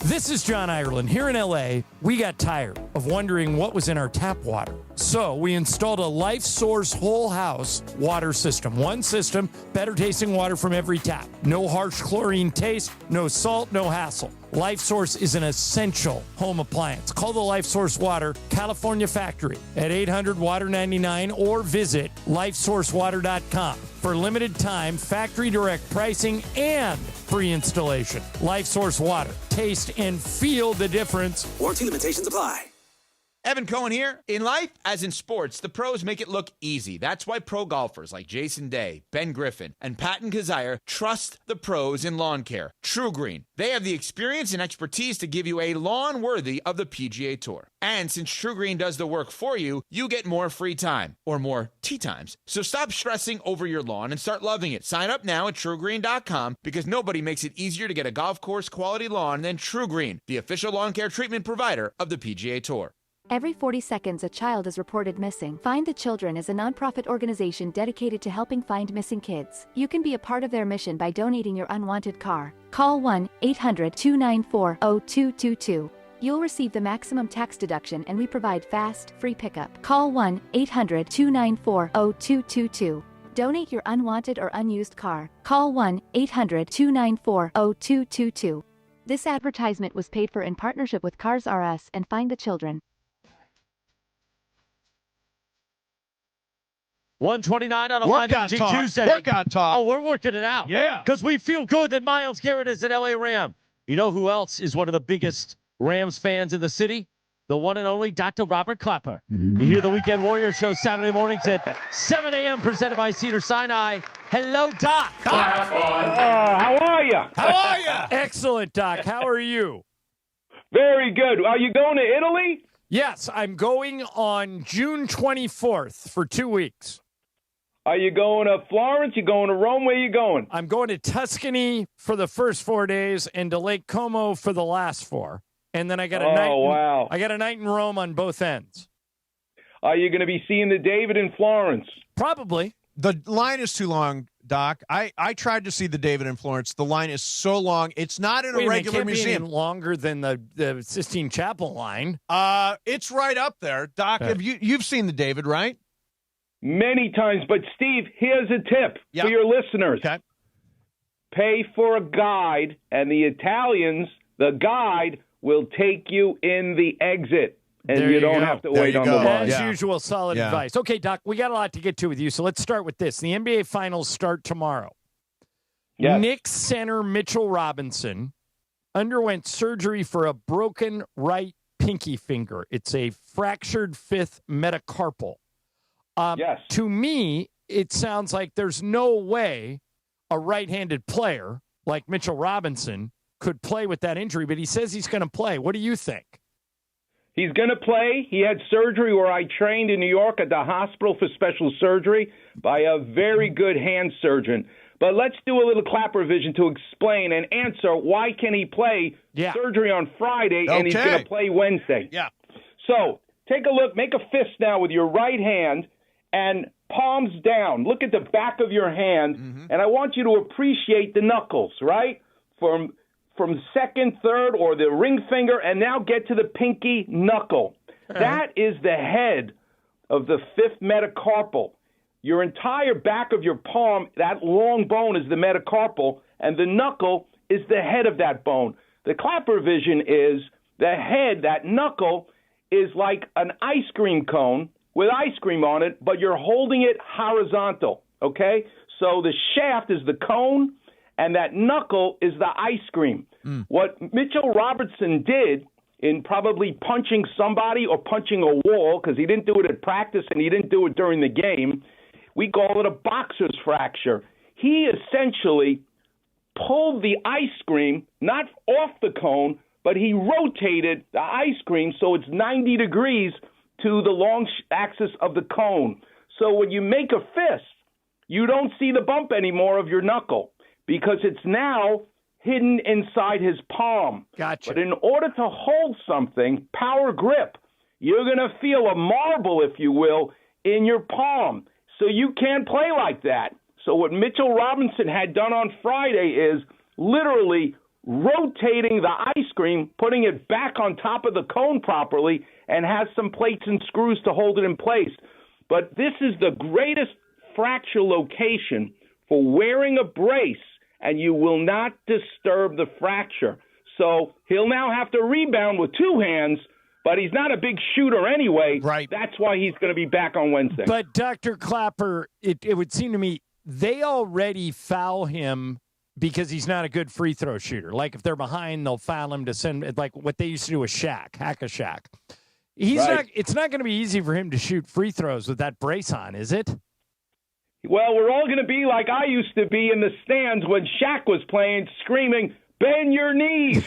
This is John Ireland. Here in LA, we got tired of wondering what was in our tap water. So we installed a Life Source whole house water system. One system, better tasting water from every tap. No harsh chlorine taste, no salt, no hassle. Life Source is an essential home appliance. Call the Life Source Water California factory at 800-WATER-99 or visit lifesourcewater.com. For limited time, factory direct pricing and free installation. Life Source Water. Taste and feel the difference. Warranty limitations apply. Evan Cohen here. In life, as in sports, the pros make it look easy. That's why pro golfers like Jason Day, Ben Griffin, and Patton Kazire trust the pros in lawn care. True Green. They have the experience and expertise to give you a lawn worthy of the PGA Tour. And since True Green does the work for you, you get more free time, or more tee times. So stop stressing over your lawn and start loving it. Sign up now at TrueGreen.com because nobody makes it easier to get a golf course quality lawn than True Green, the official lawn care treatment provider of the PGA Tour. Every 40 seconds, a child is reported missing. Find the Children is a nonprofit organization dedicated to helping find missing kids. You can be a part of their mission by donating your unwanted car. Call 1-800-294-0222. You'll receive the maximum tax deduction, and we provide fast, free pickup. Call 1-800-294-0222. Donate your unwanted or unused car. Call 1-800-294-0222. This advertisement was paid for in partnership with Cars R Us and Find the Children. 129 on a Work Live on Energy talk. Tuesday. Work on talk. Oh, we're working it out. Yeah. Because we feel good that Myles Garrett is an LA Ram. You know who else is one of the biggest Rams fans in the city? The one and only Dr. Robert Clapper. You hear the Weekend Warrior Show Saturday mornings at 7 a.m. presented by Cedars-Sinai. Hello, Doc. How are you? How are you? Excellent, Doc. How are you? Very good. Are you going to Italy? Yes, I'm going on June 24th for 2 weeks. Are you going to Florence? You going to Rome? Where you going? I'm going to Tuscany for the first 4 days and to Lake Como for the last 4. And then I got a night. Wow. I got a night in Rome on both ends. Are you going to be seeing the David in Florence? Probably. The line is too long, Doc. I tried to see the David in Florence. The line is so long. It's not in a regular museum. Be any longer than the Sistine Chapel line. It's right up there, Doc. Okay. Have you've seen the David, right? Many times. But, Steve, here's a tip for your listeners. Okay. Pay for a guide, and the Italians, the guide, will take you in the exit. And There you you don't go. have to There wait you on go. the line. As usual, solid Yeah. advice. Okay, Doc, we got a lot to get to with you, so let's start with this. The NBA Finals start tomorrow. Yes. Knicks center Mitchell Robinson underwent surgery for a broken right pinky finger. It's a fractured fifth metacarpal. Yes. To me, it sounds like there's no way a right-handed player like Mitchell Robinson could play with that injury, but he says he's going to play. What do you think? He's going to play. He had surgery where I trained in New York at the Hospital for Special Surgery by a very good hand surgeon. But let's do a little Clapper vision to explain and answer why can he play surgery on Friday and he's going to play Wednesday. Yeah. So take a look. Make a fist now with your right hand and palms down. Look at the back of your hand, and I want you to appreciate the knuckles, right? From second, third, or the ring finger, and now get to the pinky knuckle. That is the head of the fifth metacarpal. Your entire back of your palm, that long bone is the metacarpal, and the knuckle is the head of that bone. The Clapper vision is the head, that knuckle, is like an ice cream cone with ice cream on it, but you're holding it horizontal, okay? So the shaft is the cone, and that knuckle is the ice cream. What Mitchell Robertson did in probably punching somebody or punching a wall, because he didn't do it at practice and he didn't do it during the game, we call it a boxer's fracture. He essentially pulled the ice cream, not off the cone, but he rotated the ice cream so it's 90 degrees to the long axis of the cone. So when you make a fist, you don't see the bump anymore of your knuckle because it's now hidden inside his palm. Gotcha. But in order to hold something, power grip, you're going to feel a marble, if you will, in your palm. So you can't play like that. So what Mitchell Robinson had done on Friday is literally rotating the ice cream, putting it back on top of the cone properly, and has some plates and screws to hold it in place. But this is the greatest fracture location for wearing a brace, and you will not disturb the fracture. So he'll now have to rebound with two hands, but he's not a big shooter anyway. Right. That's why he's going to be back on Wednesday. But Dr. Clapper, it would seem to me they already foul him because he's not a good free throw shooter. Like if they're behind, they'll foul him to send, like what they used to do with Shaq, hack a Shaq. It's not going to be easy for him to shoot free throws with that brace on, is it? Well, we're all going to be like I used to be in the stands when Shaq was playing, screaming, "Bend your knees."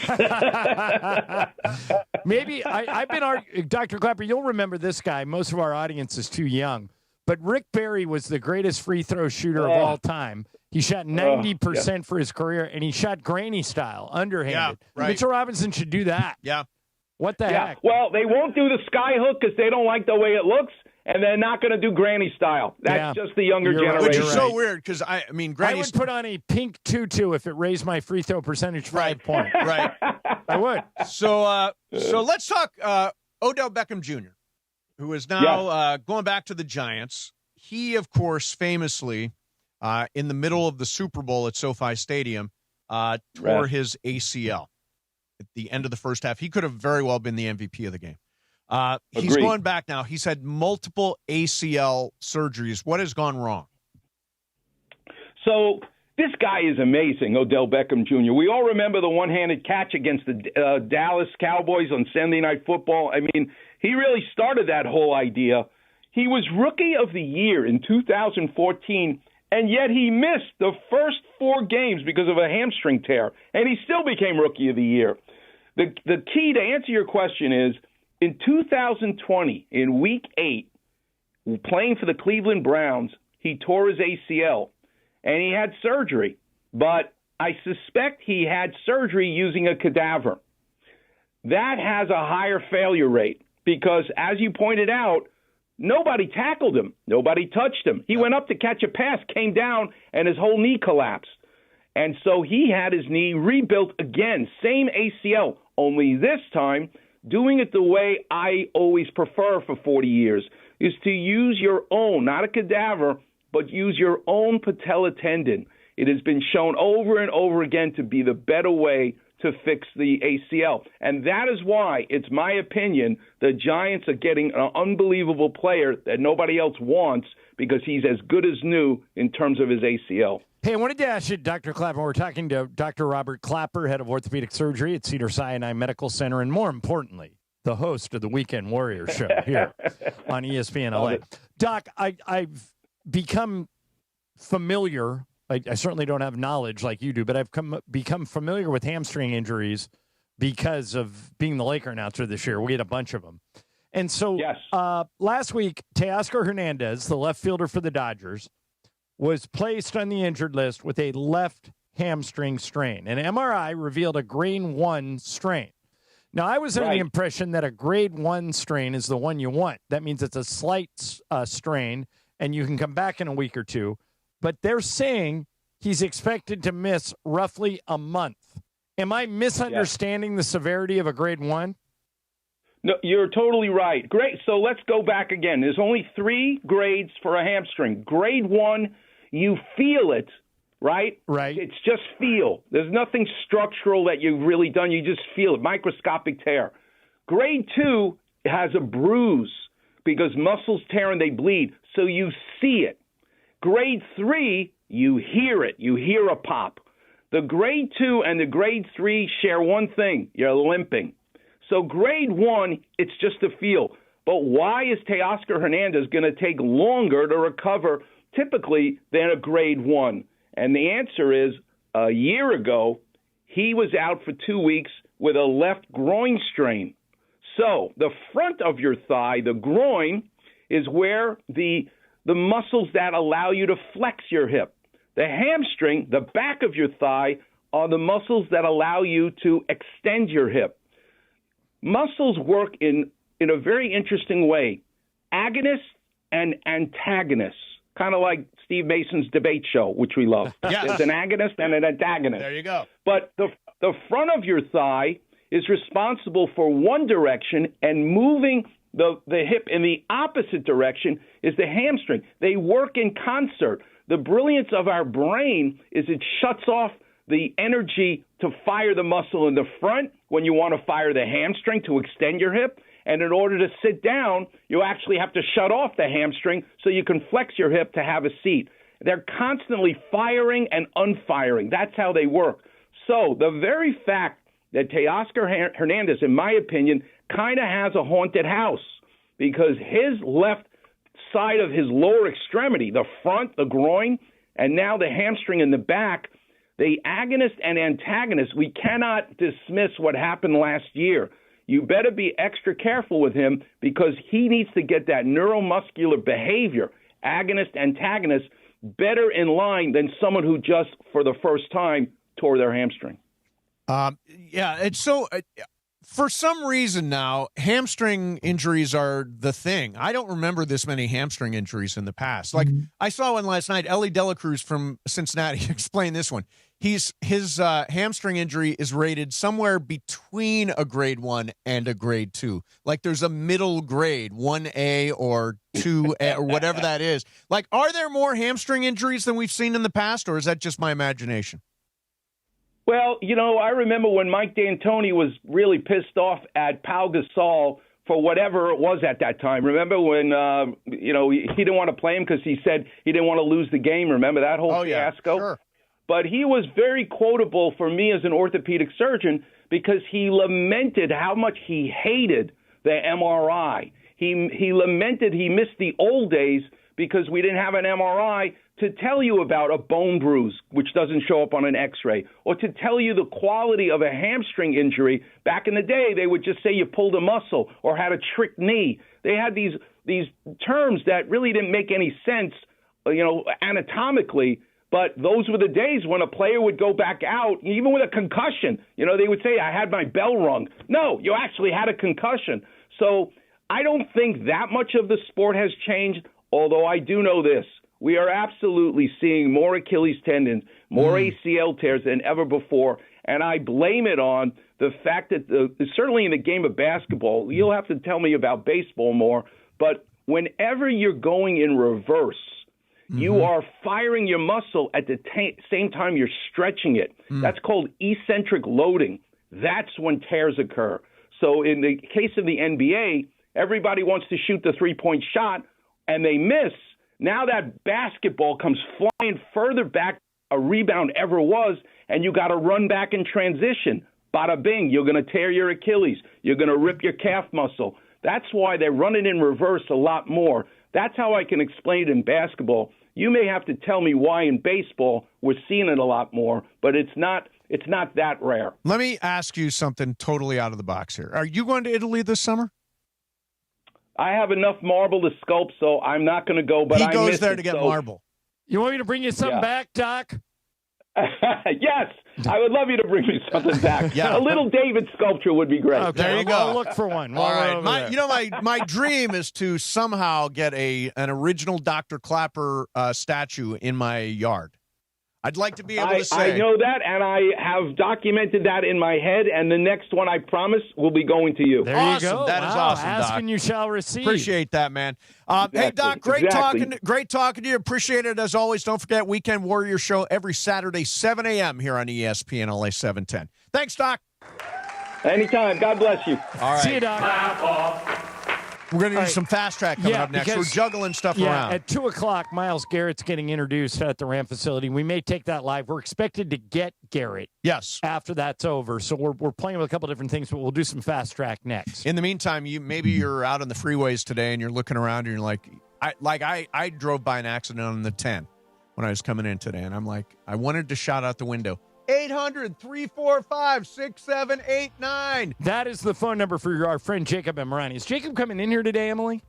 Maybe I've been Dr. Clapper, you'll remember this guy. Most of our audience is too young. But Rick Barry was the greatest free throw shooter of all time. He shot 90% for his career, and he shot granny style, underhanded. Yeah, right. Mitchell Robinson should do that. Yeah. What the Yeah. heck? Well, they won't do the sky hook because they don't like the way it looks, and they're not going to do granny style. That's just the younger generation. Which is so weird because I mean, I Granny's would put on a pink tutu if it raised my free throw percentage 5 points. right. I would. So let's talk Odell Beckham Jr., who is now going back to the Giants. He, of course, famously, in the middle of the Super Bowl at SoFi Stadium, tore his ACL at the end of the first half. He could have very well been the MVP of the game. He's going back now. He's had multiple ACL surgeries. What has gone wrong? So this guy is amazing, Odell Beckham Jr. We all remember the one-handed catch against the Dallas Cowboys on Sunday Night Football. I mean, he really started that whole idea. He was Rookie of the Year in 2014, and yet he missed the first 4 games because of a hamstring tear, and he still became Rookie of the Year. The key to answer your question is, in 2020, in Week 8, playing for the Cleveland Browns, he tore his ACL, and he had surgery. But I suspect he had surgery using a cadaver. That has a higher failure rate because, as you pointed out, nobody tackled him. Nobody touched him. He went up to catch a pass, came down, and his whole knee collapsed. And so he had his knee rebuilt again, same ACL, only this time doing it the way I always prefer for 40 years, is to use your own, not a cadaver, but use your own patella tendon. It has been shown over and over again to be the better way to fix the ACL. And that is why, it's my opinion, the Giants are getting an unbelievable player that nobody else wants because he's as good as new in terms of his ACL. Hey, I wanted to ask you, Dr. Clapper, we're talking to Dr. Robert Clapper, head of orthopedic surgery at Cedars-Sinai Medical Center, and more importantly, the host of the Weekend Warrior show here on ESPN LA. Doc, I've become familiar. I certainly don't have knowledge like you do, but I've become familiar with hamstring injuries because of being the Laker announcer this year. We had a bunch of them. And so last week, Teoscar Hernandez, the left fielder for the Dodgers, was placed on the injured list with a left hamstring strain. An MRI revealed a grade 1 strain. Now, I was under the impression that a grade 1 strain is the one you want. That means it's a slight strain, and you can come back in a week or two. But they're saying he's expected to miss roughly a month. Am I misunderstanding the severity of a grade 1? No, you're totally right. Great. So let's go back again. There's only 3 grades for a hamstring. Grade 1, you feel it, right? Right. It's just feel. There's nothing structural that you've really done. You just feel it. Microscopic tear. Grade 2 has a bruise because muscles tear and they bleed. So you see it. Grade 3, you hear it. You hear a pop. The grade 2 and the grade 3 share one thing. You're limping. So grade 1, it's just a feel. But why is Teoscar Hernandez going to take longer to recover typically than a grade 1? And the answer is a year ago, he was out for 2 weeks with a left groin strain. So the front of your thigh, the groin, is where the muscles that allow you to flex your hip. The hamstring, the back of your thigh, are the muscles that allow you to extend your hip. Muscles work in a very interesting way. Agonists and antagonists, kind of like Steve Mason's debate show, which we love. Yes. There's an agonist and an antagonist. There you go. But the front of your thigh is responsible for one direction, and moving the hip in the opposite direction is the hamstring. They work in concert. The brilliance of our brain is it shuts off the energy to fire the muscle in the front when you want to fire the hamstring to extend your hip. And in order to sit down, you actually have to shut off the hamstring so you can flex your hip to have a seat. They're constantly firing and unfiring. That's how they work. So the very fact that Teoscar Hernandez, in my opinion, kind of has a haunted house because his left side of his lower extremity, the front, the groin, and now the hamstring in the back, the agonist and antagonist, we cannot dismiss what happened last year. You better be extra careful with him because he needs to get that neuromuscular behavior, agonist, antagonist, better in line than someone who just, for the first time, tore their hamstring. Yeah, it's so For some reason now, hamstring injuries are the thing. I don't remember this many hamstring injuries in the past. Like, I saw one last night. Ellie Delacruz from Cincinnati explained this one. His hamstring injury is rated somewhere between a grade 1 and a grade 2. Like, there's a middle grade, 1A or 2A or whatever that is. Like, are there more hamstring injuries than we've seen in the past, or is that just my imagination? Well, I remember when Mike D'Antoni was really pissed off at Pau Gasol for whatever it was at that time. Remember when, he didn't want to play him because he said he didn't want to lose the game. Remember that whole fiasco? Sure. But he was very quotable for me as an orthopedic surgeon because he lamented how much he hated the MRI. He lamented he missed the old days because we didn't have an MRI to tell you about a bone bruise, which doesn't show up on an X-ray, or to tell you the quality of a hamstring injury. Back in the day, they would just say you pulled a muscle or had a trick knee. They had these terms that really didn't make any sense, anatomically. But those were the days when a player would go back out, even with a concussion. They would say, I had my bell rung. No, you actually had a concussion. So I don't think that much of the sport has changed, although I do know this. We are absolutely seeing more Achilles tendons, more ACL tears than ever before, and I blame it on the fact that certainly in the game of basketball, you'll have to tell me about baseball more, but whenever you're going in reverse, you are firing your muscle at the same time you're stretching it. That's called eccentric loading. That's when tears occur. So in the case of the NBA, everybody wants to shoot the three-point shot, and they miss. Now that basketball comes flying further back a rebound ever was, and you got to run back in transition. Bada bing, you're going to tear your Achilles. You're going to rip your calf muscle. That's why they're running in reverse a lot more. That's how I can explain it in basketball. You may have to tell me why in baseball we're seeing it a lot more, but it's not that rare. Let me ask you something totally out of the box here. Are you going to Italy this summer? I have enough marble to sculpt, so I'm not going to go. But he goes there to get marble. You want me to bring you something back, Doc? Yes, I would love you to bring me something back. Yeah. A little David sculpture would be great. Okay, there you go. I'll look for one. All right, my dream is to somehow get an original Dr. Clapper statue in my yard. I'd like to be able to say. I know that, and I have documented that in my head, and the next one, I promise, will be going to you. There awesome. You go. That is wow. awesome, Doc. Ask and you shall receive. Appreciate that, man. Hey, Doc, great talking to you. Appreciate it as always. Don't forget Weekend Warrior Show every Saturday, 7 a.m. here on ESPN LA 710. Thanks, Doc. Anytime. God bless you. All right. See you, Doc. We're going to do some fast track coming up next. We're juggling stuff around. At 2 o'clock, Myles Garrett's getting introduced at the Ram facility. We may take that live. We're expected to get Garrett. Yes. After that's over. So we're playing with a couple different things, but we'll do some fast track next. In the meantime, maybe you're out on the freeways today and you're looking around and you're like, I drove by an accident on the 10 when I was coming in today, and I'm like, I wanted to shout out the window. 800-345-6789. That is the phone number for our friend Jacob Emirani. Is Jacob coming in here today, Emily?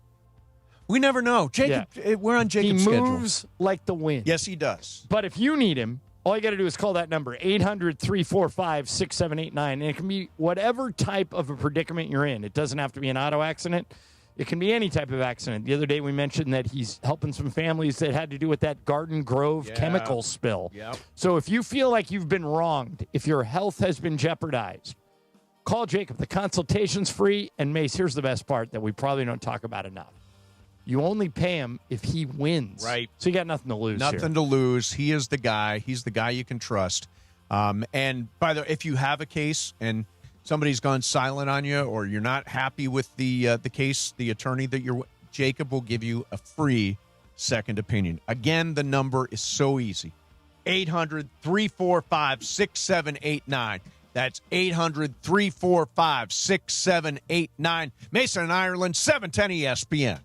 We never know. Jacob, we're on Jacob's schedule. He moves like the wind. Yes, he does. But if you need him, all you got to do is call that number, 800-345-6789. And it can be whatever type of a predicament you're in. It doesn't have to be an auto accident. It can be any type of accident. The other day we mentioned that he's helping some families that had to do with that Garden Grove chemical spill. Yep. So if you feel like you've been wronged, if your health has been jeopardized, call Jacob. The consultation's free. And Mace, here's the best part that we probably don't talk about enough. You only pay him if he wins. Right. So you got nothing to lose. Nothing to lose. He is the guy. He's the guy you can trust. And by the way, if you have a case and somebody's gone silent on you, or you're not happy with the case, the attorney that Jacob will give you a free second opinion. Again, the number is so easy. 800-345-6789. That's 800-345-6789. Mason and Ireland, 710 ESPN.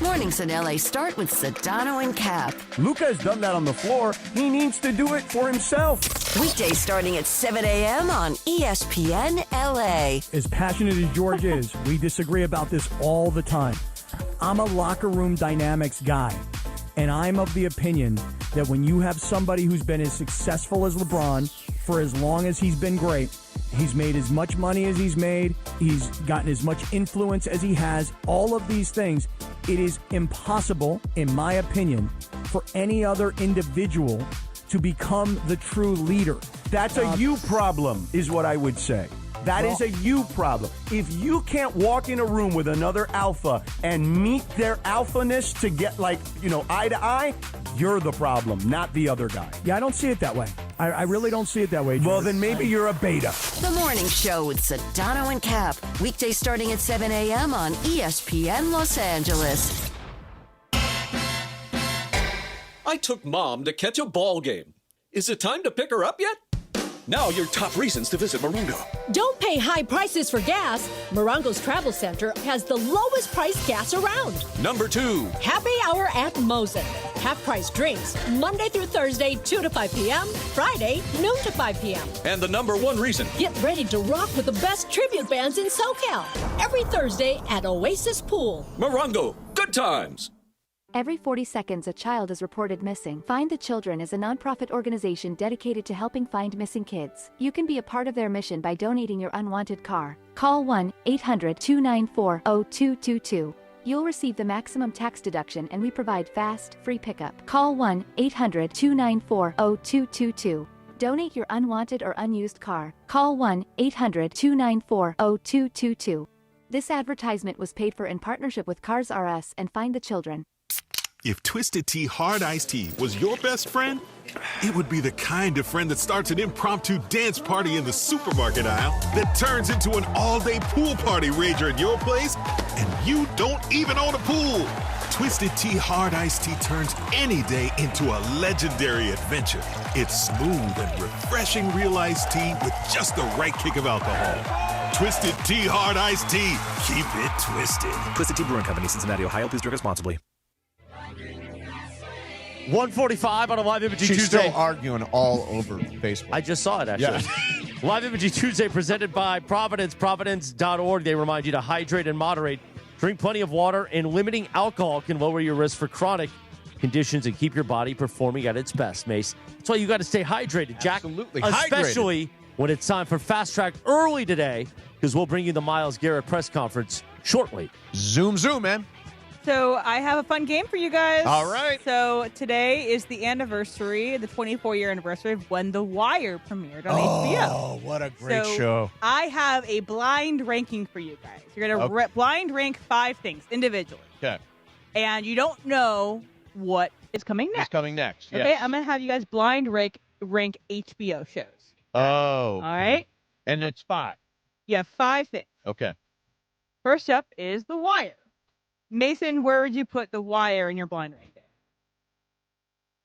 Mornings in LA start with Sedano and Cap. Luca has done that on the floor. He needs to do it for himself. Weekdays starting at 7 a.m. on ESPN LA. As passionate as George is, we disagree about this all the time. I'm a locker room dynamics guy, and I'm of the opinion that when you have somebody who's been as successful as LeBron for as long as he's been great, He's made as much money as he's made. He's gotten as much influence as he has. All of these things. It is impossible, in my opinion, for any other individual to become the true leader. That's a you problem, is what I would say. That is a you problem. If you can't walk in a room with another alpha and meet their alphaness to get, eye to eye, you're the problem, not the other guy. Yeah, I don't see it that way. I really don't see it that way, George. Well, then maybe you're a beta. The Morning Show with Sedano and Cap. Weekdays starting at 7 a.m. on ESPN Los Angeles. I took Mom to catch a ball game. Is it time to pick her up yet? Now your top reasons to visit Morongo. Don't pay high prices for gas. Morongo's Travel Center has the lowest price gas around. Number 2. Happy Hour at Mosen. Half-price drinks, Monday through Thursday, 2 to 5 p.m., Friday, noon to 5 p.m. And the number 1 reason. Get ready to rock with the best tribute bands in SoCal. Every Thursday at Oasis Pool. Morongo, good times. Every 40 seconds, a child is reported missing. Find the Children is a nonprofit organization dedicated to helping find missing kids. You can be a part of their mission by donating your unwanted car. Call 1-800-294-0222. You'll receive the maximum tax deduction and we provide fast, free pickup. Call 1-800-294-0222. Donate your unwanted or unused car. Call 1-800-294-0222. This advertisement was paid for in partnership with Cars R Us and Find the Children. If Twisted Tea Hard Iced Tea was your best friend, it would be the kind of friend that starts an impromptu dance party in the supermarket aisle that turns into an all-day pool party rager at your place, and you don't even own a pool. Twisted Tea Hard Iced Tea turns any day into a legendary adventure. It's smooth and refreshing real iced tea with just the right kick of alcohol. Twisted Tea Hard Iced Tea. Keep it twisted. Twisted Tea Brewing Company, Cincinnati, Ohio. Please drink responsibly. 145 on a Live Imaging She's Tuesday. still arguing all over Facebook. I just saw it, actually. Yeah. Live Imaging Tuesday presented by Providence, providence.org. They remind you to hydrate and moderate. Drink plenty of water, and limiting alcohol can lower your risk for chronic conditions and keep your body performing at its best, Mace. That's why you got to stay hydrated, Jack. Absolutely. Especially when it's time for Fast Track early today, because we'll bring you the Myles Garrett press conference shortly. Zoom, man. So I have a fun game for you guys. All right. So today is the anniversary, the 24-year anniversary of when The Wire premiered on HBO. Oh, what a great show. I have a blind ranking for you guys. You're going to blind rank 5 things individually. Okay. And you don't know what is coming next. It's coming next. Okay, yes. I'm going to have you guys blind rank HBO shows. Oh. All right? And it's 5. You have 5 things. Okay. First up is The Wire. Mason, where would you put The Wire in your blind ranking?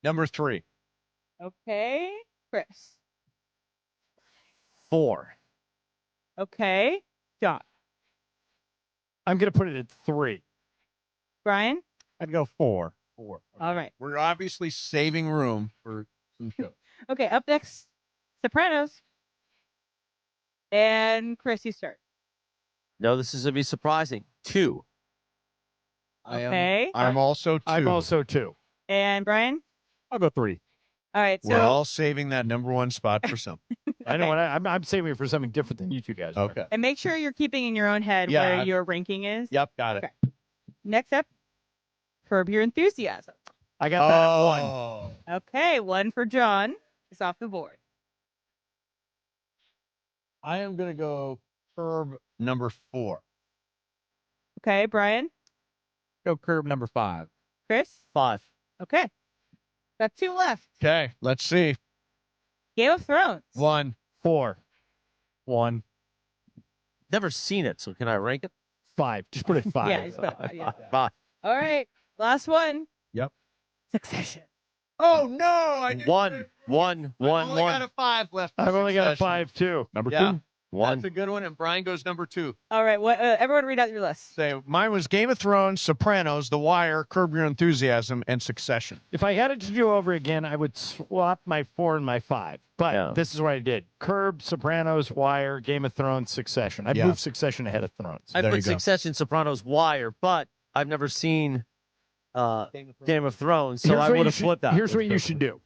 Number 3. Okay. Chris. 4. Okay. John. I'm going to put it at 3. Brian? I'd go 4. 4. Okay. All right. We're obviously saving room for some shows. Okay, up next, Sopranos. And Chris, you start. No, this is going to be surprising. 2. Okay. I'm also 2. I'm also 2. And Brian? I'll go 3. All right. So We're all saving that number 1 spot for something. I know what I'm saving it for something different than you two guys. Okay. And make sure you're keeping in your own head where your ranking is. Yep, got it. Okay. Next up, Curb Your Enthusiasm. I got that 1. Okay, 1 for John. It's off the board. I am going to go Curb number 4. Okay, Brian? Go Curb number 5. Chris? 5. Okay. Got 2 left. Okay, let's see. Game of Thrones. 1. 4. 1. Never seen it, so can I rank it? 5. Just put it 5. Yeah, just put it 5. Yeah. 5. All right, last one. Yep. Succession. Oh, no. I didn't 1. 1. 1. I've only got a 5 left. I've only got a Succession. 5 too. Number 2. 1. That's a good one, and Brian goes number 2. All right, everyone read out your list. Say mine was Game of Thrones, Sopranos, The Wire, Curb Your Enthusiasm, and Succession. If I had it to do over again, I would swap my 4 and my 5. But this is what I did. Curb, Sopranos, Wire, Game of Thrones, Succession. I moved Succession ahead of Thrones. I put Succession, Sopranos, Wire, but I've never seen Game of Thrones, so I would have flipped that. Here's what you should do.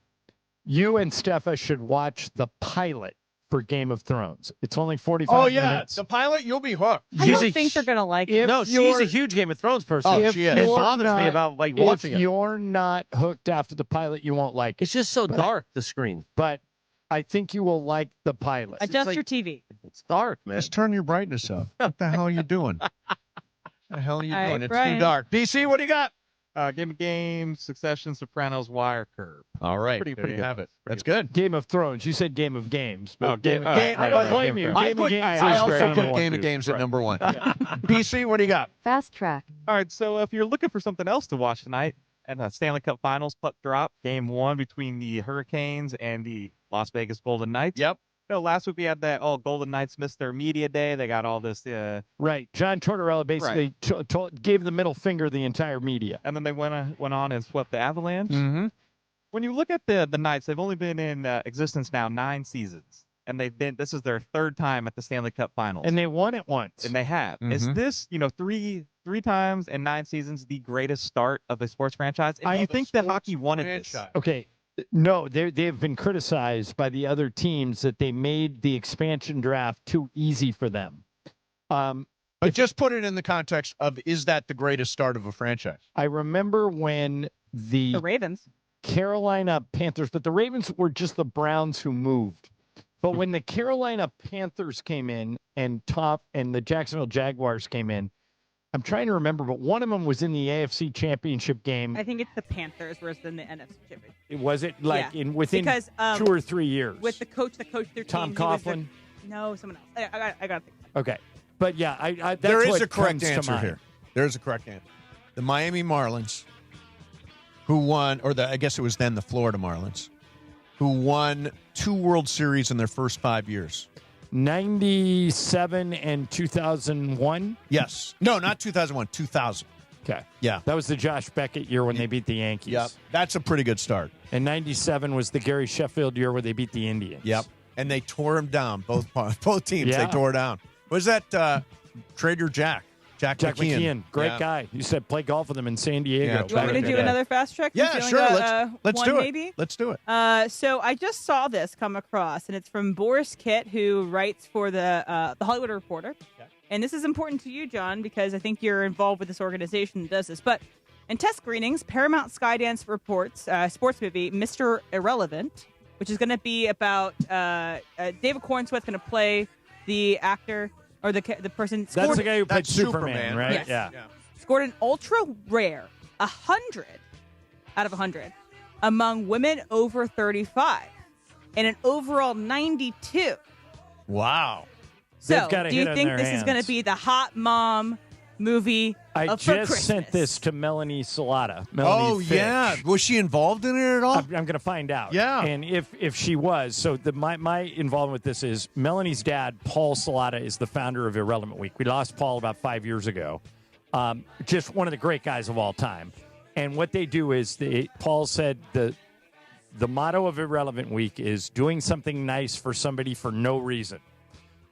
You and Steffa should watch the pilot for Game of Thrones. It's only 45 minutes. the pilot, you'll be hooked. I don't think they're going to like it. No, she's a huge Game of Thrones person. Oh, she is. It bothers me about watching If it. you're not hooked after the pilot, you won't like it. It's just so dark, the screen. But I think you will like the pilot. Adjust your TV. It's dark, man. Just turn your brightness up. What the hell are you doing? The hell are you All right, doing? It's Brian. too dark. DC, what do you got? Game of Games, Succession, Sopranos, Wire Curve. All right, Pretty there you good. have it. That's good. Game of Thrones. You said Game of Games. But Oh, Game- I don't blame you. I Game of Games is also great. put Game of Games at number one. DC, what do you got? Fast track. All right, so if you're looking for something else to watch tonight, and the Stanley Cup Finals puck drop, Game 1 between the Hurricanes and the Las Vegas Golden Knights. Yep. Last week we had that, Golden Knights missed their media day. They got all this. Right. John Tortorella basically gave the middle finger the entire media. And then they went on and swept the Avalanche. Mm-hmm. When you look at the Knights, they've only been in existence now 9 seasons. And this is their 3rd time at the Stanley Cup Finals. And they won it once. And they have. Is this, three times in 9 seasons the greatest start of a sports franchise? And do you think that hockey wanted this? Okay. No, they have been criticized by the other teams that they made the expansion draft too easy for them. But just put it in the context of, is that the greatest start of a franchise? I remember when the Ravens, Carolina Panthers, but the Ravens were just the Browns who moved. But when the Carolina Panthers came in and the Jacksonville Jaguars came in, I'm trying to remember, but one of them was in the AFC Championship game. I think it's the Panthers versus in the NFC Championship. Was it like within because, 2 or 3 years? With the coach that coached their Tom team. Coughlin? No, someone else. I got to think. Okay. But yeah, that's there is what a correct comes to answer mind. here. There is a correct answer. The Miami Marlins, who won, I guess it was then the Florida Marlins, who won 2 World Series in their first 5 years. 97 and 2001? Yes. No, not 2001, 2000. Okay. Yeah. That was the Josh Beckett year when they beat the Yankees. Yep. That's a pretty good start. And 97 was the Gary Sheffield year where they beat the Indians. Yep. And they tore him down, both teams. Yeah. They tore down. Was that Trader Jack? Jack McKeon. Great guy. You said play golf with him in San Diego. Yeah, Do you want me to do another fast check? Yeah, Since sure. you only got, Let's one, do it. Maybe? Let's do it. So I just saw this come across, and it's from Boris Kitt, who writes for the Hollywood Reporter. Okay. And this is important to you, John, because I think you're involved with this organization that does this. But in test screenings, Paramount Skydance reports sports movie Mr. Irrelevant, which is going to be about David Cornsweet's going to play the actor or the person. That's the guy who played Superman, right? Yes. Yeah. Scored an ultra rare 100 out of 100 among women over 35 and an overall 92. Wow. So, do you think this is going to be the hot mom movie I for just Christmas? sent this to Melanie Salata. Yeah. Was she involved in it at all? I'm going to find out. Yeah. And if she was, so my involvement with this is Melanie's dad, Paul Salata, is the founder of Irrelevant Week. We lost Paul about 5 years ago. Just one of the great guys of all time. And what they do is, Paul said the motto of Irrelevant Week is doing something nice for somebody for no reason.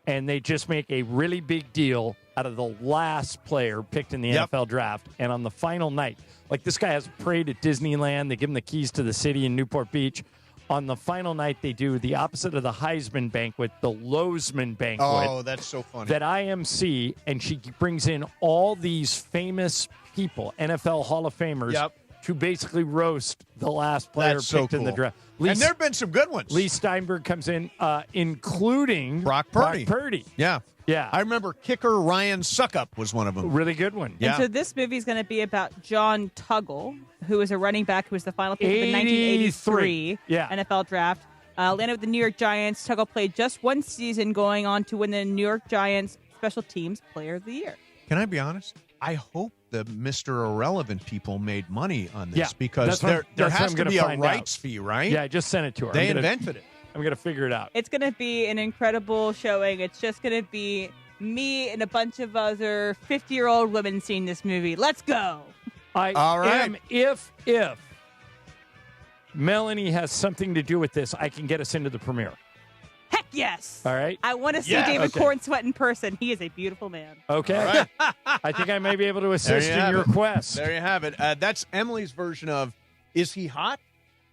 And they just make a really big deal out of the last player picked in the NFL draft. And on the final night, like this guy has a parade at Disneyland. They give him the keys to the city in Newport Beach. On the final night, they do the opposite of the Heisman banquet, the Lozman banquet. Oh, that's so funny. That IMC, and she brings in all these famous people, NFL Hall of Famers, to basically roast the last player That's so picked in the cool. draft. And there have been some good ones. Lee Steinberg comes in, including Brock Purdy. Yeah. I remember kicker Ryan Suckup was one of them. Really good one. And so this movie is going to be about John Tuggle, who is a running back who was the final pick of the 1983 NFL draft. Landed with the New York Giants. Tuggle played just one season, going on to win the New York Giants Special Teams Player of the Year. Can I be honest? I hope the Mr. Irrelevant people made money on this because that's there what has I'm to gonna be a find rights out. fee, right? Yeah, I just sent it to her. They invented it. I'm going to figure it out. It's going to be an incredible showing. It's just going to be me and a bunch of other 50-year-old women seeing this movie. Let's go. All right. If Melanie has something to do with this, I can get us into the premiere. Heck yes. All right. I want to see Yeah. David Okay. Cornsweet in person. He is a beautiful man. Okay. I think I may be able to assist in your quest. There you have it. That's Emily's version of Is He Hot?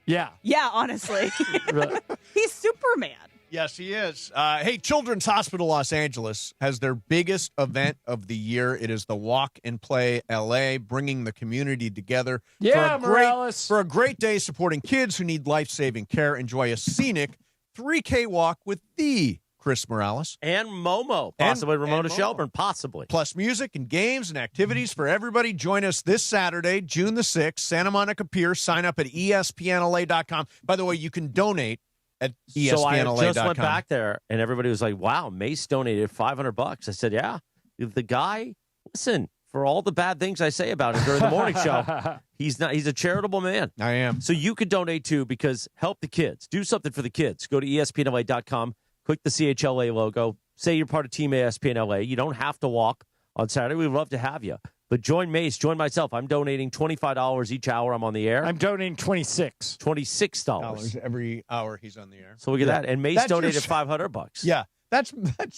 Yeah. Yeah, honestly. Really? He's Superman. Yes, he is. Hey, Children's Hospital Los Angeles has their biggest event of the year. It is the Walk and Play LA, bringing the community together for a great day supporting kids who need life-saving care. Enjoy a scenic 3K walk with the Chris Morales. And Momo, possibly Ramona Shelburne, possibly. Plus music and games and activities for everybody. Join us this Saturday, June the 6th, Santa Monica Pier. Sign up at ESPNLA.com. By the way, you can donate at ESPNLA.com. So I just went back there, and everybody was like, wow, Mace donated $500. I said, yeah. The guy, listen, for all the bad things I say about him during the morning show, he's a charitable man. I am. So you could donate too, because help the kids. Do something for the kids. Go to ESPNLA.com. Click the CHLA logo. Say you're part of Team ESPNLA. You don't have to walk on Saturday. We'd love to have you. But join Mace, join myself. I'm donating $25 each hour I'm on the air. I'm donating $26 every hour he's on the air. So we get that. And Mace donated $500. Yeah, that's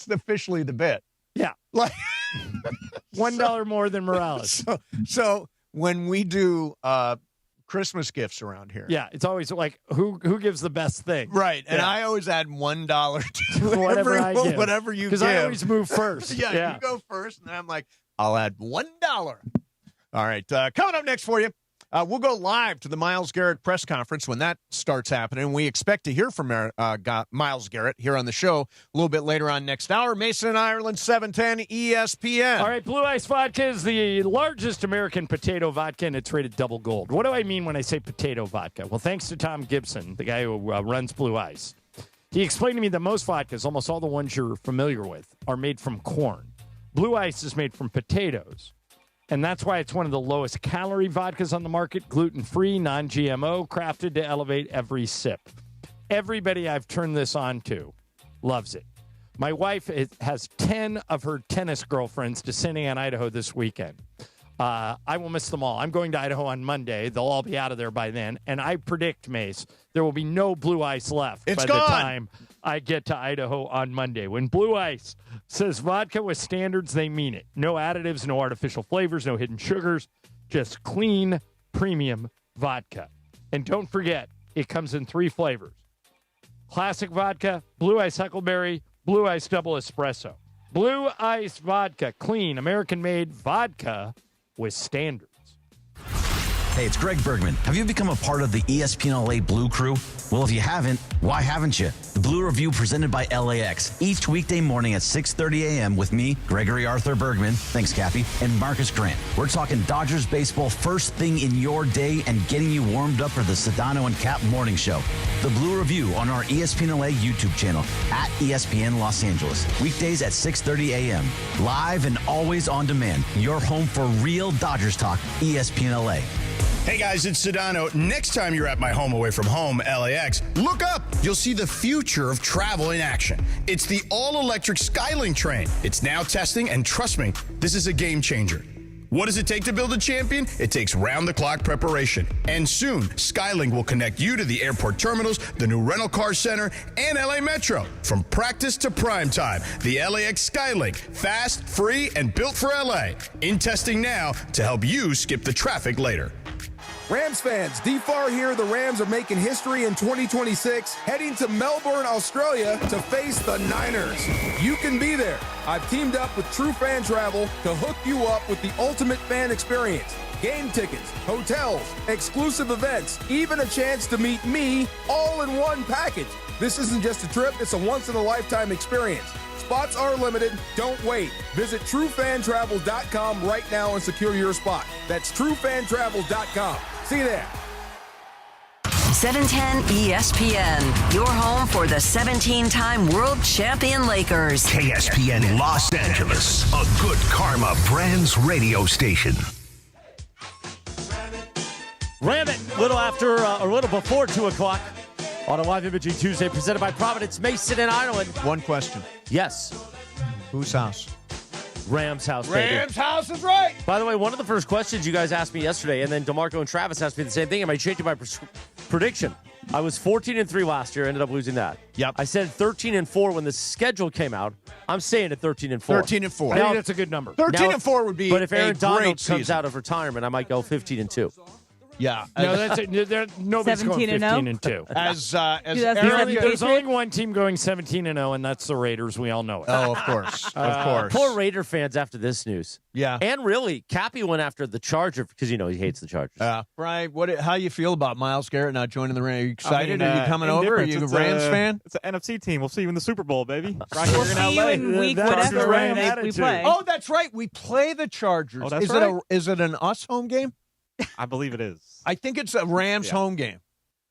officially the bit. Yeah, like $1 more than Morales. So when we do Christmas gifts around here, yeah, it's always like who gives the best thing, right? And yeah. I always add $1 to whatever I give, whatever you give, because I always move first. yeah, you go first, and then I'm like, I'll add $1. All right, coming up next for you, we'll go live to the Myles Garrett press conference when that starts happening. We expect to hear from Myles Garrett here on the show a little bit later on next hour. Mason and Ireland, 710 ESPN. All right, Blue Ice Vodka is the largest American potato vodka, and it's rated double gold. What do I mean when I say potato vodka? Well, thanks to Tom Gibson, the guy who runs Blue Ice. He explained to me that most vodkas, almost all the ones you're familiar with, are made from corn. Blue Ice is made from potatoes. And that's why it's one of the lowest calorie vodkas on the market, gluten-free, non-GMO, crafted to elevate every sip. Everybody I've turned this on to loves it. My wife has 10 of her tennis girlfriends descending on Idaho this weekend. I will miss them all. I'm going to Idaho on Monday. They'll all be out of there by then. And I predict, Mace, there will be no Blue Ice left by the time I get to Idaho on Monday. When Blue Ice says vodka with standards, they mean it. No additives, no artificial flavors, no hidden sugars, just clean, premium vodka. And don't forget, it comes in 3 flavors. Classic vodka, Blue Ice Huckleberry, Blue Ice Double Espresso. Blue Ice Vodka, clean, American-made vodka with standards. Hey, it's Greg Bergman. Have you become a part of the ESPNLA Blue Crew? Well, if you haven't, why haven't you? The Blue Review presented by LAX. Each weekday morning at 6:30 a.m. with me, Gregory Arthur Bergman, thanks, Cappy, and Marcus Grant. We're talking Dodgers baseball first thing in your day and getting you warmed up for the Sedano and Cap morning show. The Blue Review on our ESPNLA YouTube channel at ESPN Los Angeles. Weekdays at 6:30 a.m. Live and always on demand. Your home for real Dodgers talk, ESPNLA. Hey guys, it's Sedano. Next time you're at my home away from home, LAX, look up. You'll see the future of travel in action. It's the all-electric Skylink train. It's now testing, and trust me, this is a game changer. What does it take to build a champion? It takes round-the-clock preparation. And soon, Skylink will connect you to the airport terminals, the new rental car center, and LA Metro. From practice to prime time, the LAX Skylink, fast, free, and built for LA. In testing now to help you skip the traffic later. Rams fans, D-Far here. The Rams are making history in 2026, heading to Melbourne, Australia to face the Niners. You can be there. I've teamed up with True Fan Travel to hook you up with the ultimate fan experience. Game tickets, hotels, exclusive events, even a chance to meet me all in one package. This isn't just a trip, it's a once-in-a-lifetime experience. Spots are limited. Don't wait. Visit TrueFanTravel.com right now and secure your spot. That's TrueFanTravel.com. See you there. 710 ESPN, your home for the 17-time world champion Lakers. KSPN Los Angeles, a good karma brands radio station. Ram it, a little before 2 o'clock on a live imaging Tuesday presented by Providence, Mason, and Ireland. One question. Yes. Whose house? Rams house, baby. Rams house is right. By the way, one of the first questions you guys asked me yesterday, and then DeMarco and Travis asked me the same thing. Am I changing my prediction? I was 14-3 last year, ended up losing that. Yep. I said 13-4 when the schedule came out. I'm saying at 13-4. 13-4. I think that's a good number. 13-4 would be But if Aaron a Donald great comes season. out of retirement, I might go 15-2. Yeah. No, that's it. Nobody's going 15-2. As There's only one team going 17-0, and that's the Raiders. We all know it. Oh, of course. Of course. Poor Raider fans after this news. Yeah. And really, Cappy went after the Charger because, he hates the Chargers. Brian, how you feel about Myles Garrett not joining the Rams? Are you excited? Are you coming over? Are you a It's Rams fan? It's an NFC team. We'll see you in the Super Bowl, baby. Right We'll here in see you LA. in week whatever we play. Oh, that's right. We play the Chargers. Oh, that's is right. Is it an us home game? I believe it is. I think it's a Rams home game.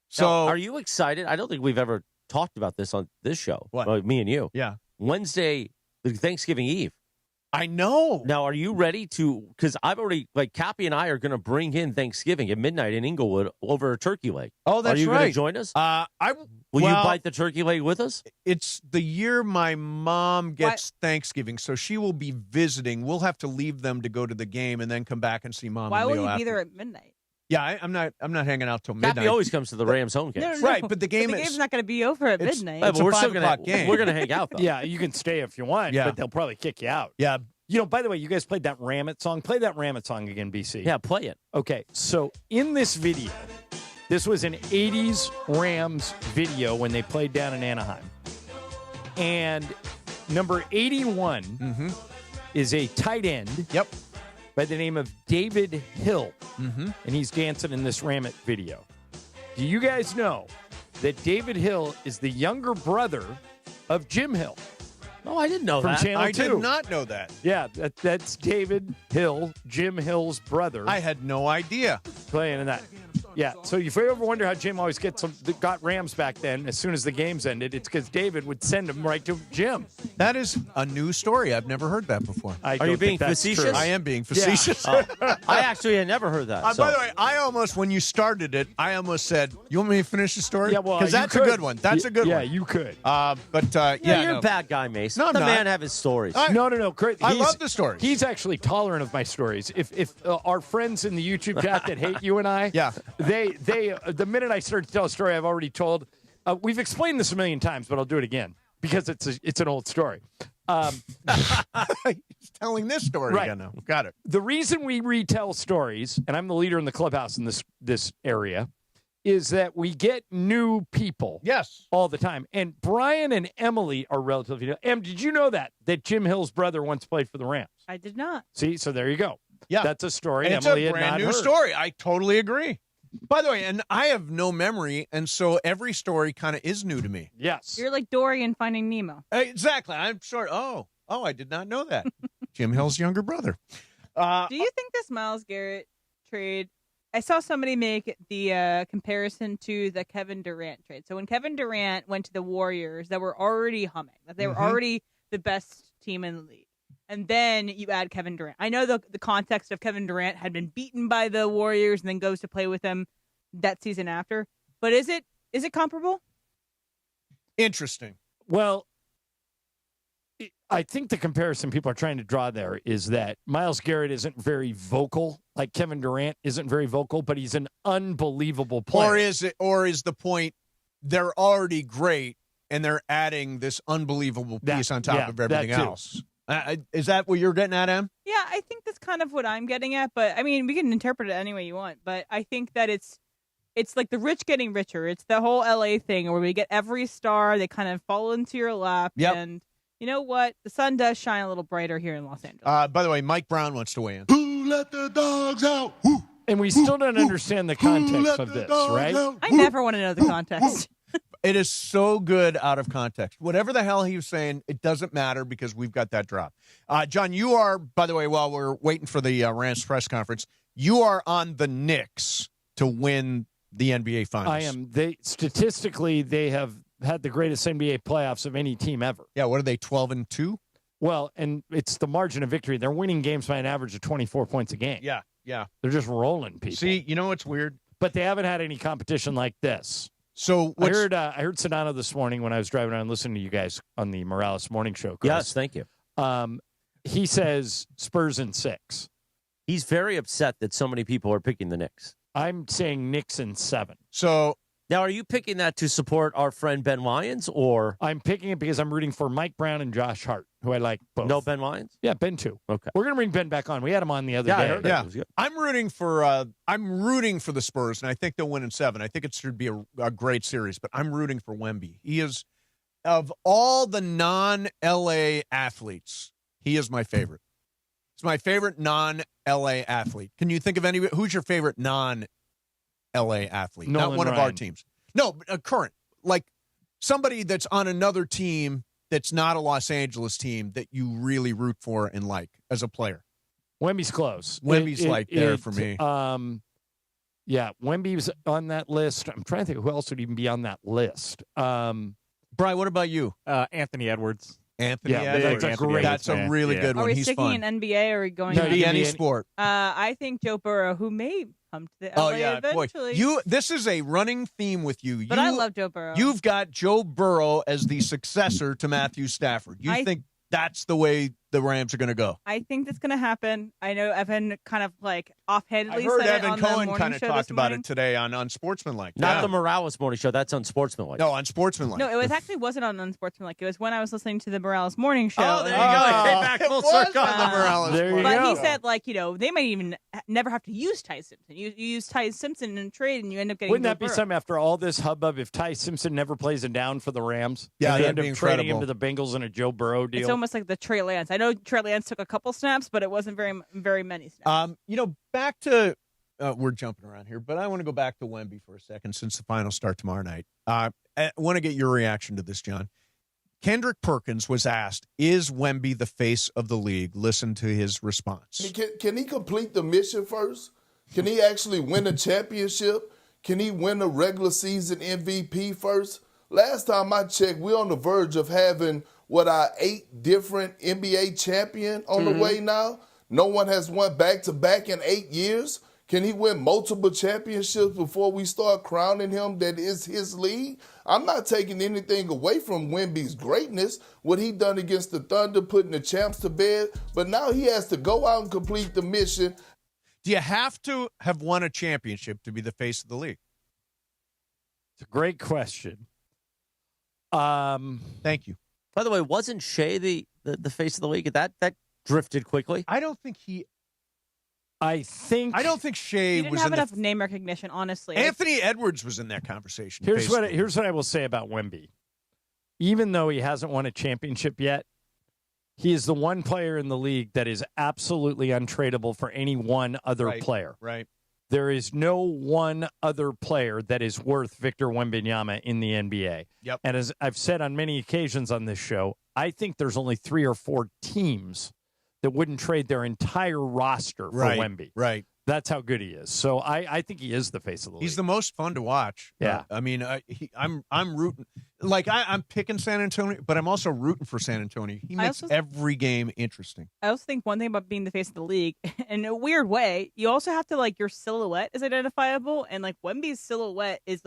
So, So are you excited? I don't think we've ever talked about this on this show. What? Well, me and you. Yeah. Wednesday, Thanksgiving Eve. I know. Now, are you ready to? Because I've already, Cappy and I are going to bring in Thanksgiving at midnight in Inglewood over a turkey leg. Oh, that's right. Are you going to join us? Will you bite the turkey leg with us? It's the year my mom gets Thanksgiving, so she will be visiting. We'll have to leave them to go to the game and then come back and see Mom. Why and will Leo you after. be there at midnight? Yeah, I'm not hanging out till midnight. Cappy always comes to the Rams home games. No. Right, but the game game's not going to be over at midnight. But we're still going game. We're going to hang out though. Yeah, you can stay if you want, Yeah. but they'll probably kick you out. Yeah. By the way, you guys played that Ramit song. Play that Ramit song again, BC. Yeah, play it. Okay, so in this video, this was an 80s Rams video when they played down in Anaheim. And number 81 is a tight end. Yep. By the name of David Hill. Mm-hmm. And he's dancing in this Ramit video. Do you guys know that David Hill is the younger brother of Jim Hill? Oh, I didn't know From that. Channel I 2. did not know that. Yeah, that's David Hill, Jim Hill's brother. I had no idea. Playing in that. Yeah, so if you ever wonder how Jim always got Rams back then, as soon as the games ended, it's because David would send them right to Jim. That is a new story. I've never heard that before. Are you being facetious? I am being facetious. I actually had never heard that. By the way, I almost, when you started it, I almost said, you want me to finish the story? Yeah, well, because that's a good one. That's a good one. Yeah, you could. You're a bad guy, Mace. No, Let the I'm man not. have his stories. No. I love the stories. He's actually tolerant of my stories. If our friends in the YouTube chat that hate you and I, they the minute I start to tell a story I've already told, we've explained this a million times, but I'll do it again because it's an old story. He's telling this story again now. Got it. The reason we retell stories, and I'm the leader in the clubhouse in this area, is that we get new people. Yes. All the time. And Brian and Emily are relatively new. Em, did you know that Jim Hill's brother once played for the Rams? I did not. See, so there you go. Yeah. That's a story And it's Emily a had brand not new heard. story. I totally agree. By the way, and I have no memory, and so every story kind of is new to me. Yes. You're like Dory in Finding Nemo. Exactly. I'm sorry. Oh, I did not know that. Jim Hill's younger brother. Do you think this Myles Garrett trade? I saw somebody make the comparison to the Kevin Durant trade. So when Kevin Durant went to the Warriors, that were already humming, that they were already the best team in the league. And then you add Kevin Durant. I know the context of Kevin Durant had been beaten by the Warriors and then goes to play with them that season after. But is it comparable? Interesting. Well, I think the comparison people are trying to draw there is that Myles Garrett isn't very vocal, like Kevin Durant isn't very vocal, but he's an unbelievable player. Or is the point they're already great and they're adding this unbelievable piece on top of everything else? Is that what you're getting at, Em? Yeah, I think that's kind of what I'm getting at. But I mean, we can interpret it any way you want. But I think that it's like the rich getting richer. It's the whole LA thing where we get every star, they kind of fall into your lap. Yep. And you know what? The sun does shine a little brighter here in Los Angeles. By the way, Mike Brown wants to weigh in. Who let the dogs out? And we still don't understand the context of this, right? I never want to know the context. It is so good out of context. Whatever the hell he was saying, it doesn't matter because we've got that drop. John, you are, by the way, while we're waiting for the Rams press conference, you are on the Knicks to win the NBA Finals. I am. Statistically, they have had the greatest NBA playoffs of any team ever. Yeah, what are they, 12-2? Well, and it's the margin of victory. They're winning games by an average of 24 points a game. Yeah. They're just rolling people. See, you know what's weird? But they haven't had any competition like this. So I heard Sedano this morning when I was driving around listening to you guys on the Morales Morning Show. Chris. Yes, thank you. He says Spurs in 6. He's very upset that so many people are picking the Knicks. I'm saying Knicks in 7. So Now, are you picking that to support our friend Ben Lyons, or I'm picking it because I'm rooting for Mike Brown and Josh Hart, who I like both. no Ben Lyons? Yeah, Ben too. Okay. We're gonna bring Ben back on. We had him on the other Yeah, I day. heard that. It was good. I'm rooting for the Spurs, and I think they'll win in 7. I think it should be a great series, but I'm rooting for Wemby. He is, of all the non-LA athletes, he is my favorite. He's my favorite non-LA athlete. Can you think of any? Who's your favorite non-LA athlete? Nolan Not one of Ryan. our teams. No, current. Like somebody that's on another team that's not a Los Angeles team that you really root for and like as a player. Wemby's close. Wemby's there for me. Yeah, Wemby's on that list. I'm trying to think who else would even be on that list. Brian, what about you? Anthony Edwards. Anthony Yeah, Edwards. that's a really good Are one. we He's sticking fun. in NBA or are we going? Could be any sport. I think Joe Burrow, who may come to the LA boy. eventually. This is a running theme with you. But I love Joe Burrow. You've got Joe Burrow as the successor to Matthew Stafford. You think that's the way the Rams are going to go? I think that's going to happen. I know Evan kind of like offhandedly I heard said Evan it on the Cohen morning kind of show talked this about morning. it today on Unsportsmanlike. Not Yeah. the Morales morning show. That's Unsportsmanlike. No, Unsportsmanlike. No, it was actually wasn't on Unsportsmanlike. It was when I was listening to the Morales morning show. Oh, there you go. It came back full circle. But he said, like, they might even never have to use Ty Simpson. You use Ty Simpson in a trade, and you end up getting. Wouldn't that Joe be Burrow. something after all this hubbub if Ty Simpson never plays a down for the Rams? Yeah, and they that'd end be up trading him incredible. to the Bengals in a Joe Burrow deal. It's almost like the Trey Lance. I know Trey Lance took a couple snaps, but it wasn't very many snaps. Back to we're jumping around here, but I want to go back to Wemby for a second since the finals start tomorrow night. I want to get your reaction to this, John. Kendrick Perkins was asked, "Is Wemby the face of the league?" Listen to his response. Can he complete the mission first? Can he actually win a championship? Can he win a regular season MVP first? Last time I checked, we're on the verge of having our 8 different NBA champion on the way now. No one has won back-to-back in 8 years. Can he win multiple championships before we start crowning him that is his league? I'm not taking anything away from Wemby's greatness, what he done against the Thunder, putting the champs to bed, but now he has to go out and complete the mission. Do you have to have won a championship to be the face of the league? It's a great question. Thank you. By the way, wasn't Shea the face of the league? That drifted quickly. I don't think he. I don't think Shea He didn't was have in enough name recognition, honestly. Anthony Edwards was in that conversation. Here's what basically. I will say about Wemby. Even though he hasn't won a championship yet, he is the one player in the league that is absolutely untradeable for any one other player. Right. There is no one other player that is worth Victor Wembanyama in the NBA. Yep. And as I've said on many occasions on this show, I think there's only 3 or 4 teams that wouldn't trade their entire roster for Wemby. Right. That's how good he is. So I think he is the face of the league. He's the most fun to watch. Yeah. I mean, I'm rooting. Like, I'm picking San Antonio, but I'm also rooting for San Antonio. He makes every game interesting. I also think one thing about being the face of the league, in a weird way, you also have to, your silhouette is identifiable, and, Wemby's silhouette is,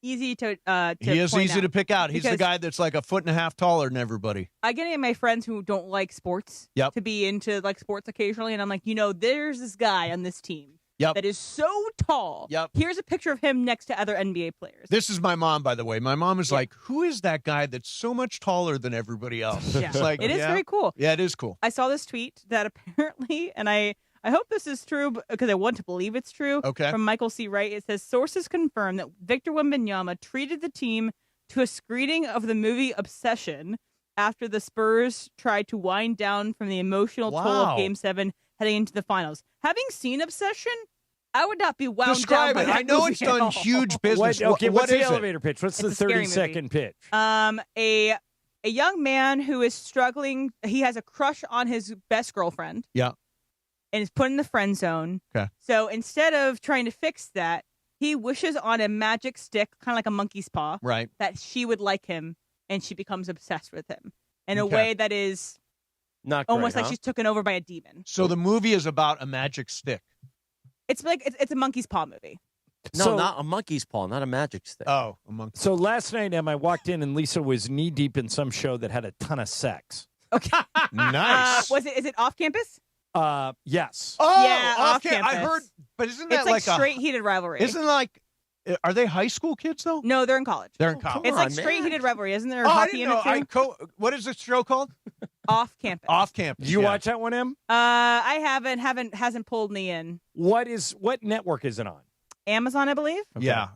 easy to He is point easy out. to pick out. He's the Because guy that's like a foot and a half taller than everybody. I get any of my friends who don't like sports Yep. to be into sports occasionally, and I'm like, there's this guy on this team Yep. that is so tall. Yep. Here's a picture of him next to other NBA players. This is my mom, by the way. My mom is like, who is that guy that's so much taller than everybody else? Yeah. It's like, It is very cool. Yeah, it is cool. I saw this tweet that apparently, and I hope this is true because I want to believe it's true. Okay. From Michael C. Wright, it says sources confirm that Victor Wembanyama treated the team to a screening of the movie Obsession after the Spurs tried to wind down from the emotional toll Wow. of Game 7 heading into the finals. Having seen Obsession, I would not be wound Describe down it. by that I know movie it's at done all. huge business. What's what the is it? elevator pitch? What's It's the a scary 30-second pitch? A young man who is struggling. He has a crush on his best girlfriend. Yeah. And is put in the friend zone. Okay. So instead of trying to fix that, he wishes on a magic stick, kind of like a monkey's paw, Right. that she would like him, and she becomes obsessed with him in a Okay. way that is Not almost great, like huh? she's taken over by a demon. So the movie is about a magic stick. It's like it's a monkey's paw movie. No, So- not a monkey's paw, not a magic stick. Oh, a monkey. So last night, Em, I walked in and Lisa was knee deep in some show that had a ton of sex. Okay. Nice. Is it off campus? Yes. Oh, Yeah, off I campus. heard, but isn't It's that like a straight heated rivalry. Isn't like Are they high school kids, though? No, they're in college. They're in college. It's like straight heated rivalry, isn't there? Oh, I Hockey didn't know. in it too? What is this show called? Off campus. Off campus. Do you yeah. watch that one, Em? I hasn't pulled me in. What network is it on? Amazon, I believe. Yeah.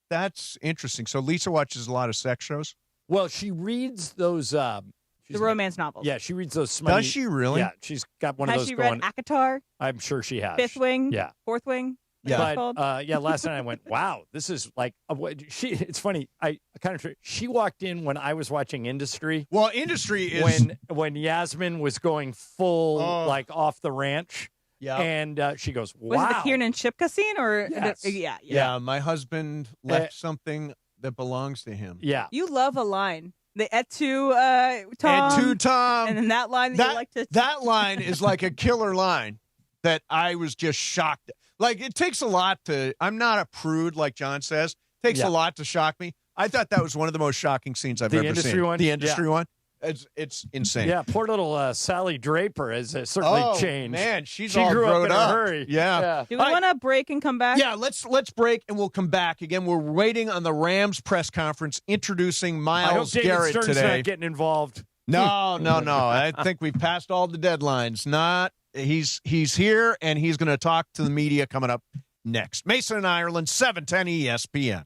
That's interesting. So Lisa watches a lot of sex shows? Well, she reads those. The romance novels. Yeah, she reads those. Smutty, Does she really? Yeah, she's got one Has of those she going. read ACOTAR? I'm sure she has. Fifth Wing? Yeah. Fourth Wing? Yeah. But last night I went, wow, this is like it's funny. I kind of she walked in when I was watching Industry. Well, Industry is when Yasmin was going full like off the ranch. Yeah. And she goes, wow. Was it the Kiernan Shipka scene or Yes. Yeah, my husband left something that belongs to him. Yeah. You love a line. The et tu, Tom. Et tu, Tom. And then that line that you like to. That line is like a killer line that I was just shocked. Like, it takes a lot to. I'm not a prude, like John says. It takes a lot to shock me. I thought that was one of the most shocking scenes I've ever Industry seen. one? The Industry Yeah. one. It's insane. Yeah, poor little Sally Draper has certainly changed. Man, she all grew up up in a hurry. Yeah. Do we want to break and come back? Yeah, let's break and we'll come back. Again, we're waiting on the Rams press conference introducing I hope Myles David Garrett Stern's today. not getting involved. No. I think we've passed all the deadlines. He's here and he's going to talk to the media coming up next. Mason and Ireland, 710 ESPN.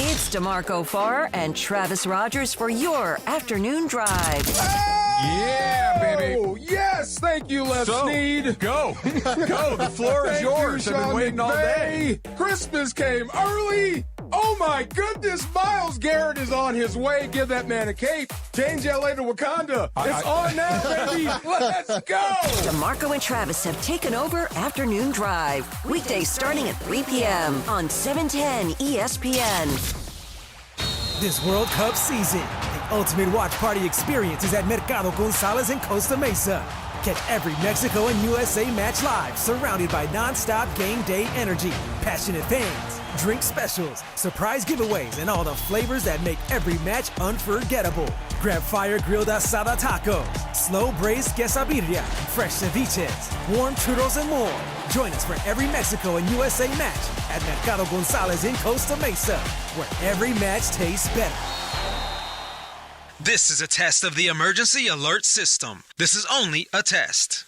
It's DeMarco Farr and Travis Rogers for your afternoon drive. Yeah, baby. Oh, yes. Thank you, Les Snead. Go. The floor is Thank yours. you, I've been Sean waiting all day. McVay. Christmas came early. Oh, my goodness. Myles Garrett is on his way. Give that man a cape. Change LA to Wakanda. It's on now, baby. Let's go. DeMarco and Travis have taken over Afternoon Drive. Weekdays starting at 3 p.m. on 710 ESPN. This World Cup season, the ultimate watch party experience is at Mercado Gonzalez in Costa Mesa. Catch every Mexico and USA match live, surrounded by non-stop game day energy, passionate fans, drink specials, surprise giveaways, and all the flavors that make every match unforgettable. Grab fire-grilled asada tacos, slow-braised quesadilla, fresh ceviches, warm churros, and more. Join us for every Mexico and USA match at Mercado Gonzalez in Costa Mesa, where every match tastes better. This is a test of the emergency alert system. This is only a test.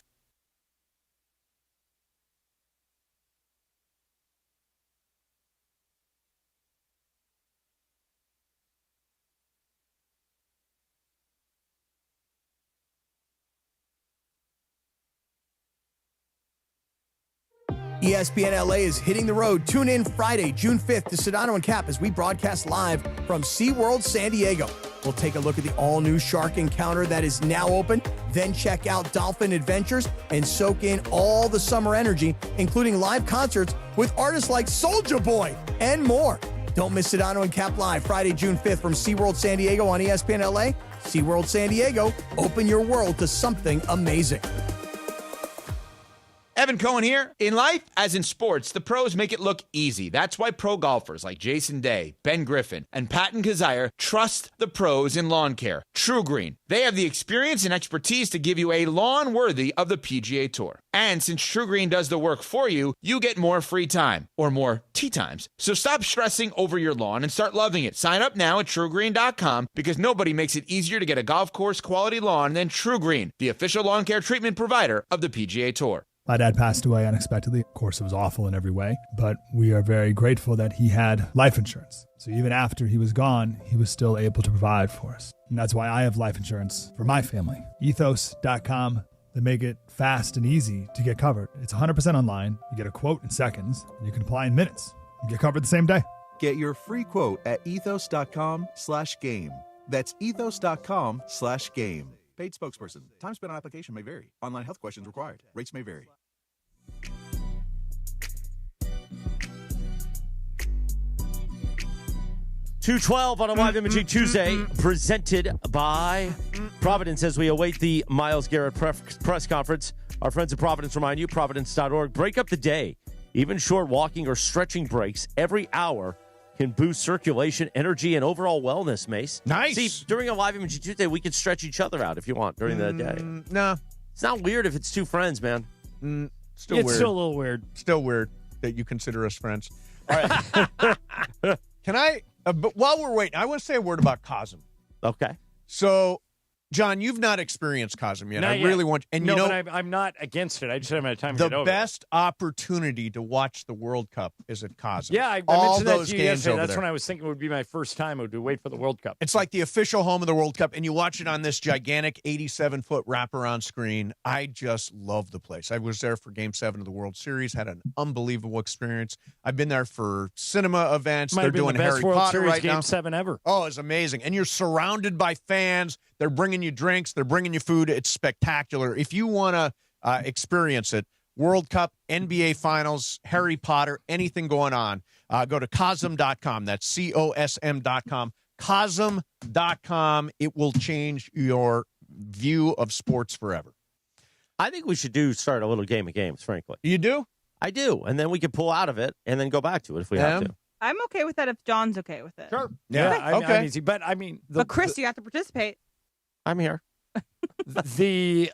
ESPN LA is hitting the road. Tune in Friday, June 5th to Sedano and Cap as we broadcast live from SeaWorld San Diego. We'll take a look at the all-new shark encounter that is now open, then check out Dolphin Adventures and soak in all the summer energy, including live concerts with artists like Soulja Boy and more. Don't miss Sedano and Cap live Friday, June 5th from SeaWorld San Diego on ESPN LA. SeaWorld San Diego, open your world to something amazing. Evan Cohen here. In life, as in sports, the pros make it look easy. That's why pro golfers like Jason Day, Ben Griffin, and Patton Kazire trust the pros in lawn care. True Green. They have the experience and expertise to give you a lawn worthy of the PGA Tour. And since True Green does the work for you, you get more free time, or more tee times. So stop stressing over your lawn and start loving it. Sign up now at TrueGreen.com because nobody makes it easier to get a golf course quality lawn than True Green, the official lawn care treatment provider of the PGA Tour. My dad passed away unexpectedly. Of course, it was awful in every way, but we are very grateful that he had life insurance. So even after he was gone, he was still able to provide for us. And that's why I have life insurance for my family. Ethos.com. They make it fast and easy to get covered. It's 100% online. You get a quote in seconds, and you can apply in minutes. You get covered the same day. Get your free quote at ethos.com/game. That's ethos.com/game. Paid spokesperson. Time spent on application may vary. Online health questions required. Rates may vary. $2.12 on a live imaging Tuesday, presented by Providence as we await the Myles Garrett press conference. Our friends at Providence remind you, providence.org, break up the day. Even short walking or stretching breaks every hour can boost circulation, energy, and overall wellness, Mace. Nice. See, during a live imaging Tuesday, we can stretch each other out if you want during the day. No. It's not weird if it's two friends, man. Still weird. It's still a little weird. Still weird that you consider us friends. Can I, but while we're waiting, I want to say a word about Cosm. Okay. So, John, you've not experienced Cosm yet. Not I yet. really want, and no, you know, but I'm not against it. I just haven't had time to the get over best opportunity to watch the World Cup is at Cosm. it. Yeah, I all mentioned that those to you games yesterday. over That's there. when I was thinking it would be my first time. Would wait for the World Cup. It's like the official home of the World Cup, and you watch it on this gigantic 87-foot wraparound screen. I just love the place. I was there for Game 7 of the World Series, had an unbelievable experience. I've been there for cinema events. Might They're have been doing the best Harry World Potter Series right Game now. 7 ever. Oh, it's amazing. And you're surrounded by fans. They're bringing you drinks. They're bringing you food. It's spectacular. If you want to experience it, World Cup, NBA Finals, Harry Potter, anything going on, go to Cosm.com. That's COSM.com. Cosm.com. It will change your view of sports forever. I think we should start a little game of games, frankly. You do? I do. And then we can pull out of it and then go back to it if we have to. I'm okay with that if John's okay with it. Sure. Yeah, Okay. I'm easy. But I mean, But Chris, you have to participate. I'm here. You the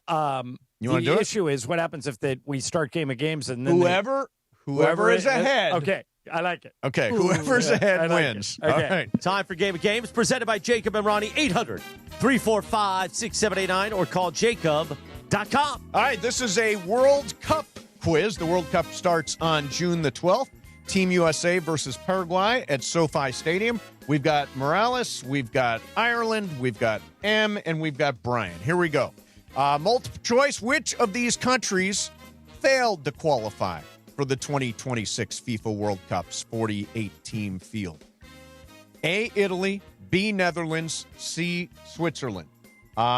wanna do it? issue is what happens if we start game of games and then Whoever is ahead. Okay, I like it. Okay, whoever's ahead I like wins. it. Okay. All right. Time for Game of Games presented by Jacob and Ronnie. 800-345-6789 or call jacob.com. All right, this is a World Cup quiz. The World Cup starts on June the 12th. Team USA versus Paraguay at SoFi Stadium. We've got Morales, we've got Ireland, we've got M, and we've got Brian. Here we go. Multiple choice. Which of these countries failed to qualify for the 2026 FIFA World Cup's 48-team field? A, Italy, B, Netherlands, C, Switzerland.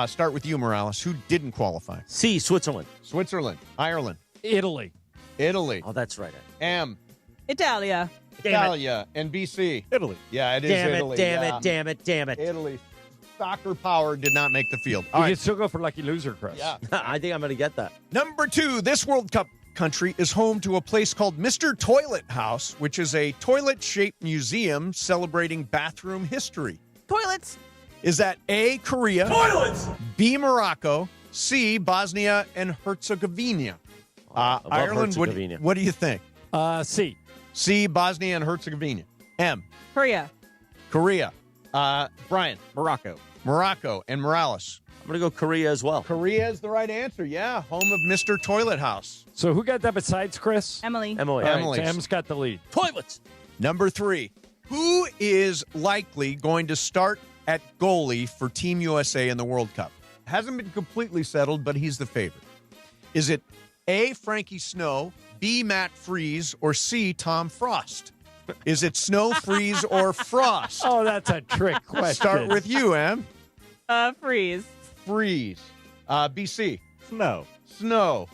Start with you, Morales. Who didn't qualify? C, Switzerland. Switzerland. Ireland. Italy. Italy. Oh, that's right. M. Italia. Italia. And BC. Italy. Yeah, it is Damn Italy. it. Italy. Soccer power did not make the field. You All can right. still go for lucky loser, Chris. Yeah. I think I'm going to get that. Number 2, this World Cup country is home to a place called Mr. Toilet House, which is a toilet-shaped museum celebrating bathroom history. Toilets. Is that A, Korea? Toilets! B, Morocco? C, Bosnia and Herzegovina? Ireland, Herzegovina. what do you think? C. C, Bosnia and Herzegovina. M, Korea. Korea. Brian, Morocco. Morocco, and Morales. I'm going to go Korea as well. Korea is the right answer. Yeah, home of Mr. Toilet House. So who got that besides Chris? Emily. Emily. All right, Emily's. so Em's got the lead. Toilets. Number 3, who is likely going to start at goalie for Team USA in the World Cup? Hasn't been completely settled, but he's the favorite. Is it A, Frankie Snow, B, Matt Freeze, or C, Tom Frost? Is it Snow, Freeze, or Frost? Oh, that's a trick question. Start with you, Em. Freeze. Freeze. BC. Snow. Snow.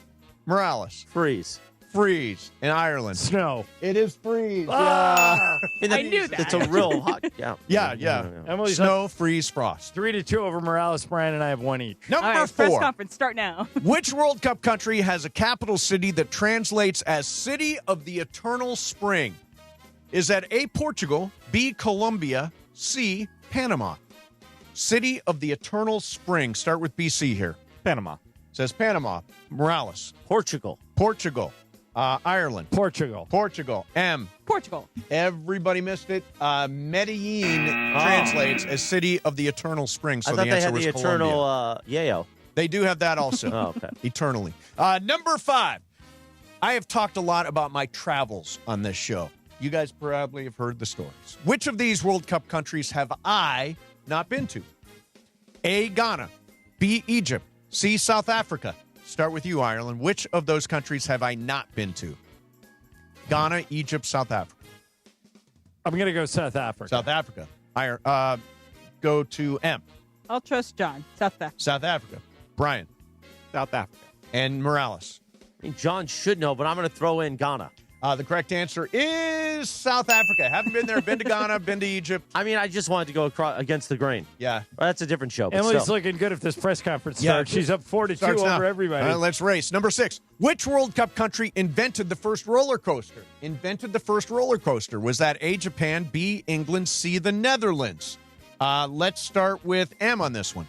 Morales. Freeze. Freeze. And Ireland. Snow. It is Freeze. Ah! I knew that. It's a real hot. Yeah. Yeah. Emily's Snow, Freeze, Frost. 3-2 over Morales. Brian and I have one each. Number All right, press 4. conference, start now. Which World Cup country has a capital city that translates as City of the Eternal Spring? Is that A, Portugal, B, Colombia, C, Panama? City of the Eternal Spring. Start with BC here. Panama. Says Panama. Morales. Portugal. Portugal. Ireland. Portugal. M. Portugal. Everybody missed it. Medellin translates as City of the Eternal Spring. So I thought the they answer had was the Colombia. eternal yayo. They do have that also. Oh, okay. Eternally. Number 5. I have talked a lot about my travels on this show. You guys probably have heard the stories. Which of these World Cup countries have I not been to? A, Ghana. B, Egypt. C, South Africa. Start with you, Ireland. Which of those countries have I not been to? Ghana, Egypt, South Africa. I'm going to go South Africa. South Africa. Go to M. I'll trust John. South Africa. South Africa. Brian. South Africa. And Morales. I mean, John should know, but I'm going to throw in Ghana. The correct answer is South Africa. Haven't been there. Been to Ghana. Been to Egypt. I mean, I just wanted to go against the grain. Yeah. Well, that's a different show. But Emily's still. looking good if this press conference Yeah, starts. She's up 4-2 Starts over now. everybody. Let's race. Number 6. Which World Cup country invented the first roller coaster? Was that A, Japan, B, England, C, the Netherlands? Let's start with M on this one.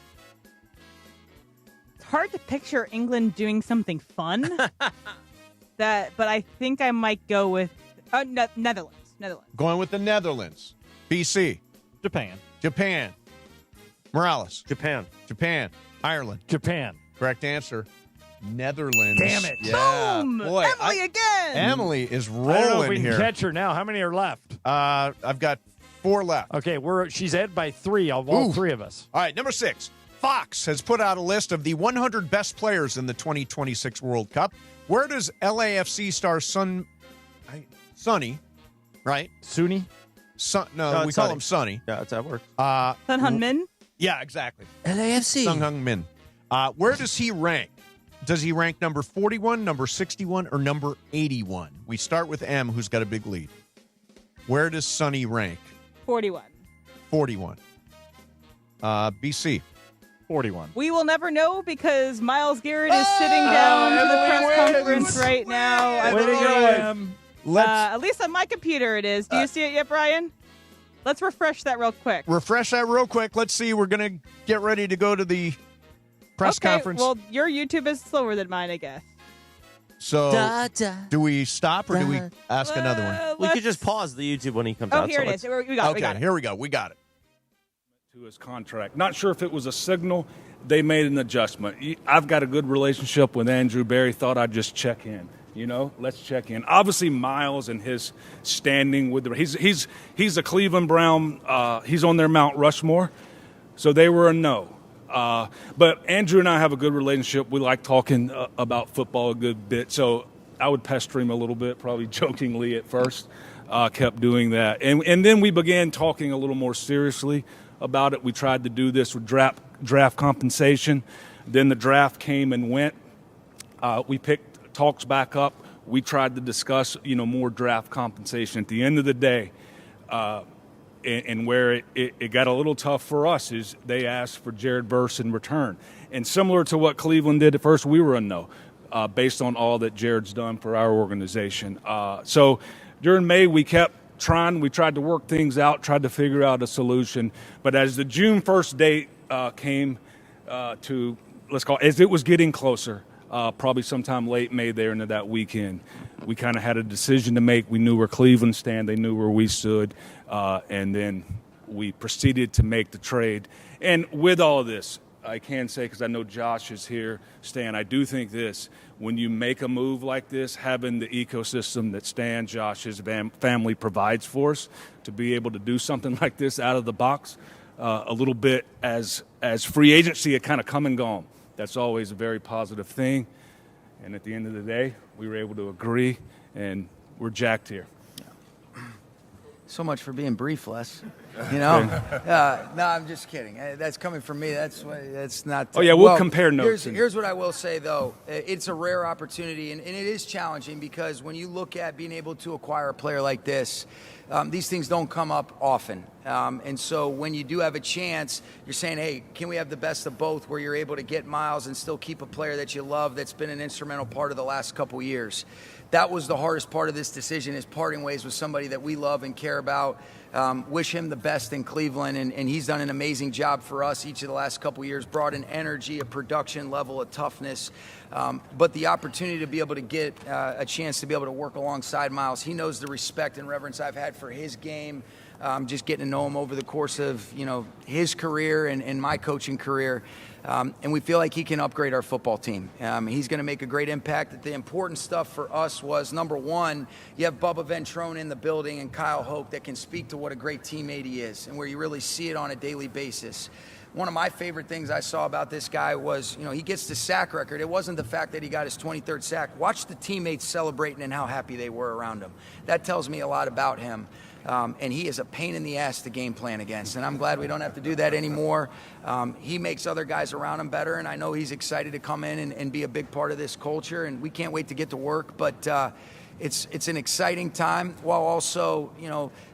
It's hard to picture England doing something fun. But I think I might go with Netherlands. Netherlands. Going with the Netherlands. BC. Japan. Japan. Morales. Japan. Japan. Ireland. Japan. Correct answer. Netherlands. Damn it. Yeah. Boom! Boy, Emily again! Emily is I don't know if rolling we can here. catch her now. How many are left? I've got 4 left. Okay, she's ahead by 3 of all 3 of us. All right, number 6. Fox has put out a list of the 100 best players in the 2026 World Cup. Where does LAFC star Sonny, right? Sunni? No, we it's call Sonny. him Sonny. Yeah, that's how it works. Sun Hun Min? Yeah, exactly. LAFC. Sung Hung Min. Where does he rank? Does he rank number 41, number 61, or number 81? We start with M, who's got a big lead. Where does Sonny rank? 41. 41. BC. 41. We will never know because Myles Garrett is sitting down for the press conference right now. I Way to believe. go, Em. At least on my computer it is. Do you see it yet, Brian? Let's refresh that real quick. Refresh that real quick. Let's see. We're going to get ready to go to the press conference. Well, your YouTube is slower than mine, I guess. So, do we stop or do we ask another one? We could just pause the YouTube when he comes Oh, out. here it is. We got it. Here we go. We got it. To his contract. Not sure if it was a signal. They made an adjustment. I've got a good relationship with Andrew Barry. Thought I'd just check in. Let's check in. Obviously, Myles and his standing with he's a Cleveland Brown. He's on their Mount Rushmore, so they were a no. But Andrew and I have a good relationship. We like talking about football a good bit. So I would pester him a little bit, probably jokingly at first. Kept doing that, and then we began talking a little more seriously about it. We tried to do this with draft compensation. Then the draft came and went. We picked talks back up. We tried to discuss, more draft compensation. At the end of the day, and where it got a little tough for us is they asked for Jared Verse in return. And similar to what Cleveland did at first, we were a no, based on all that Jared's done for our organization. So during May, we kept trying. We tried to work things out, tried to figure out a solution. But as the June 1st date came to, as it was getting closer, probably sometime late May there into that weekend, we kind of had a decision to make. We knew where Cleveland stand. They knew where we stood. And then we proceeded to make the trade. And with all of this, I can say, because I know Josh is here, Stan, I do think this. When you make a move like this, having the ecosystem that Stan, Josh, his family provides for us to be able to do something like this out of the box, a little bit as free agency had kind of come and gone. That's always a very positive thing. And at the end of the day, we were able to agree, and we're jacked here. So much for being brief, Les. No, I'm just kidding. That's coming from me. That's not. Oh, yeah, we'll compare notes. Here's what I will say, though. It's a rare opportunity, and it is challenging because when you look at being able to acquire a player like this, these things don't come up often. And so when you do have a chance, you're saying, hey, can we have the best of both where you're able to get Myles and still keep a player that you love that's been an instrumental part of the last couple years? That was the hardest part of this decision, is parting ways with somebody that we love and care about. Wish him the best in Cleveland, and he's done an amazing job for us each of the last couple years, brought an energy, a production level, a toughness. But the opportunity to be able to get a chance to be able to work alongside Myles, he knows the respect and reverence I've had for his game, just getting to know him over the course of his career and my coaching career. And we feel like he can upgrade our football team. He's going to make a great impact. The important stuff for us was, number one, you have Bubba Ventrone in the building and Kyle Hoke that can speak to what a great teammate he is and where you really see it on a daily basis. One of my favorite things I saw about this guy was, he gets the sack record. It wasn't the fact that he got his 23rd sack. Watch the teammates celebrating and how happy they were around him. That tells me a lot about him. And he is a pain in the ass to game plan against. And I'm glad we don't have to do that anymore. He makes other guys around him better, and I know he's excited to come in and be a big part of this culture, and we can't wait to get to work. But it's an exciting time, while also,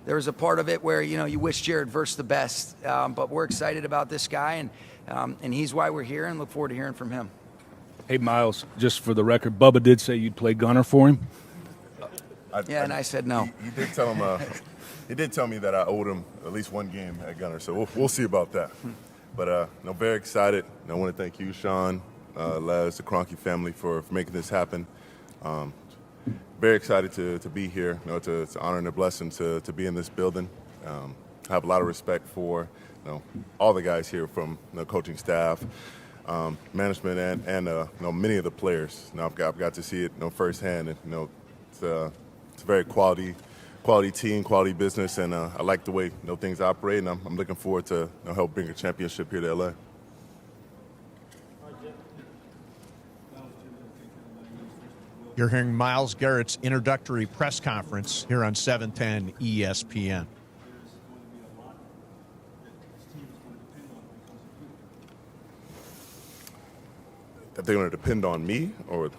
there was a part of it where, you wish Jared Verse the best. But we're excited about this guy, and he's why we're here, and look forward to hearing from him. Hey, Myles, just for the record, Bubba did say you'd play gunner for him. And I said no. He did tell him. He did tell me that I owed him at least one game at gunner, so we'll see about that. But very excited. And I want to thank you, Sean, Les, the Kroenke family for making this happen. very excited to be here. It's an honor and a blessing to be in this building. I have a lot of respect for all the guys here, from the coaching staff, management, and many of the players. I've got to see it firsthand, and it's a very quality team, quality business, and I like the way things operate, and I'm looking forward to help bring a championship here to LA. You're hearing Myles Garrett's introductory press conference here on 710 ESPN. That they're going to depend on me, or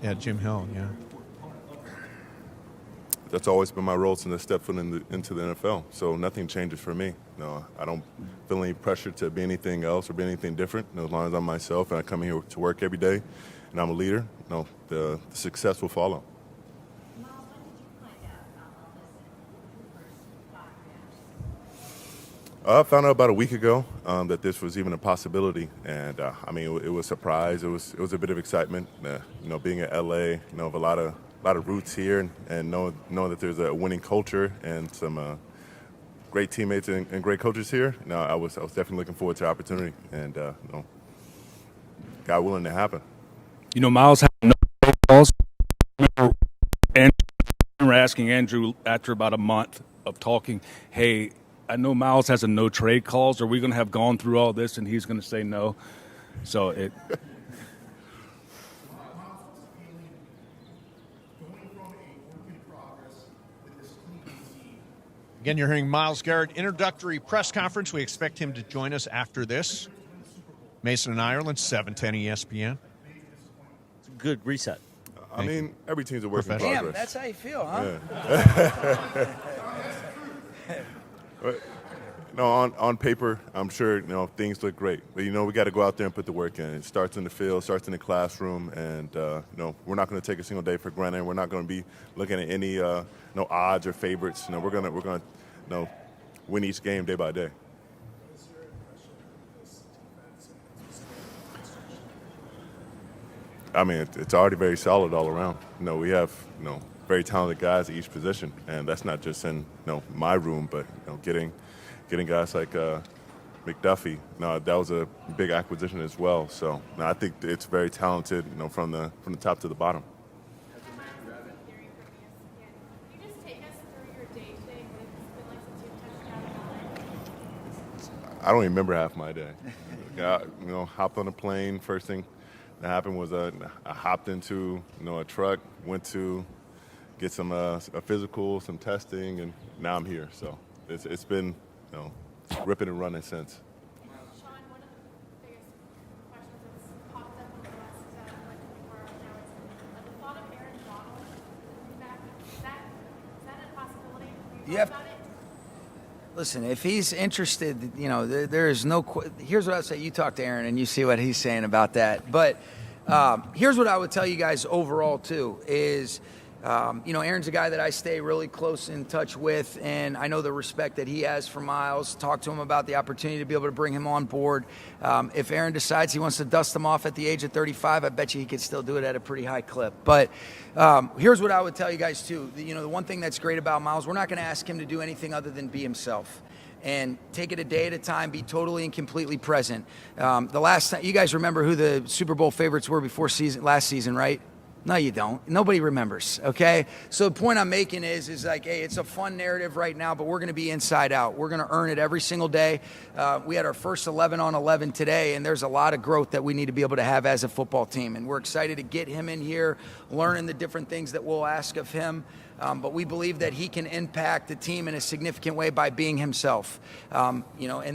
yeah, Jim Hill, yeah. That's always been my role since I stepped foot into the NFL. So nothing changes for me. No, I don't feel any pressure to be anything else or be anything different. As long as I'm myself and I come here to work every day and I'm a leader, the success will follow. I found out about a week ago that this was even a possibility, and it was a surprise. It was a bit of excitement. Being in LA, of a lot of roots here, and knowing that there's a winning culture and some great teammates and great coaches here. I was definitely looking forward to the opportunity, and God willing to happen. Myles had no calls. And we were asking Andrew after about a month of talking, hey, I know Myles has a no trade clause. Are we going to have gone through all this and he's going to say no? So it. Again, you're hearing Myles Garrett introductory press conference. We expect him to join us after this. Mason and Ireland, 710 ESPN. It's a good reset. Every team's a work in progress. Damn, that's how you feel, huh? Yeah. On paper, I'm sure things look great, but we got to go out there and put the work in. It starts in the field, starts in the classroom, and we're not going to take a single day for granted. We're not going to be looking at any odds or favorites. We're going to win each game day by day. It's already very solid all around. We have very talented guys at each position, and that's not just in my room, but getting guys like McDuffie. That was a big acquisition as well. So I think it's very talented, from the top to the bottom. I don't even remember half my day. Hopped on a plane. First thing that happened was I hopped into a truck, went to get some a physical, some testing, and now I'm here. So it's been ripping and running since. Sean, one of the biggest questions that's popped up in the last 24 hours now is the thought of Aaron Donald coming back. Is that a possibility? You have. Listen, if he's interested, there is no. Here's what I would say. You talk to Aaron and you see what he's saying about that. But here's what I would tell you guys overall too is. Aaron's a guy that I stay really close in touch with, and I know the respect that he has for Myles. Talk to him about the opportunity to be able to bring him on board. If Aaron decides he wants to dust him off at the age of 35, I bet you he could still do it at a pretty high clip. But here's what I would tell you guys, too. The one thing that's great about Myles, we're not going to ask him to do anything other than be himself. And take it a day at a time, be totally and completely present. The last time, you guys remember who the Super Bowl favorites were last season, right? No, you don't. Nobody remembers, okay? So the point I'm making is like, hey, it's a fun narrative right now, but we're going to be inside out. We're going to earn it every single day. We had our first 11 on 11 today, and there's a lot of growth that we need to be able to have as a football team. And we're excited to get him in here, learning the different things that we'll ask of him. But we believe that he can impact the team in a significant way by being himself. And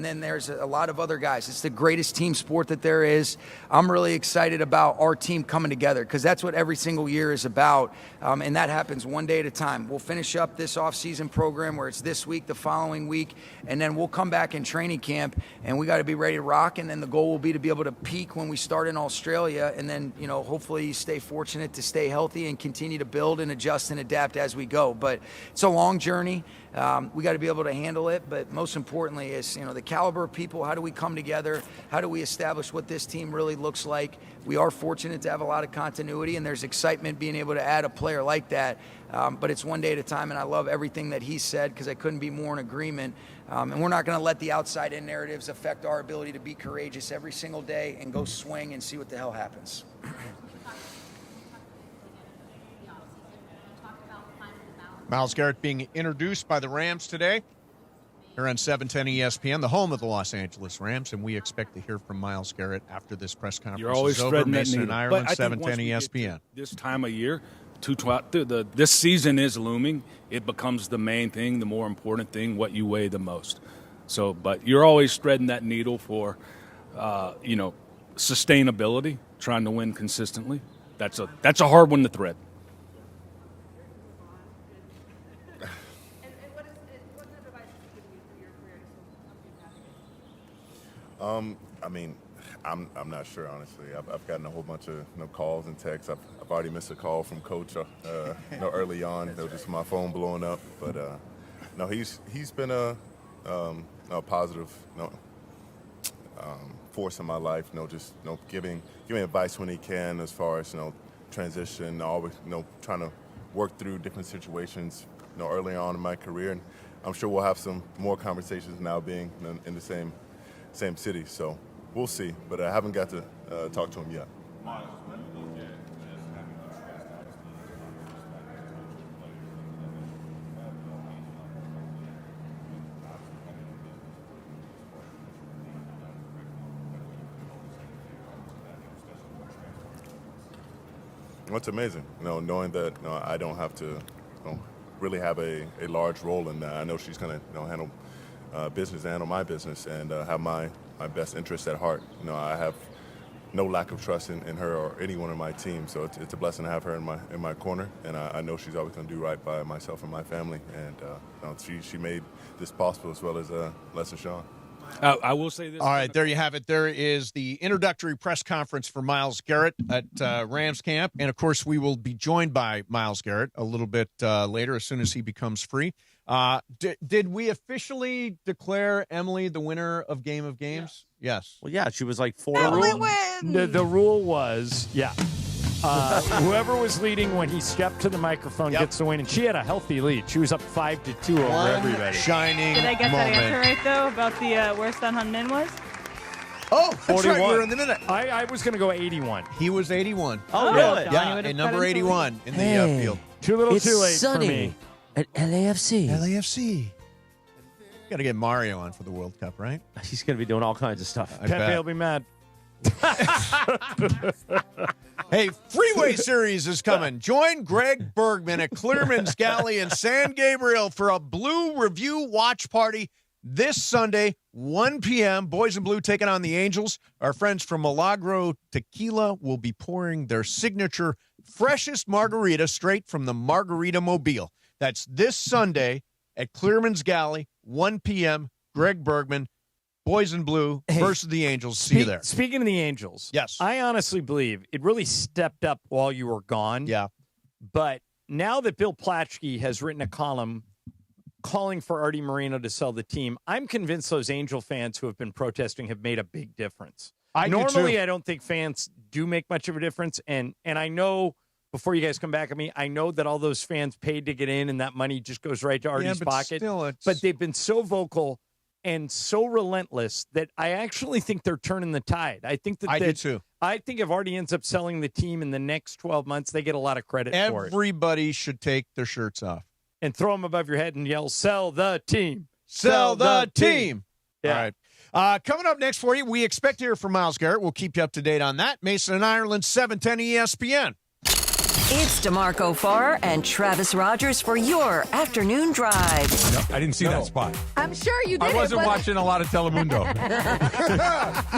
then there's a lot of other guys. It's the greatest team sport that there is. I'm really excited about our team coming together because that's what every single year is about. And that happens one day at a time. We'll finish up this offseason program where it's this week, the following week, and then we'll come back in training camp and we got to be ready to rock. And then the goal will be to be able to peak when we start in Australia. And then, hopefully stay fortunate to stay healthy and continue to build and adjust and adapt as as we go. But it's a long journey. We got to be able to handle it. But most importantly is, the caliber of people. How do we come together? How do we establish what this team really looks like? We are fortunate to have a lot of continuity, and there's excitement being able to add a player like that. But it's one day at a time, and I love everything that he said because I couldn't be more in agreement. And we're not going to let the outside-in narratives affect our ability to be courageous every single day and go swing and see what the hell happens. Myles Garrett being introduced by the Rams today here on 710 ESPN, the home of the Los Angeles Rams, and we expect to hear from Myles Garrett after this press conference You're always is over. spreading that Mason needle. and Ireland, But I think 710 once we get ESPN. to this time of year, this season is looming. It becomes the main thing, the more important thing, what you weigh the most. So, but you're always spreading that needle for, sustainability, trying to win consistently. That's a hard one to thread. I'm not sure, honestly. I've gotten a whole bunch of calls and texts. I've already missed a call from Coach early on. That was just my phone blowing up. But no, he's been a positive force in my life. Just giving advice when he can as far as transition. Always trying to work through different situations early on in my career. And I'm sure we'll have some more conversations now being in the same city. So we'll see. But I haven't got to talk to him yet. It's amazing, knowing that I don't have to really have a large role in that. I know she's going to handle business, handle my business, and have my best interests at heart. I have no lack of trust in her or anyone on my team, so it's a blessing to have her in my corner, and I know she's always going to do right by myself and my family, and she made this possible as well as Les and Sean. I will say this. All right, there you have it. There is the introductory press conference for Myles Garrett at Rams camp. And, of course, we will be joined by Myles Garrett a little bit later as soon as he becomes free. Did we officially declare Emily the winner of Game of Games? Yes. Well, yeah, she was like 4. The rule was, whoever was leading when he stepped to the microphone gets the win, and she had a healthy lead. She was up 5-2 over everybody. Shining Did I get moment. that answer right, though, about the where Sun Hun Min was? Oh, that's 41. right. We're in the minute. I was going to go 81. He was 81. Oh, really? Yeah, and number 81 in the field. Too little, it's too late sunny for me. At LAFC. LAFC. Got to get Mario on for the World Cup, right? He's going to be doing all kinds of stuff. Pepe will be mad. Hey, Freeway Series is coming. Join Greg Bergman at Clearman's Galley in San Gabriel for a Blue Review watch party this Sunday, 1 p.m. Boys in Blue taking on the Angels. Our friends from Milagro Tequila will be pouring their signature freshest margarita straight from the Margarita Mobile. That's this Sunday at Clearman's Galley, 1 p.m. Greg Bergman, Boys in Blue versus the Angels. See you there. Speaking of the Angels, yes, I honestly believe it really stepped up while you were gone. Yeah. But now that Bill Plaschke has written a column calling for Artie Moreno to sell the team, I'm convinced those Angel fans who have been protesting have made a big difference. Normally, I don't think fans do make much of a difference. And I know, before you guys come back at me, I know that all those fans paid to get in and that money just goes right to Artie's pocket. But they've been so vocal and so relentless that I actually think they're turning the tide. I think that I do too. I think if Artie ends up selling the team in the next 12 months, they get a lot of credit for it. Everybody should take their shirts off. And throw them above your head and yell, "Sell the team! Sell the team!" Yeah. All right. Coming up next for you, we expect to hear from Myles Garrett. We'll keep you up to date on that. Mason and Ireland, 710 ESPN. It's DeMarco Farr and Travis Rogers for your afternoon drive. No, I didn't see that spot. I'm sure you did. I wasn't watching a lot of Telemundo.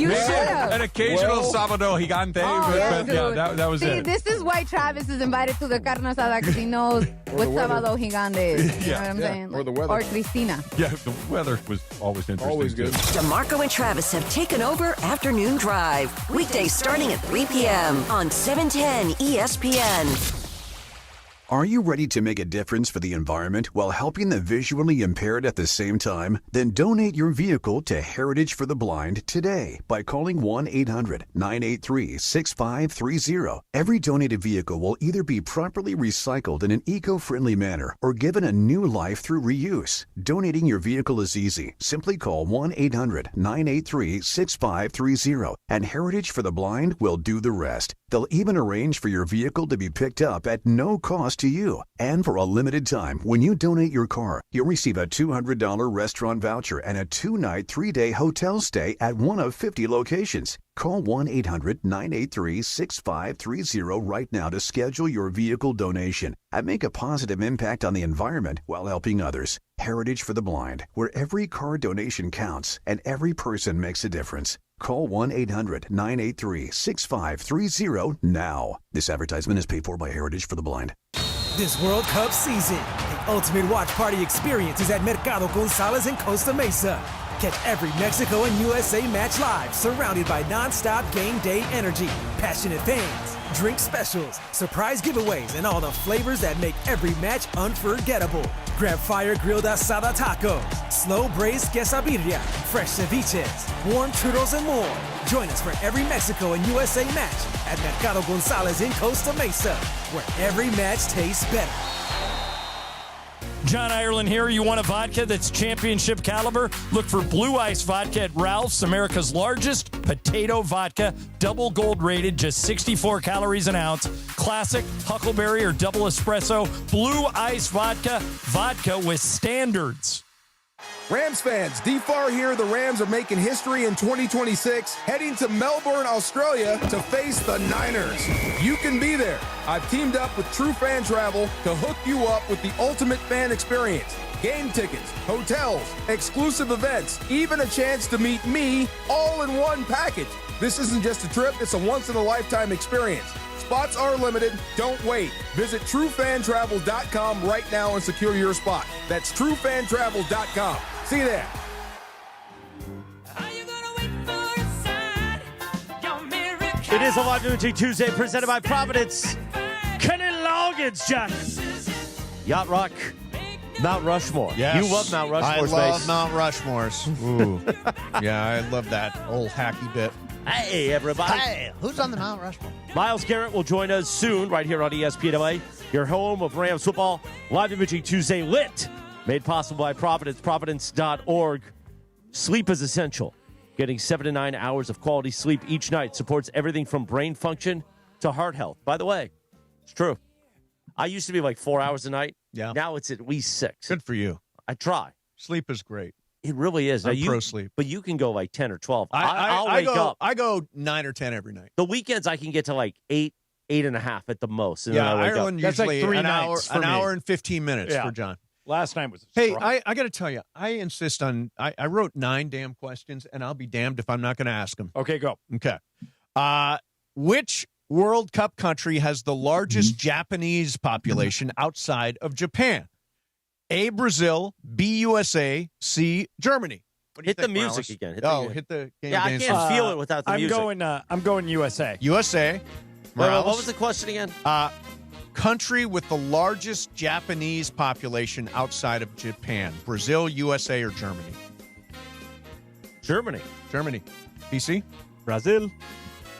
You should have. An occasional Sábado Gigante, but yeah, that was See, it. this is why Travis is invited to the carne asada, because he knows what Sábado Gigante is. You know what I'm saying? Or the weather. Or Cristina. Yeah, the weather was always interesting. Always good. DeMarco and Travis have taken over Afternoon Drive. Weekdays starting at 3 p.m. on 710 ESPN. Are you ready to make a difference for the environment while helping the visually impaired at the same time? Then donate your vehicle to Heritage for the Blind today by calling 1-800-983-6530. Every donated vehicle will either be properly recycled in an eco-friendly manner or given a new life through reuse. Donating your vehicle is easy. Simply call 1-800-983-6530 and Heritage for the Blind will do the rest. They'll even arrange for your vehicle to be picked up at no cost to you. And for a limited time, when you donate your car, you'll receive a $200 restaurant voucher and a 2-night, 3-day hotel stay at one of 50 locations. Call 1-800-983-6530 right now to schedule your vehicle donation and make a positive impact on the environment while helping others. Heritage for the Blind, where every car donation counts and every person makes a difference. Call 1-800-983-6530 now. This advertisement is paid for by Heritage for the Blind. This World Cup season, the ultimate watch party experience is at Mercado Gonzalez in Costa Mesa. Catch every Mexico and USA match live, surrounded by non-stop game day energy, passionate fans, drink specials, surprise giveaways, and all the flavors that make every match unforgettable. Grab fire-grilled asada tacos, slow braised quesadilla, fresh ceviches, warm churros, and more. Join us for every Mexico and USA match at Mercado Gonzalez in Costa Mesa, where every match tastes better. John Ireland here. You want a vodka that's championship caliber? Look for Blue Ice Vodka at Ralph's, America's largest potato vodka. Double gold rated, just 64 calories an ounce. Classic, huckleberry, or double espresso. Blue Ice Vodka. Vodka with standards. Rams fans, D-Far here. The Rams are making history in 2026, heading to Melbourne, Australia to face the Niners. You can be there. I've teamed up with True Fan Travel to hook you up with the ultimate fan experience. Game tickets, hotels, exclusive events, even a chance to meet me all in one package. This isn't just a trip, it's a once-in-a-lifetime experience. Spots are limited. Don't wait. Visit TrueFanTravel.com right now and secure your spot. That's TrueFanTravel.com. See you there. It is a Live Imaging Tuesday presented by Providence. Kenny Loggins, Jack. Yacht Rock, Mount Rushmore. Yes. You love Mount Rushmore. I love Space. Mount Rushmore's. Ooh. Yeah, I love that old hacky bit. Hey, everybody. Hey, who's on the Mount Rushmore? Myles Garrett will join us soon right here on ESPN LA, your home of Rams football. Live Imaging Tuesday lit. Made possible by Providence, providence.org. Sleep is essential. Getting 7 to 9 hours of quality sleep each night supports everything from brain function to heart health. By the way, it's true. I used to be like 4 hours a night. Yeah. Now it's at least 6. Good for you. I try. Sleep is great. It really is. I'm now pro sleep. But you can go like 10 or 12. I I'll wake up. I go 9 or 10 every night. The weekends I can get to like 8, 8.5 at the most. And Yeah, then I wake Ireland up. That's usually like 3 an hour, nights for an me. hour and 15 minutes Yeah. for John. Last night was a Hey, struggle. I got to tell you, I insist on. I wrote 9 damn questions, and I'll be damned if I'm not going to ask them. Okay, go. Okay. Which World Cup country has the largest Japanese population outside of Japan? A, Brazil, B, USA, C, Germany. What do you Hit the think, music Morales? again. Hit the game. Yeah, I against can't the- feel it without the I'm music. I'm going USA. USA. Wait, Morales? what was the question again? Country with the largest Japanese population outside of Japan. Brazil, USA, or Germany? Germany. Germany. BC? Brazil.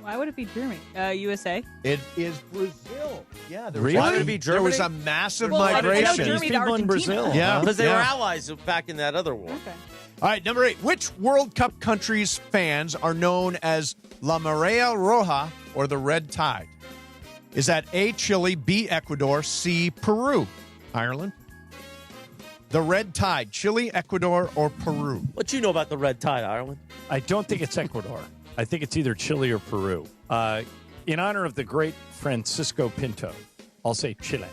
Why would it be Germany? USA? It is Brazil. Yeah, there Really? was, Why would it be there was a Germany? massive Well, I know migration. Germany to Argentina. Yeah, Because they yeah. were allies back in that other war. Okay. All right, number 8. Which World Cup country's fans are known as La Marea Roja or the Red Tide? Is that A, Chile, B, Ecuador, C, Peru? Ireland? The Red Tide, Chile, Ecuador, or Peru? What you know about the Red Tide, Ireland? I don't think it's Ecuador. I think it's either Chile or Peru. In honor of the great Francisco Pinto, I'll say Chile.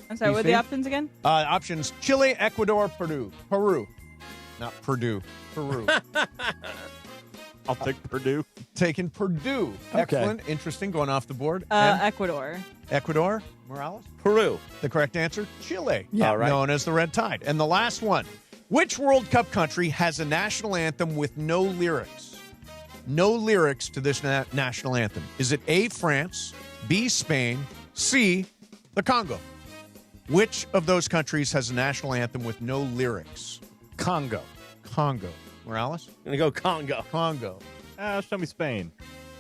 I'm sorry, what are the options again? Options, Chile, Ecuador, Peru. Peru. Not Purdue. Peru. I'll take Purdue. Taking Purdue. Okay. Excellent. Interesting. Going off the board. And Ecuador. Ecuador. Morales? Peru. The correct answer, Chile. Yeah. All right. Known as the Red Tide. And the last one. Which World Cup country has a national anthem with no lyrics? No lyrics to this national anthem. Is it A, France, B, Spain, C, the Congo? Which of those countries has a national anthem with no lyrics? Congo. Morales? I'm going to go Congo. Congo. Show me Spain.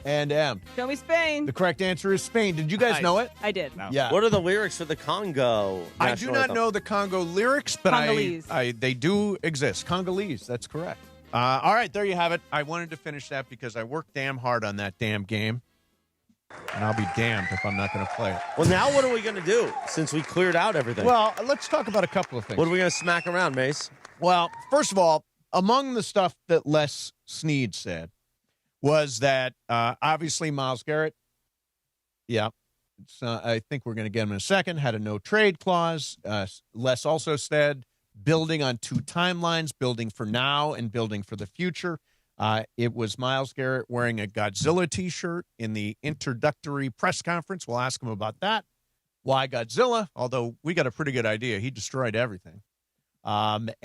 And M. Show me Spain. The correct answer is Spain. Did you guys know it? I did. No. Yeah. What are the lyrics for the Congo? I do national not anthem? know the Congo lyrics, but Congolese. they do exist. Congolese, that's correct. All right, there you have it. I wanted to finish that because I worked damn hard on that damn game. And I'll be damned if I'm not going to play it. Well, now what are we going to do since we cleared out everything? Well, let's talk about a couple of things. What are we going to smack around, Mace? Well, first of all, among the stuff that Les Snead said was that obviously Myles Garrett, I think we're going to get him in a second, had a no-trade clause. Les also said building on two timelines, building for now and building for the future. It was Myles Garrett wearing a Godzilla T-shirt in the introductory press conference. We'll ask him about that. Why Godzilla? Although we got a pretty good idea. He destroyed everything. And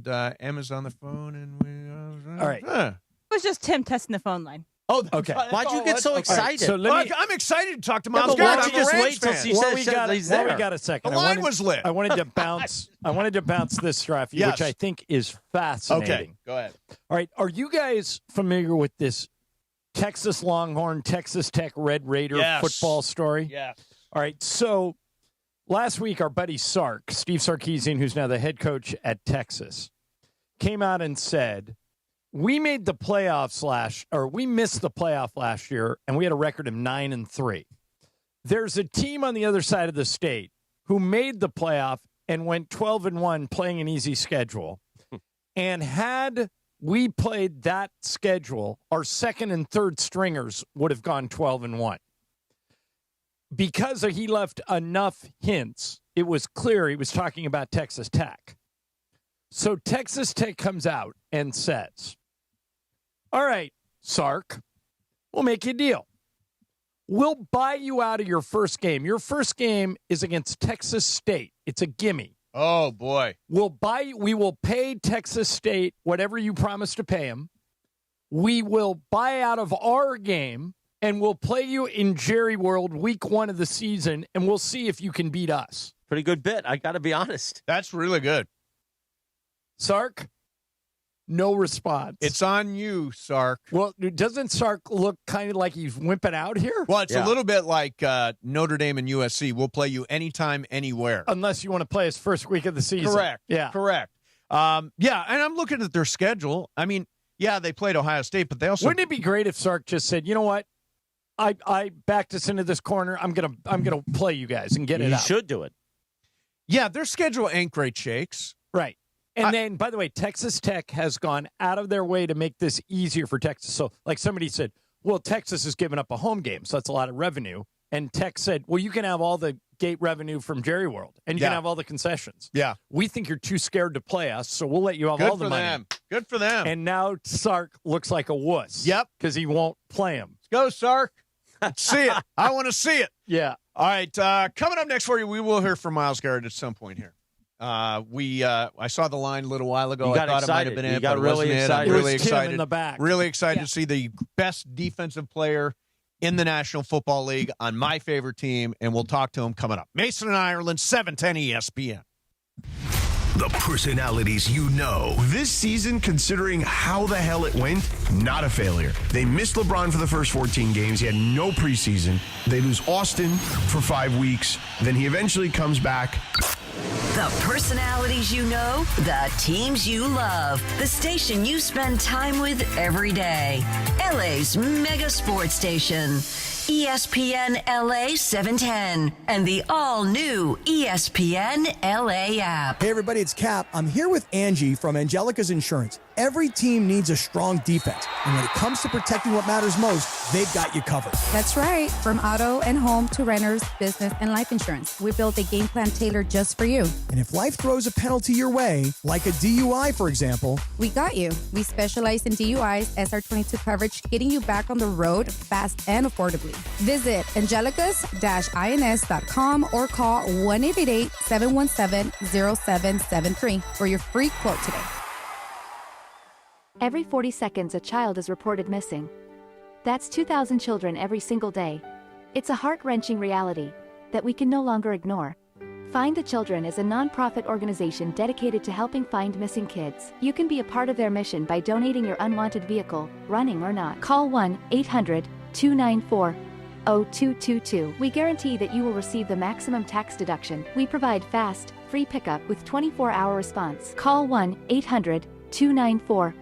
Emma's on the phone. And All right. It was just Tim testing the phone line. Oh, okay. Why'd you get so excited? So let me, I'm excited to talk to Yeah, Myles but why Garrett. don't you I'm a just Rams wait till fan. she says he's there? we got a second. The line was lit. I wanted to bounce. I wanted to bounce this off you, Yes. which I think is fascinating. Okay, go ahead. All right. Are you guys familiar with this Texas Longhorn, Texas Tech Red Raider Yes. football story? Yes. All right. So last week, our buddy Steve Sarkisian, who's now the head coach at Texas, came out and said, we made the playoffs we missed the playoff last year, and we had a record of 9-3. There's a team on the other side of the state who made the playoff and went 12-1, playing an easy schedule. And had we played that schedule, our second and third stringers would have gone 12-1. Because he left enough hints, it was clear he was talking about Texas Tech. So Texas Tech comes out and says, all right, Sark, we'll make you a deal. We'll buy you out of your first game. Your first game is against Texas State. It's a gimme. Oh, boy. We will pay Texas State whatever you promise to pay them. We will buy out of our game, and we'll play you in Jerry World week 1 of the season, and we'll see if you can beat us. Pretty good bit. I got to be honest. That's really good. Sark, no response. It's on you, Sark. Well, doesn't Sark look kind of like he's wimping out here? Well, it's a little bit like Notre Dame and USC. We'll play you anytime, anywhere. Unless you want to play us first week of the season. Correct. Yeah. Correct. And I'm looking at their schedule. I mean, yeah, they played Ohio State, but they also Wouldn't it be great if Sark just said, you know what? I backed us into this corner. I'm gonna play you guys and get it out. You should do it. Yeah, their schedule ain't great shakes. Right. And then, by the way, Texas Tech has gone out of their way to make this easier for Texas. So, like somebody said, well, Texas has given up a home game, so that's a lot of revenue. And Tech said, well, you can have all the gate revenue from Jerry World, and you can have all the concessions. Yeah. We think you're too scared to play us, so we'll let you have all the money. Them. Good for them. And now Sark looks like a wuss. Yep. Because he won't play him. Let's go, Sark. Let's see it. I want to see it. Yeah. All right. Coming up next for you, we will hear from Myles Garrett at some point here. I saw the line a little while ago. You got I thought excited. it might have been You it, got but really it wasn't excited. I'm really It was Tim excited in the back. Really excited to see the best defensive player in the National Football League on my favorite team, and we'll talk to him coming up. Mason and Ireland, 710 ESPN. The personalities you know. This season, considering how the hell it went, not a failure. They missed LeBron for the first 14 games. He had no preseason. They lose Austin for 5 weeks. Then he eventually comes back. The personalities you know, the teams you love, the station you spend time with every day. LA's mega sports station. ESPN LA 710 and the all-new ESPN LA app. Hey everybody, it's Cap. I'm here with Angie from Angelica's Insurance. Every team needs a strong defense, and when it comes to protecting what matters most, they've got you covered. That's right. From auto and home to renters, business, and life insurance, we built a game plan tailored just for you. And if life throws a penalty your way, like a DUI, for example, We got you. We specialize in DUIs, SR22 coverage, getting you back on the road fast and affordably. Visit angelicas-ins.com or call 1-888-717-0773 for your free quote today. Every 40 seconds, a child is reported missing. That's 2,000 children every single day. It's a heart-wrenching reality that we can no longer ignore. Find the Children is a nonprofit organization dedicated to helping find missing kids. You can be a part of their mission by donating your unwanted vehicle, running or not. Call 1-800-294-0222. We guarantee that you will receive the maximum tax deduction. We provide fast, free pickup with 24-hour response. Call 1-800-294-0222.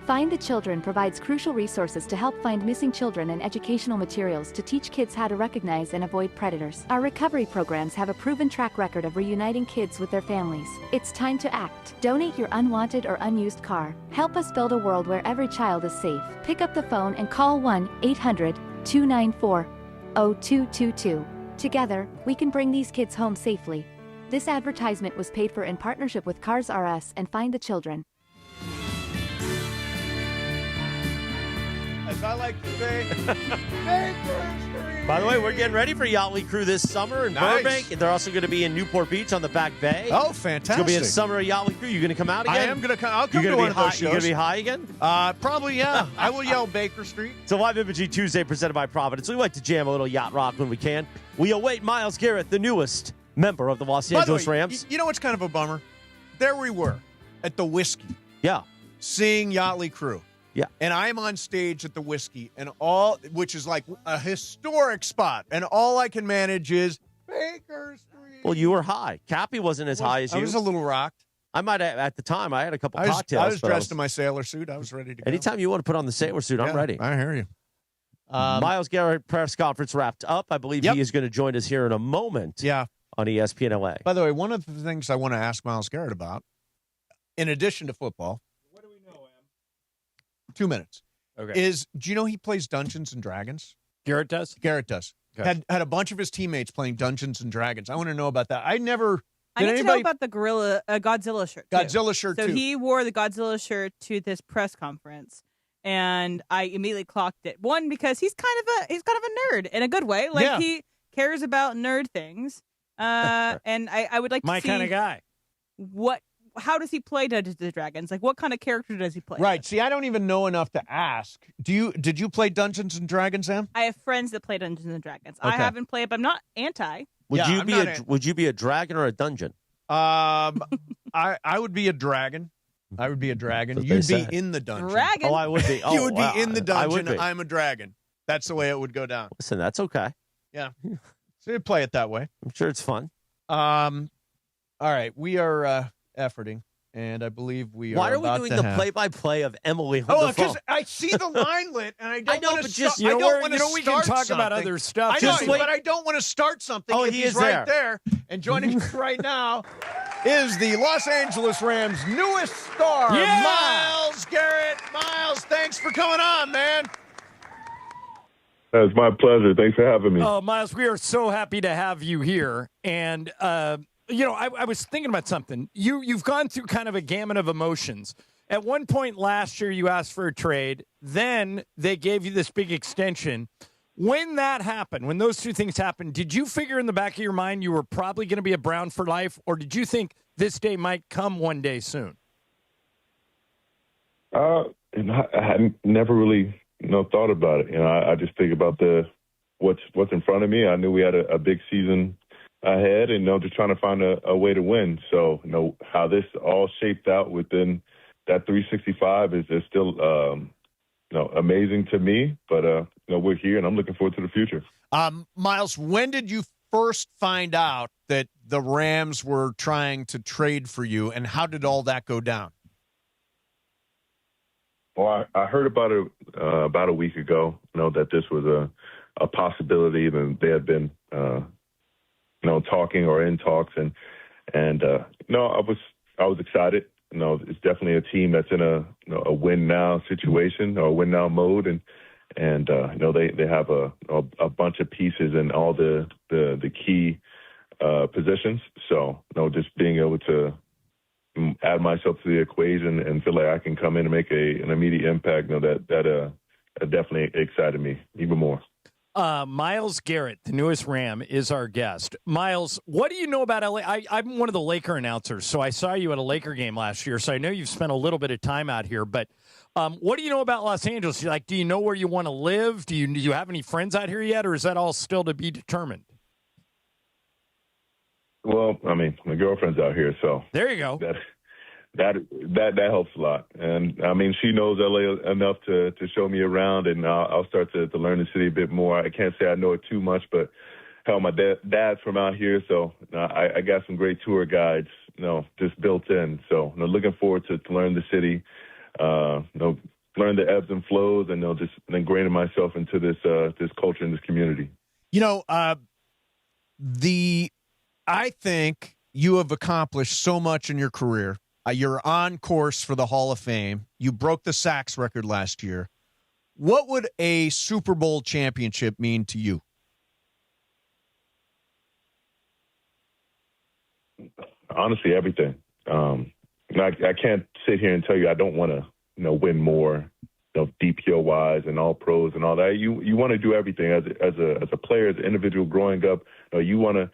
Find the Children provides crucial resources to help find missing children and educational materials to teach kids how to recognize and avoid predators. Our recovery programs have a proven track record of reuniting kids with their families. It's time to act. Donate your unwanted or unused car. Help us build a world where every child is safe. Pick up the phone and call 1-800-294-0222. Together, we can bring these kids home safely. This advertisement was paid for in partnership with Cars R Us and Find the Children. As I like to say, By the way, we're getting ready for Yachtly Crew this summer in Nice. Burbank. They're also going to be in Newport Beach on the Back Bay. Oh, It's fantastic. going to be a summer Yachtly Crew. You going to come out again? I am going to come. I'll come You to gonna one be of those high? shows. You going to be high again? Probably, yeah. I will yell Baker Street. So Live Imaging Tuesday presented by Providence. We like to jam a little yacht rock when we can. We await Myles Garrett, the newest member of the Los By the Angeles way, Rams. You know what's kind of a bummer? There we were at the Whiskey. Yeah. Seeing Yachtly Crew. Yeah. And I'm on stage at the Whiskey, which is like a historic spot, and all I can manage is Baker Street. Well, you were high. Cappy wasn't as high as you. I was a little rocked. I might have, at the time, I had a couple I cocktails. was but dressed in my sailor suit. I was ready to go. Anytime you want to put on the sailor suit, I'm Yeah, ready. I hear you. Myles Garrett press conference wrapped up. I believe he is going to join us here in a moment. Yeah. On ESPN LA. By the way, one of the things I want to ask Myles Garrett about, in addition to football, 2 minutes. Okay. Do you know he plays Dungeons and Dragons? Garrett does? Garrett does. Okay. Had a bunch of his teammates playing Dungeons and Dragons. I want to know about that. I I need to know about the Godzilla shirt. Too. Godzilla shirt, So too. he wore the Godzilla shirt to this press conference, and I immediately clocked it. One, because he's kind of a nerd in a good way. Like Yeah. he cares about nerd things. And I would like to My see kind of guy. how does he play Dungeons and Dragons? Like what kind of character does he play? Right. See, I don't even know enough to ask. Did you play Dungeons and Dragons, Sam? I have friends that play Dungeons and Dragons. I Okay. haven't played, but I'm not anti. Would you be a dragon or a dungeon? I would be a dragon. I would be a dragon. That's what You'd they be said. in the dungeon. Dragon? Oh, I would be. Oh, you would wow. be in the I would dungeon. be. I'm a dragon. That's the way it would go down. Listen, that's okay. Yeah. So you play it that way. I'm sure it's fun. All right. We are efforting, and I believe we Why are are we about doing to the have- play-by-play of Emily on Oh, the phone? because I see the line lit, and I don't know, want but to just- start. I don't want to we can start talk about something. other stuff. I Just know, wait. but I don't want to start something. Oh, if he he's is right there. And joining us right now is the Los Angeles Rams' newest star, Yeah! Myles Garrett. Myles, thanks for coming on, man. It's my pleasure. Thanks for having me. Oh, Myles, we are so happy to have you here. And, I was thinking about something. You've gone through kind of a gamut of emotions. At one point last year, you asked for a trade. Then they gave you this big extension. When that happened, when those two things happened, did you figure in the back of your mind you were probably going to be a Brown for life, or did you think this day might come one day soon? And I hadn't never really, thought about it. I just think about what's in front of me. I knew we had a big season ahead, and just trying to find a way to win. So, how this all shaped out within that 365 is still, amazing to me. But we're here, and I'm looking forward to the future. Myles, when did you first find out that the Rams were trying to trade for you, and how did all that go down? Well, I heard about it about a week ago. That this was a possibility, and they had been, talking or in talks, and I was excited. It's definitely a team that's in a win now situation or win now mode, and they have a bunch of pieces in all the key positions. So just being able to add myself to the equation and feel like I can come in and make an immediate impact, that definitely excited me even more. Myles Garrett, the newest Ram, is our guest. Myles, what do you know about LA? I'm one of the Laker announcers, so I saw you at a Laker game last year, so I know you've spent a little bit of time out here, but what do you know about Los Angeles? Do you know where you want to live? Do you have any friends out here yet, or is that all still to be determined? Well, I mean, my girlfriend's out here, so there you go. That helps a lot. And I mean, she knows LA enough to show me around, and I'll start to learn the city a bit more. I can't say I know it too much, but hell, my dad's from out here, so I got some great tour guides, just built in. So looking forward to learn the city, learn the ebbs and flows, and just ingraining myself into this culture and this community. I think you have accomplished so much in your career. You're on course for the Hall of Fame. You broke the sacks record last year. What would a Super Bowl championship mean to you? Honestly, everything. I can't sit here and tell you I don't want to, win more, DPO wise and all pros and all that. You want to do everything as a player, as an individual growing up. You want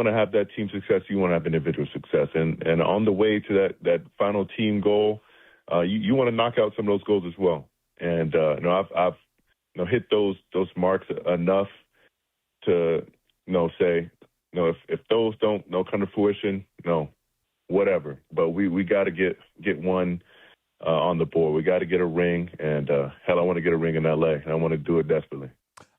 to have that team success. You want to have individual success. And on the way to that final team goal, you want to knock out some of those goals as well. And I've hit those marks enough to say, if those don't come to fruition, whatever. But we got to get one on the board. We got to get a ring, and hell, I want to get a ring in LA, and I want to do it desperately.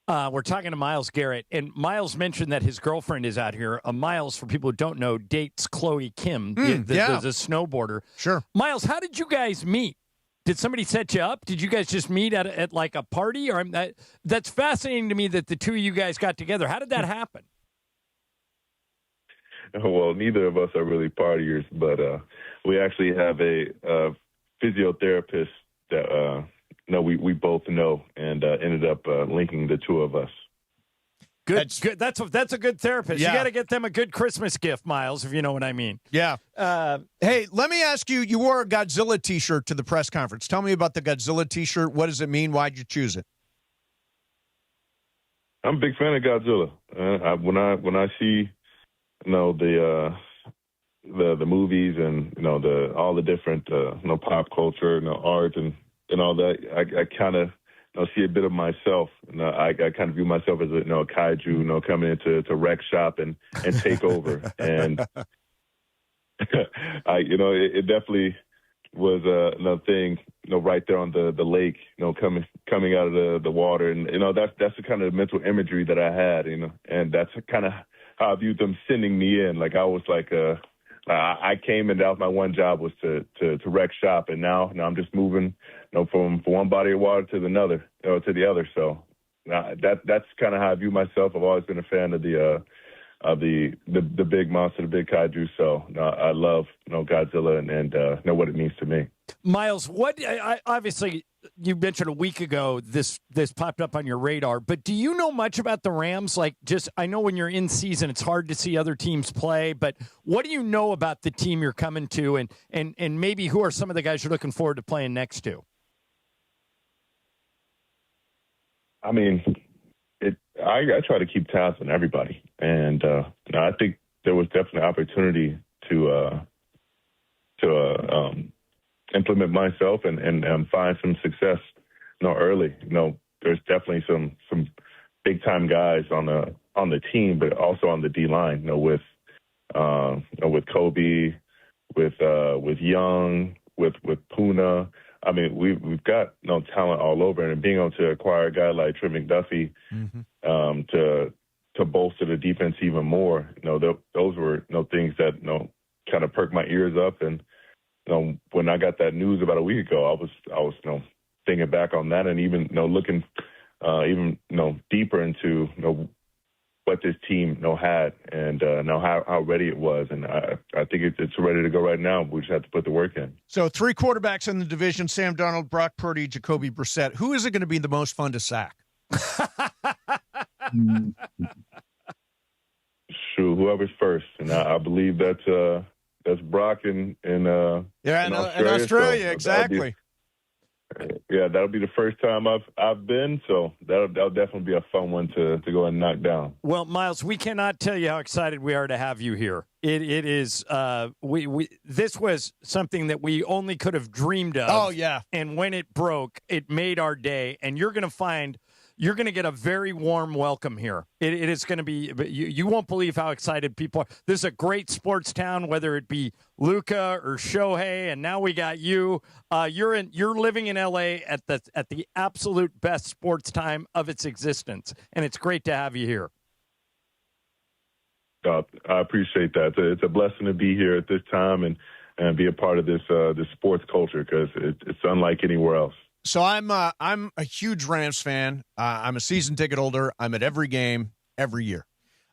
We're talking to Myles Garrett, and Myles mentioned that his girlfriend is out here. Myles, for people who don't know, dates Chloe Kim, the snowboarder. Sure. Myles, how did you guys meet? Did somebody set you up? Did you guys just meet at like a party? Or that's fascinating to me that the two of you guys got together. How did that happen? Well, neither of us are really partiers, but we actually have a physiotherapist that we both know, and ended up linking the two of us. Good. That's a good therapist. Yeah. You got to get them a good Christmas gift, Myles, if you know what I mean. Yeah. Hey, let me ask you. You wore a Godzilla T-shirt to the press conference. Tell me about the Godzilla T-shirt. What does it mean? Why'd you choose it? I'm a big fan of Godzilla. When I see the movies and all the different pop culture, art and all that, I kind of see a bit of myself. I kind of view myself as a kaiju, coming into to wreck shop and take over. And it definitely was another thing, right there on the lake, coming out of the water, and that's the kind of mental imagery that I had, and that's kind of how I viewed them sending me in. Like I was like, I came and that was my one job, was to wreck shop, and now I'm just moving, from one body of water to the other. So that's kind of how I view myself. I've always been a fan of the big monster, the big kaiju. So I love Godzilla and know what it means to me. Myles, obviously you mentioned a week ago this popped up on your radar, but do you know much about the Rams? I know when you're in season, it's hard to see other teams play, but what do you know about the team you're coming to, and maybe who are some of the guys you're looking forward to playing next to? I mean, I try to keep tabs on everybody, and I think there was definitely opportunity to implement myself and find some success, early. There's definitely some big time guys on the team, but also on the D line. With Kobe, with Young, with Puna. I mean, we've got talent all over, and being able to acquire a guy like Trent McDuffie to bolster the defense even more. Those were things that kind of perked my ears up. And when I got that news about a week ago, I was thinking back on that, and even looking deeper into what this team had, and how ready it was. And I think it's ready to go right now. We just have to put the work in. So 3 quarterbacks in the division: Sam Darnold, Brock Purdy, Jacoby Brissett. Who is it going to be the most fun to sack? Shoot, whoever's first. And I believe that's Brock in Australia. So Exactly. That'll be the first time I've been, so that'll definitely be a fun one to go and knock down. Well, Myles, we cannot tell you how excited we are to have you here. It is this was something that we only could have dreamed of. Oh yeah. And when it broke, it made our day. And you're going to find you're going to get a very warm welcome here. It is going to be, you won't believe how excited people are. This is a great sports town, whether it be Luka or Shohei, and now we got you. You're living in LA at the absolute best sports time of its existence, and it's great to have you here. I appreciate that. It's a blessing to be here at this time and be a part of this sports culture because it's unlike anywhere else. So I'm a huge Rams fan. I'm a season ticket holder. I'm at every game every year.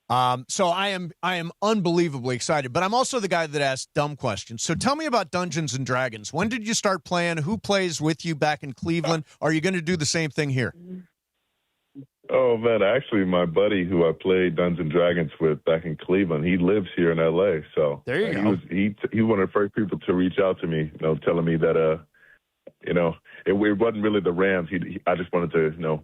So I am unbelievably excited. But I'm also the guy that asks dumb questions. So tell me about Dungeons and Dragons. When did you start playing? Who plays with you back in Cleveland? Are you going to do the same thing here? Oh, man, actually, my buddy who I played Dungeons and Dragons with back in Cleveland, he lives here in L.A., so there you go. He was one of the first people to reach out to me, telling me that, it wasn't really the Rams. I just wanted to,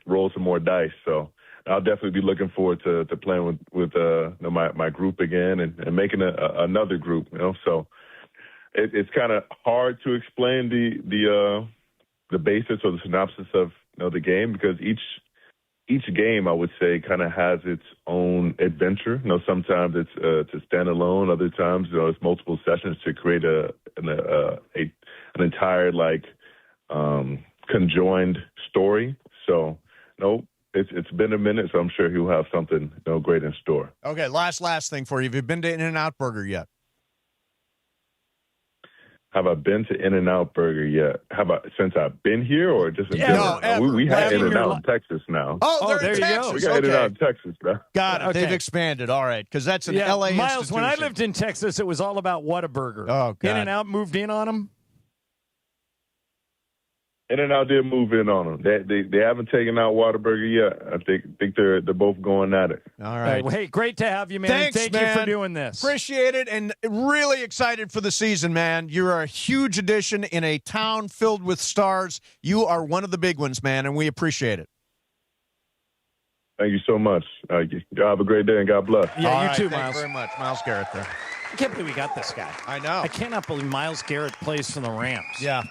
roll some more dice, so I'll definitely be looking forward to playing with my group again and making another group, so it's kind of hard to explain the basis or the synopsis of the game because each game, I would say, kind of has its own adventure. Sometimes it's to stand alone. Other times, it's multiple sessions to create an entire conjoined story. So, it's been a minute, so I'm sure he'll have something great in store. Okay, last thing for you. Have you been to In-N-Out Burger yet? Have I been to In-N-Out Burger yet? Since I've been here or just in general? No, we have In-N-Out in Texas now. Oh, there you Texas. go. We got In-N-Out in Texas now. Got it. Okay. They've expanded. All right, because that's an L.A. Miles, when I institution. lived in Texas, it was all about Whataburger. Oh, God. In-N-Out moved in on them? In-N-Out did move in on them. They haven't taken out Whataburger yet. I think they're both going at it. All right. Well, hey, great to have you, man. Thanks, Thank man. you for doing this. Appreciate it, and really excited for the season, man. You're a huge addition in a town filled with stars. You are one of the big ones, man, and we appreciate it. Thank you so much. Y'all have a great day, and God bless. Yeah, All you right, too, thank Miles. you very much. Myles Garrett there. I can't believe we got this guy. I know. I cannot believe Myles Garrett plays for the Rams. Yeah,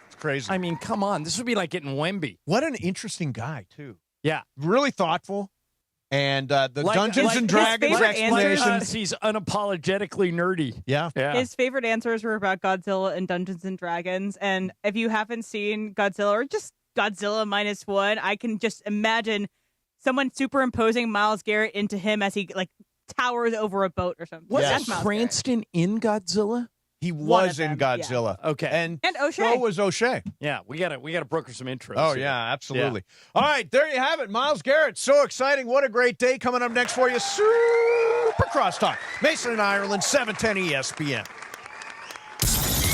it's crazy. I mean, come on. This would be like getting Wemby. What an interesting guy, too. Yeah. Really thoughtful. And the Dungeons and Dragons explanations. He's unapologetically nerdy. Yeah. His favorite answers were about Godzilla and Dungeons and Dragons. And if you haven't seen Godzilla or just Godzilla -1, I can just imagine someone superimposing Myles Garrett into him as he towers over a boat or something. Was Myles Cranston in Godzilla? He One was of in them, Godzilla. yeah. Okay. And O'Shea. so was O'Shea. Yeah, we gotta broker some intros. Oh, here. yeah, absolutely. All right, there you have it. Myles Garrett, so exciting. What a great day coming up next for you. Super Crosstalk. Mason and Ireland, 710 ESPN.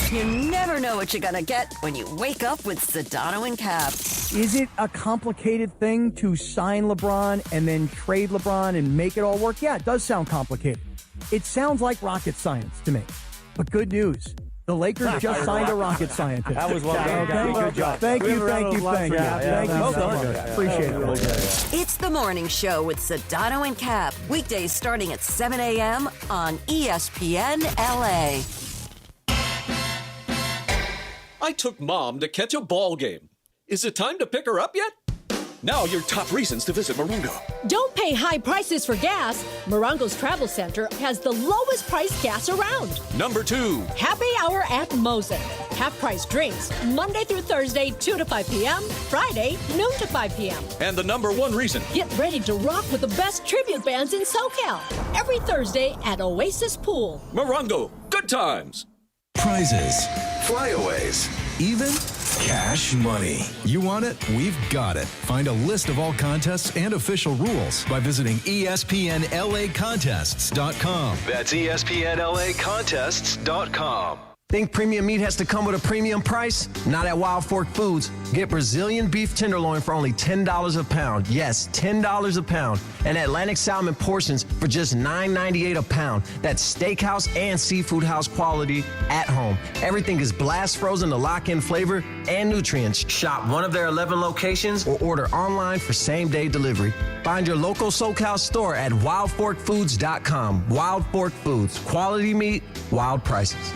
You never know what you're going to get when you wake up with Sedano and Cap. Is it a complicated thing to sign LeBron and then trade LeBron and make it all work? Yeah, it does sound complicated. It sounds like rocket science to me. But good news. The Lakers just signed a rocket scientist. That was well done. Okay? Good job. Thank you so much. Appreciate it. It's the morning show with Sedano and Cap. Weekdays starting at 7 a.m. on ESPN LA. I took Mom to catch a ball game. Is it time to pick her up yet? Now your top reasons to visit Morongo. Don't pay high prices for gas. Morongo's Travel Center has the lowest price gas around. Number 2. Happy Hour at Mosen. Half-price drinks, Monday through Thursday, 2 to 5 p.m., Friday, noon to 5 p.m. And the number 1 reason. Get ready to rock with the best tribute bands in SoCal. Every Thursday at Oasis Pool. Morongo, good times. Prizes, flyaways, even cash money. You want it? We've got it. Find a list of all contests and official rules by visiting ESPNLAcontests.com. That's ESPNLAcontests.com. Think premium meat has to come with a premium price? Not at Wild Fork Foods. Get Brazilian beef tenderloin for only $10 a pound. Yes, $10 a pound. And Atlantic salmon portions for just $9.98 a pound. That's steakhouse and seafood house quality at home. Everything is blast frozen to lock in flavor and nutrients. Shop one of their 11 locations or order online for same-day delivery. Find your local SoCal store at wildforkfoods.com. Wild Fork Foods. Quality meat, wild prices.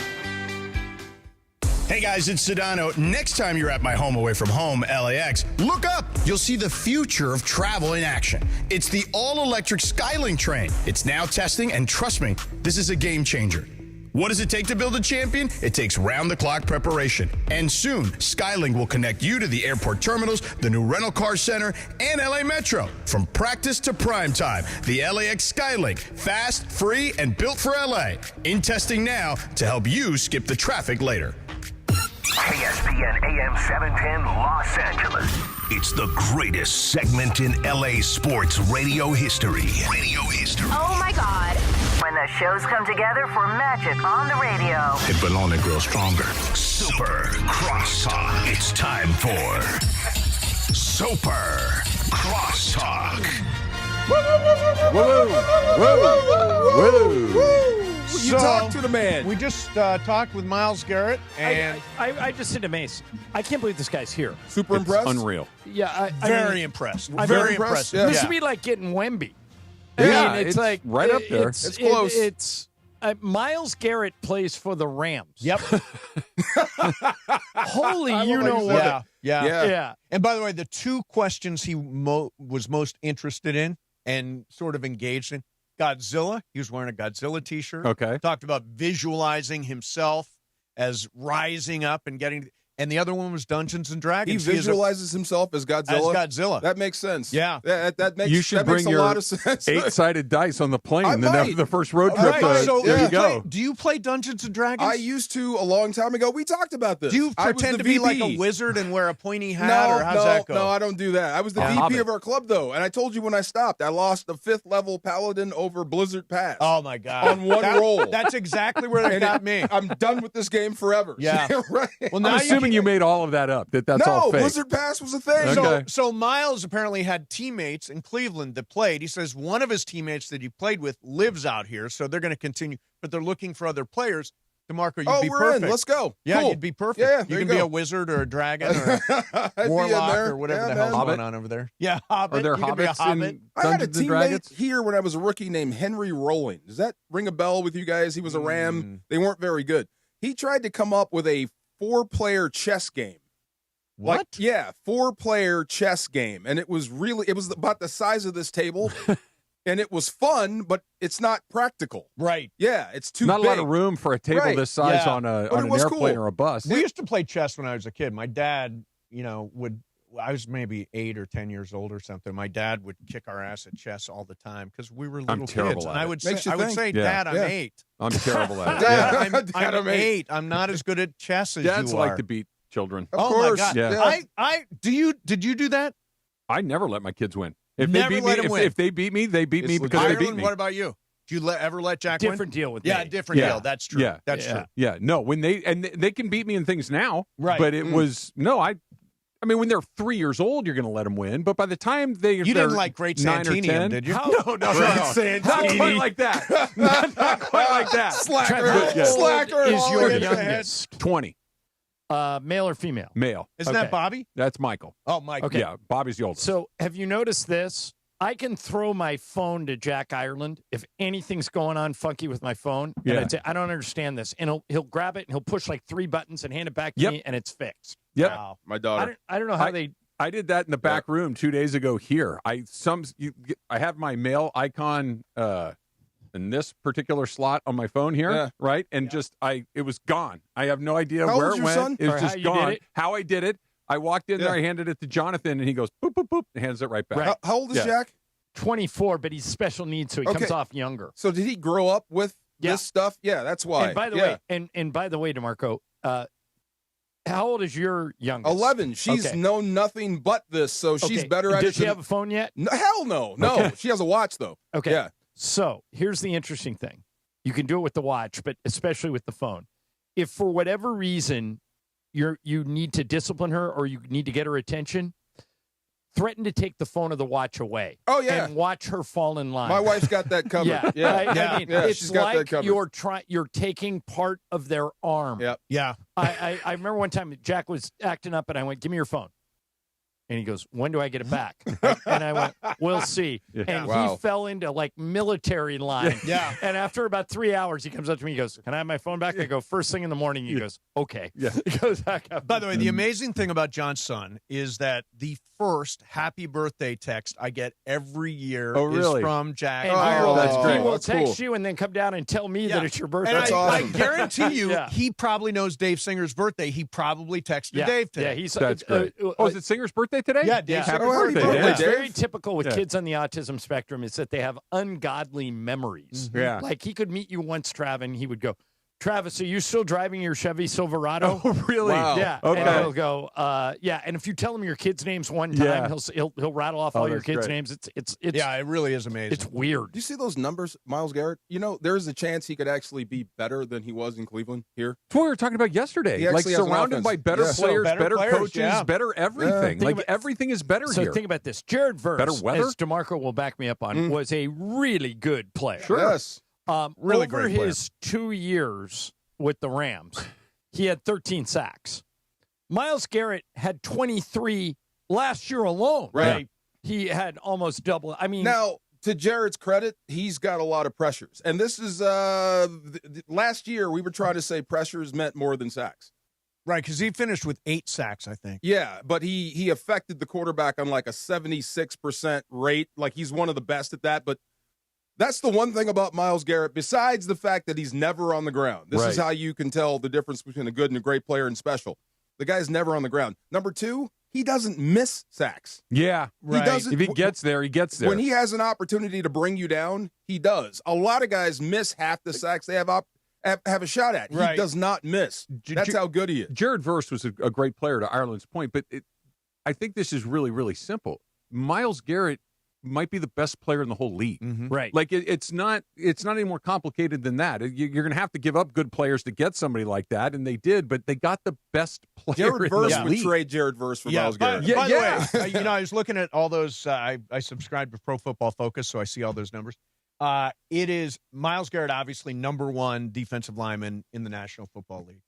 Hey guys, it's Sedano. Next time you're at my home away from home, LAX, look up. You'll see the future of travel in action. It's the all-electric Skylink train. It's now testing, and trust me, this is a game changer. What does it take to build a champion? It takes round-the-clock preparation. And soon, Skylink will connect you to the airport terminals, the new rental car center, and LA Metro. From practice to prime time, the LAX Skylink. Fast, free, and built for LA. In testing now to help you skip the traffic later. ESPN AM 710 Los Angeles. It's the greatest segment in LA sports radio history. Oh my God. When the shows come together for magic on the radio. It will only grow stronger. Super Crosstalk. It's time for Super Crosstalk. Woo! You talked to the man. We just talked with Myles Garrett, and I just said to Mace, I can't believe this guy's here. Super impressed? Unreal. Yeah, very impressed. Very impressed. Yeah. This would be like getting Wemby. Yeah, I mean, it's like right up there. It's close. It's Myles Garrett plays for the Rams. Yep. Holy, I you love know how you what? said Yeah. And by the way, the two questions he was most interested in and sort of engaged in, Godzilla. He was wearing a Godzilla T-shirt. Okay. Talked about visualizing himself as rising up and getting. And the other one was Dungeons and Dragons. He visualizes himself as Godzilla. As Godzilla. That makes sense. Yeah. That makes, You should that bring makes a your lot of sense. 8-sided dice on the plane. I And then might. after the first road All trip, right, so there you go. Do you play Dungeons and Dragons? I used to a long time ago. We talked about this. Do you I was pretend the to be like VP. a wizard and wear a pointy hat, No, or how's that go? No, I don't do that. I was the VP Hobbit. of our club, though, and I told you when I stopped, I lost the 5th level paladin over Blizzard Pass. Oh my God! On one roll. That's exactly where they got me. I'm done with this game forever. Yeah. Right. Well, I'm assuming you made all of that up, that's all No, fake. Blizzard Pass was a thing. Okay. So Myles apparently had teammates in Cleveland that played. He says one of his teammates that he played with lives out here, so they're going to continue, but they're looking for other players. DeMarco, you'd be we're perfect. in. Let's go. Yeah, Cool. you'd be perfect. Yeah, you there can you be go. a wizard or a dragon or I'd a be in warlock there. or whatever Yeah, the hell's man. going on over there. Yeah, Hobbit. Are there you could be a hobbits hobbit. in I had a Dungeons and teammate Dragons? here when I was a rookie named Henry Rowling. Does that ring a bell with you guys? He was a Ram. They weren't very good. He tried to come up with a 4-player chess game. What? Like, yeah, 4-player chess game. And it was about the size of this table. And it was fun, but it's not practical. Right. Yeah, it's too Not big. a lot of room for a table Right. this size Yeah. on But it an was airplane cool. or a bus. We used to play chess when I was a kid. My dad, I was maybe 8 or 10 years old or something. My dad would kick our ass at chess all the time because we were little terrible kids. at And I it. would Makes say, you think. Dad, I'm Yeah. 8. I'm terrible at it. Dad, I'm I'm 8. I'm not as good at chess as Dads you like are. to beat children. Of oh course. my God! Yeah. Did you do that? I never let my kids win. If Never they beat let me, them win. if they beat me, they beat me It's because they beat Ireland, me. what about you? Do you ever let Jack win? Different deal with Yeah, me. different Yeah. deal. That's true. Yeah. That's Yeah. true. Yeah, no, when they can beat me in things now, Right. But it was I mean, when they're 3 years old, you're going to let them win. But by the time You didn't like Great 9 or Santini, 10, did you? No, not quite like that. not quite like that. Slacker. Yeah. Slacker. Is your Falling into the head. youngest 20 male or female? male. Isn't Okay. that Bobby? That's Michael. Oh, Mike. Okay. Yeah, Bobby's the oldest. So have you noticed this? I can throw my phone to Jack Ireland if anything's going on funky with my phone. And Yeah. I'd say, I don't understand this. And he'll grab it and he'll push like 3 buttons and hand it back to Yep. me, and it's fixed. Yep. Wow. My daughter. I don't know how they. I did that in the back room 2 days ago here. I have my mail icon in this particular slot on my phone here, Yeah. right? And it was gone. I have no idea How where old's it your went. son? It was Or just how you did gone. it? How I did it. I walked in there, Yeah. I handed it to Jonathan, and he goes, boop, boop, boop, and hands it right back. Right. How old is Yeah. Jack? 24, but he's special needs, so he Okay. comes off younger. So did he grow up with Yeah. this stuff? Yeah, that's why. And by the way, and by the way, DeMarco, how old is your youngest? 11. She's Okay. known nothing but this, so she's Okay. better at it. Does she have a phone yet? No, hell no. No, Okay. she has a watch though. Okay. Yeah. So here's the interesting thing. You can do it with the watch, but especially with the phone. If for whatever reason you need to discipline her or you need to get her attention, threaten to take the phone or the watch away. Oh yeah. And watch her fall in line. My wife's got that covered. Yeah. Yeah. I mean, Yeah, it's she's got that like covered. you're taking part of their arm. Yep. Yeah. I remember one time Jack was acting up and I went, give me your phone. And he goes, when do I get it back? And I went, we'll see. Yeah. And Wow. he fell into like military line. Yeah. And after about 3 hours, he comes up to me. He goes, can I have my phone back? I go, first thing in the morning. He goes, okay. Yeah. He goes back up. By the way, the amazing thing about John's son is that the first happy birthday text I get every year really? is from Jack. And that's great. he will That's text cool. you and then come down and tell me that it's your birthday. And I guarantee you, Yeah. he probably knows Dave Singer's birthday. He probably texted Yeah. Dave today. Yeah, he's That's great. Is it Singer's birthday today? Yeah, Dave Yeah. Singer's Happy birthday. birthday, Yeah. Dave. It's very typical with Yeah. kids on the autism spectrum is that they have ungodly memories. Yeah. Like he could meet you once, Trav, and he would go, Travis, are you still driving your Chevy Silverado? Oh, really? Wow. Yeah. Okay. And he'll go, yeah. And if you tell him your kids' names one time, Yeah. he'll rattle off all your that's kids' great. names. It's Yeah, it really is amazing. it's weird. Do you see those numbers, Myles Garrett? You know, there's a chance he could actually be better than he was in Cleveland here. That's what we were talking about yesterday. He Like actually has an surrounded offense. by better Yeah. players, better players, coaches, yeah. better everything. Think Like about- everything is better So here. think about this. Jared Verse, Better weather? as DeMarco will back me up on, was a really good player. Sure. Yes. Really over great player. his 2 years with the Rams, he had 13 sacks. Myles Garrett had 23 last year alone. Right. He had almost double. I mean, Now, to Jared's credit, he's got a lot of pressures. And this is last year we were trying to say pressures meant more than sacks. Right, because he finished with 8 sacks, I think. Yeah, but he affected the quarterback on like a 76% rate. Like he's one of the best at that. But that's the one thing about Myles Garrett, besides the fact that he's never on the ground. This is Right. how you can tell the difference between a good and a great player and special. The guy's never on the ground. Number 2, he doesn't miss sacks. Yeah. He doesn't. If he gets there, he gets there. When he has an opportunity to bring you down, he does. A lot of guys miss half the sacks they have a shot at. Right. He does not miss. That's how good he is. Jared Verse was a great player, to Ireland's point, but I think this is really, really simple. Myles Garrett might be the best player in the whole league. right. Like it's not any more complicated than that. You're going to have to give up good players to get somebody like that, and they did, but they got the best player Jared in Verse the would league. trade Jared Verse for Yeah, Myles by, Garrett. by the way, I was looking at all those. I subscribe to Pro Football Focus, so I see all those numbers. It is Myles Garrett, obviously number 1 defensive lineman in the National Football League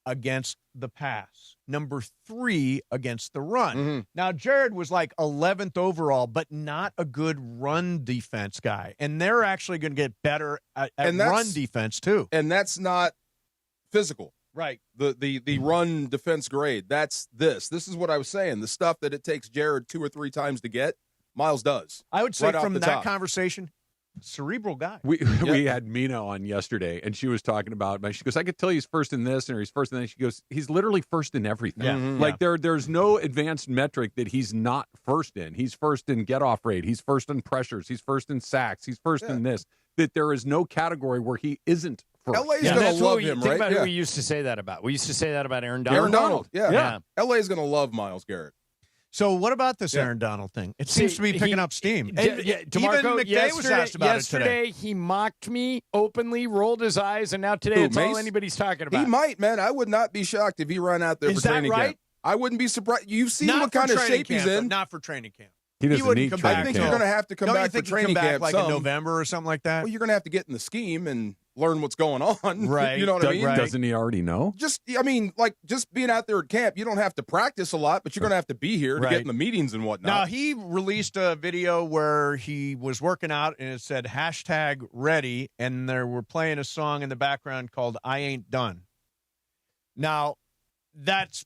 against the pass, number 3 against the run. Now, Jared was like 11th overall, but not a good run defense guy, and they're actually going to get better at run defense too. And that's not physical. Right. The run defense grade. That's this. This is what I was saying. The stuff that it takes Jared 2 or 3 times to get, Myles does. I would say right off from the that top. conversation, cerebral guy. We had Mina on yesterday, and she was talking about. She goes, "I could tell he's first in this, or he's first in that." She goes, "He's literally first in everything. Yeah. Like there's no advanced metric that he's not first in. He's first in get off rate. He's first in pressures. He's first in sacks. He's first in this. That there is no category where he isn't first." LA's yeah, going that's to what love we him, think right? about Yeah. who we used to say that about. We used to say that about Aaron Donald. Aaron Donald. Yeah. Yeah. LA's going to love Myles Garrett. So what about this Aaron Donald thing? It seems to be picking up steam. DeMarco, even McVay was asked about it today. He mocked me openly, rolled his eyes, and now today Who, it's all Mace? anybody's talking about. He might, man. I would not be shocked if he ran out there Is for that training right? camp. I wouldn't be surprised. You've seen Not what for kind of training shape camp, he's but in. not for training camp. He doesn't wouldn't need come training back. I think camp. you're going to have to come Don't you back for think he'd training come back camp like in some. November or something like that? Well, you're going to have to get in the scheme and learn what's going on. Right. You know what I mean? Right. Doesn't he already know? Just being out there at camp, you don't have to practice a lot, but you're going to have to be here to Right. get in the meetings and whatnot. Now, he released a video where he was working out and it said #ready, and they were playing a song in the background called I Ain't Done. Now, that's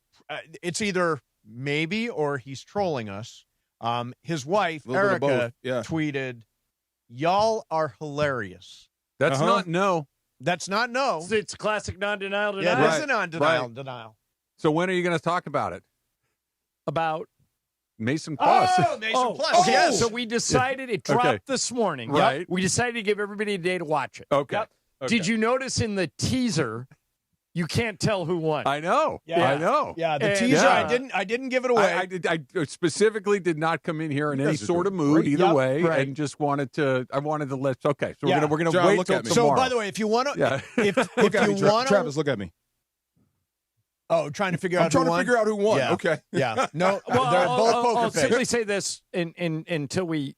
it's either maybe or he's trolling us. His wife, A little bit of Erica, both, yeah. tweeted, "Y'all are hilarious." That's not no. That's not no. It's classic non-denial Yeah, denial. it is a non-denial denial. So when are you going to talk about it? About Mason Plus. Oh, Mason Plus. Okay, Yes. so we decided it dropped Okay. this morning. Right. We decided to give everybody a day to watch it. Okay. Yep. Okay. Did you notice in the teaser, you can't tell who won? I know. Yeah. I know. Yeah, the And, teaser. yeah. I didn't give it away. I specifically did not come in here in any guys are sort of doing mood great. either Yep, way, right. and just wanted to. I wanted to let. Okay, so Yeah. we're gonna John, wait look till at me. tomorrow. So, by the way, if you want to, Yeah. if Look at me, you want Travis, look at me. trying to figure I'm out trying who to won. figure out who won. Yeah. Okay. Yeah, no, Well, they're both poker I'll face. simply say this until we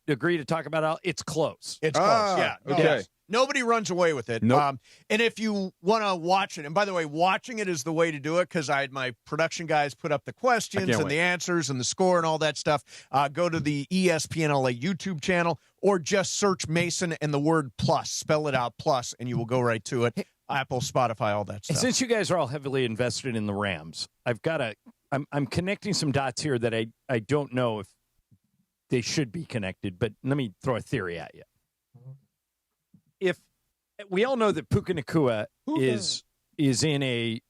agree to talk about it? It's close. It's close. Yeah. Okay. Yes. Nobody runs away with it. Nope. And if you want to watch it, and by the way, watching it is the way to do it because I had my production guys put up the questions and the answers and the score and all that stuff. Go to the ESPN LA YouTube channel or just search Mason and the word plus. Spell it out, plus, and you will go right to it. Apple, Spotify, all that stuff. Since you guys are all heavily invested in the Rams, I'm connecting some dots here that I don't know if they should be connected, but let me throw a theory at you. If we all know that Puka Nacua is in a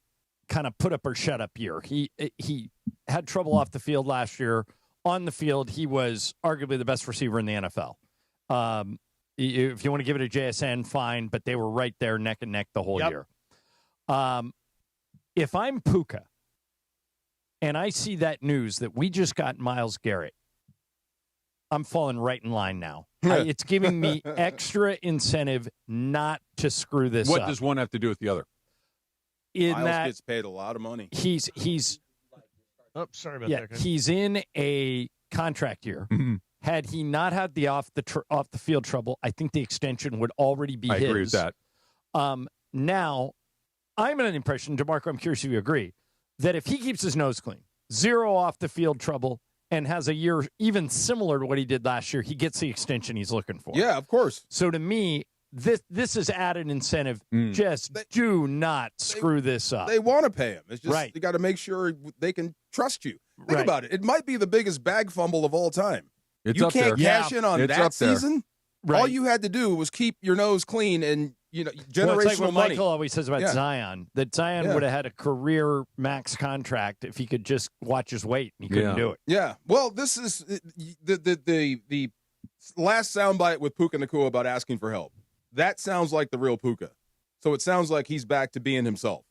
kind of put up or shut up year. He had trouble off the field last year. On the field, he was arguably the best receiver in the NFL. If you want to give it a JSN, fine, but they were right there neck and neck the whole year. If I'm Puka and I see that news that we just got Myles Garrett, I'm falling right in line now. It's giving me extra incentive not to screw this up. What does one have to do with the other? Myles gets paid a lot of money. He's sorry about that. He's in a contract year. Mm-hmm. Had he not had the off the field trouble, I think the extension would already be his. I agree with that. Now, I'm under the impression, DeMarco, I'm curious if you agree, that if he keeps his nose clean, 0 off the field trouble, and has a year even similar to what he did last year, he gets the extension he's looking for. Yeah, of course. So to me, this is added incentive. Just do not screw this up. They want to pay him. It's just right. You got to make sure they can trust you. Think about it. It might be the biggest bag fumble of all time. It's you up can't there. cash in on It's that up there. season. Right. All you had to do was keep your nose clean and generational well, it's like what money. Michael always says about Zion, that Zion would have had a career max contract if he could just watch his weight. He couldn't do it. Yeah. Well, this is the last soundbite with Puka Nacua about asking for help. That sounds like the real Puka. So it sounds like he's back to being himself.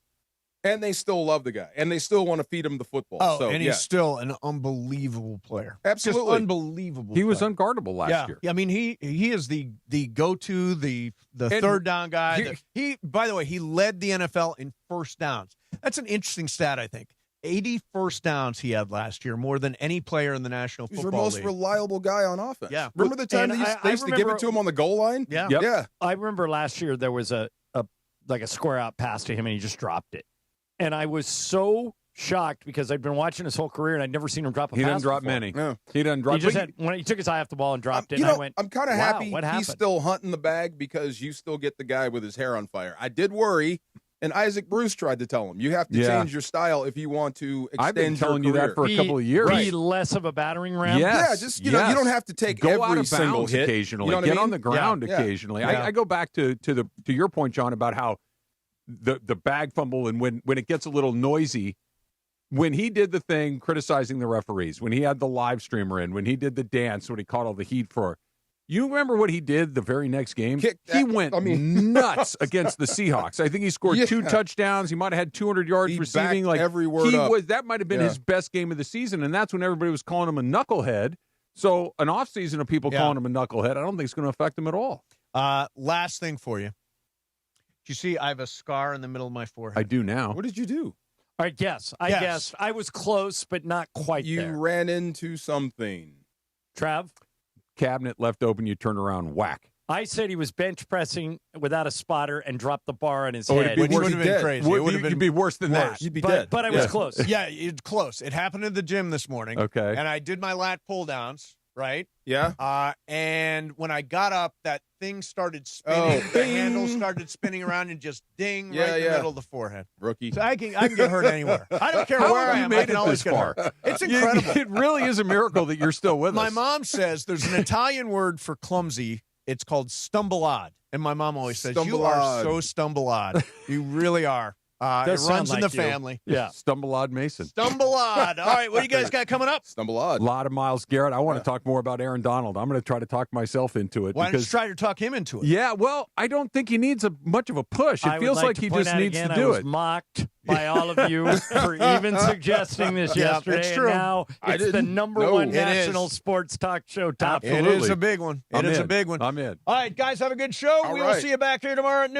And they still love the guy. And they still want to feed him the football. Oh, so, and he's still an unbelievable player. Absolutely. Just unbelievable He was player. unguardable last year. Yeah, I mean, he is the go-to, the third down guy. He, by the way, he led the NFL in first downs. That's an interesting stat, I think. 80 first downs he had last year, more than any player in the National He's Football your most League. reliable guy on offense. Yeah. Remember the time they used to give it to him on the goal line? Yeah. Yep. Yeah. I remember last year there was a square out pass to him and he just dropped it. And I was so shocked because I'd been watching his whole career and I'd never seen him drop a pass. He didn't drop before. many. No. He didn't drop. He took his eye off the ball and dropped it. And I went, I'm kind of wow, happy what happened? he's still hunting the bag because you still get the guy with his hair on fire. I did worry, and Isaac Bruce tried to tell him, you have to change your style if you want to extend I've been telling your you career. that for a couple of years. Be less of a battering ram. Yes. Yeah, just you know, you don't have to take go every out of single bounds hit. occasionally. You know what Get I mean? on the ground Yeah. occasionally. Yeah. I go back to your point, John, about how the bag fumble and when it gets a little noisy. When he did the thing criticizing the referees, when he had the live streamer in, when he did the dance, when he caught all the heat for, you remember what he did the very next game? He went nuts against the Seahawks. I think he scored 2 touchdowns. He might have had 200 yards receiving. Like every word that might have been his best game of the season, and that's when everybody was calling him a knucklehead. So an offseason of people calling him a knucklehead, I don't think it's going to affect him at all. Last thing for you. Do you see I have a scar in the middle of my forehead? I do now. What did you do? I guess. I was close, but not quite You there. ran into something. Trav? Cabinet left open, you turn around, whack. I said he was bench pressing without a spotter and dropped the bar on his head. It would have been crazy. It would have You'd be worse than that. You'd be dead. But I was close. Yeah, it's close. It happened at the gym this morning. Okay. And I did my lat pull downs, right? Yeah. And when I got up, that thing started spinning. The handle started spinning around and just ding right in the middle of the forehead. Rookie. So I can get hurt anywhere. I don't care How where have I you am. made I can it always this get far? hurt. It's incredible. It really is a miracle that you're still with My us. mom says there's an Italian word for clumsy. It's called stumble-odd. And my mom always says, you are so stumble-odd. You really are. It runs in the family. Yeah. Stumble-odd Mason. Stumble-odd. All right, what do you guys got coming up? Stumble-odd. A lot of Myles Garrett. I want to talk more about Aaron Donald. I'm going to try to talk myself into it. Why don't you try to talk him into it? Yeah, well, I don't think he needs much of a push. It feels like he just needs to do I was mocked by all of you for even suggesting this yesterday. it's true. And now it's the number one national sports talk show top. It is a big one. It is a big one. I'm in. All right, guys, have a good show. We will see you back here tomorrow at noon.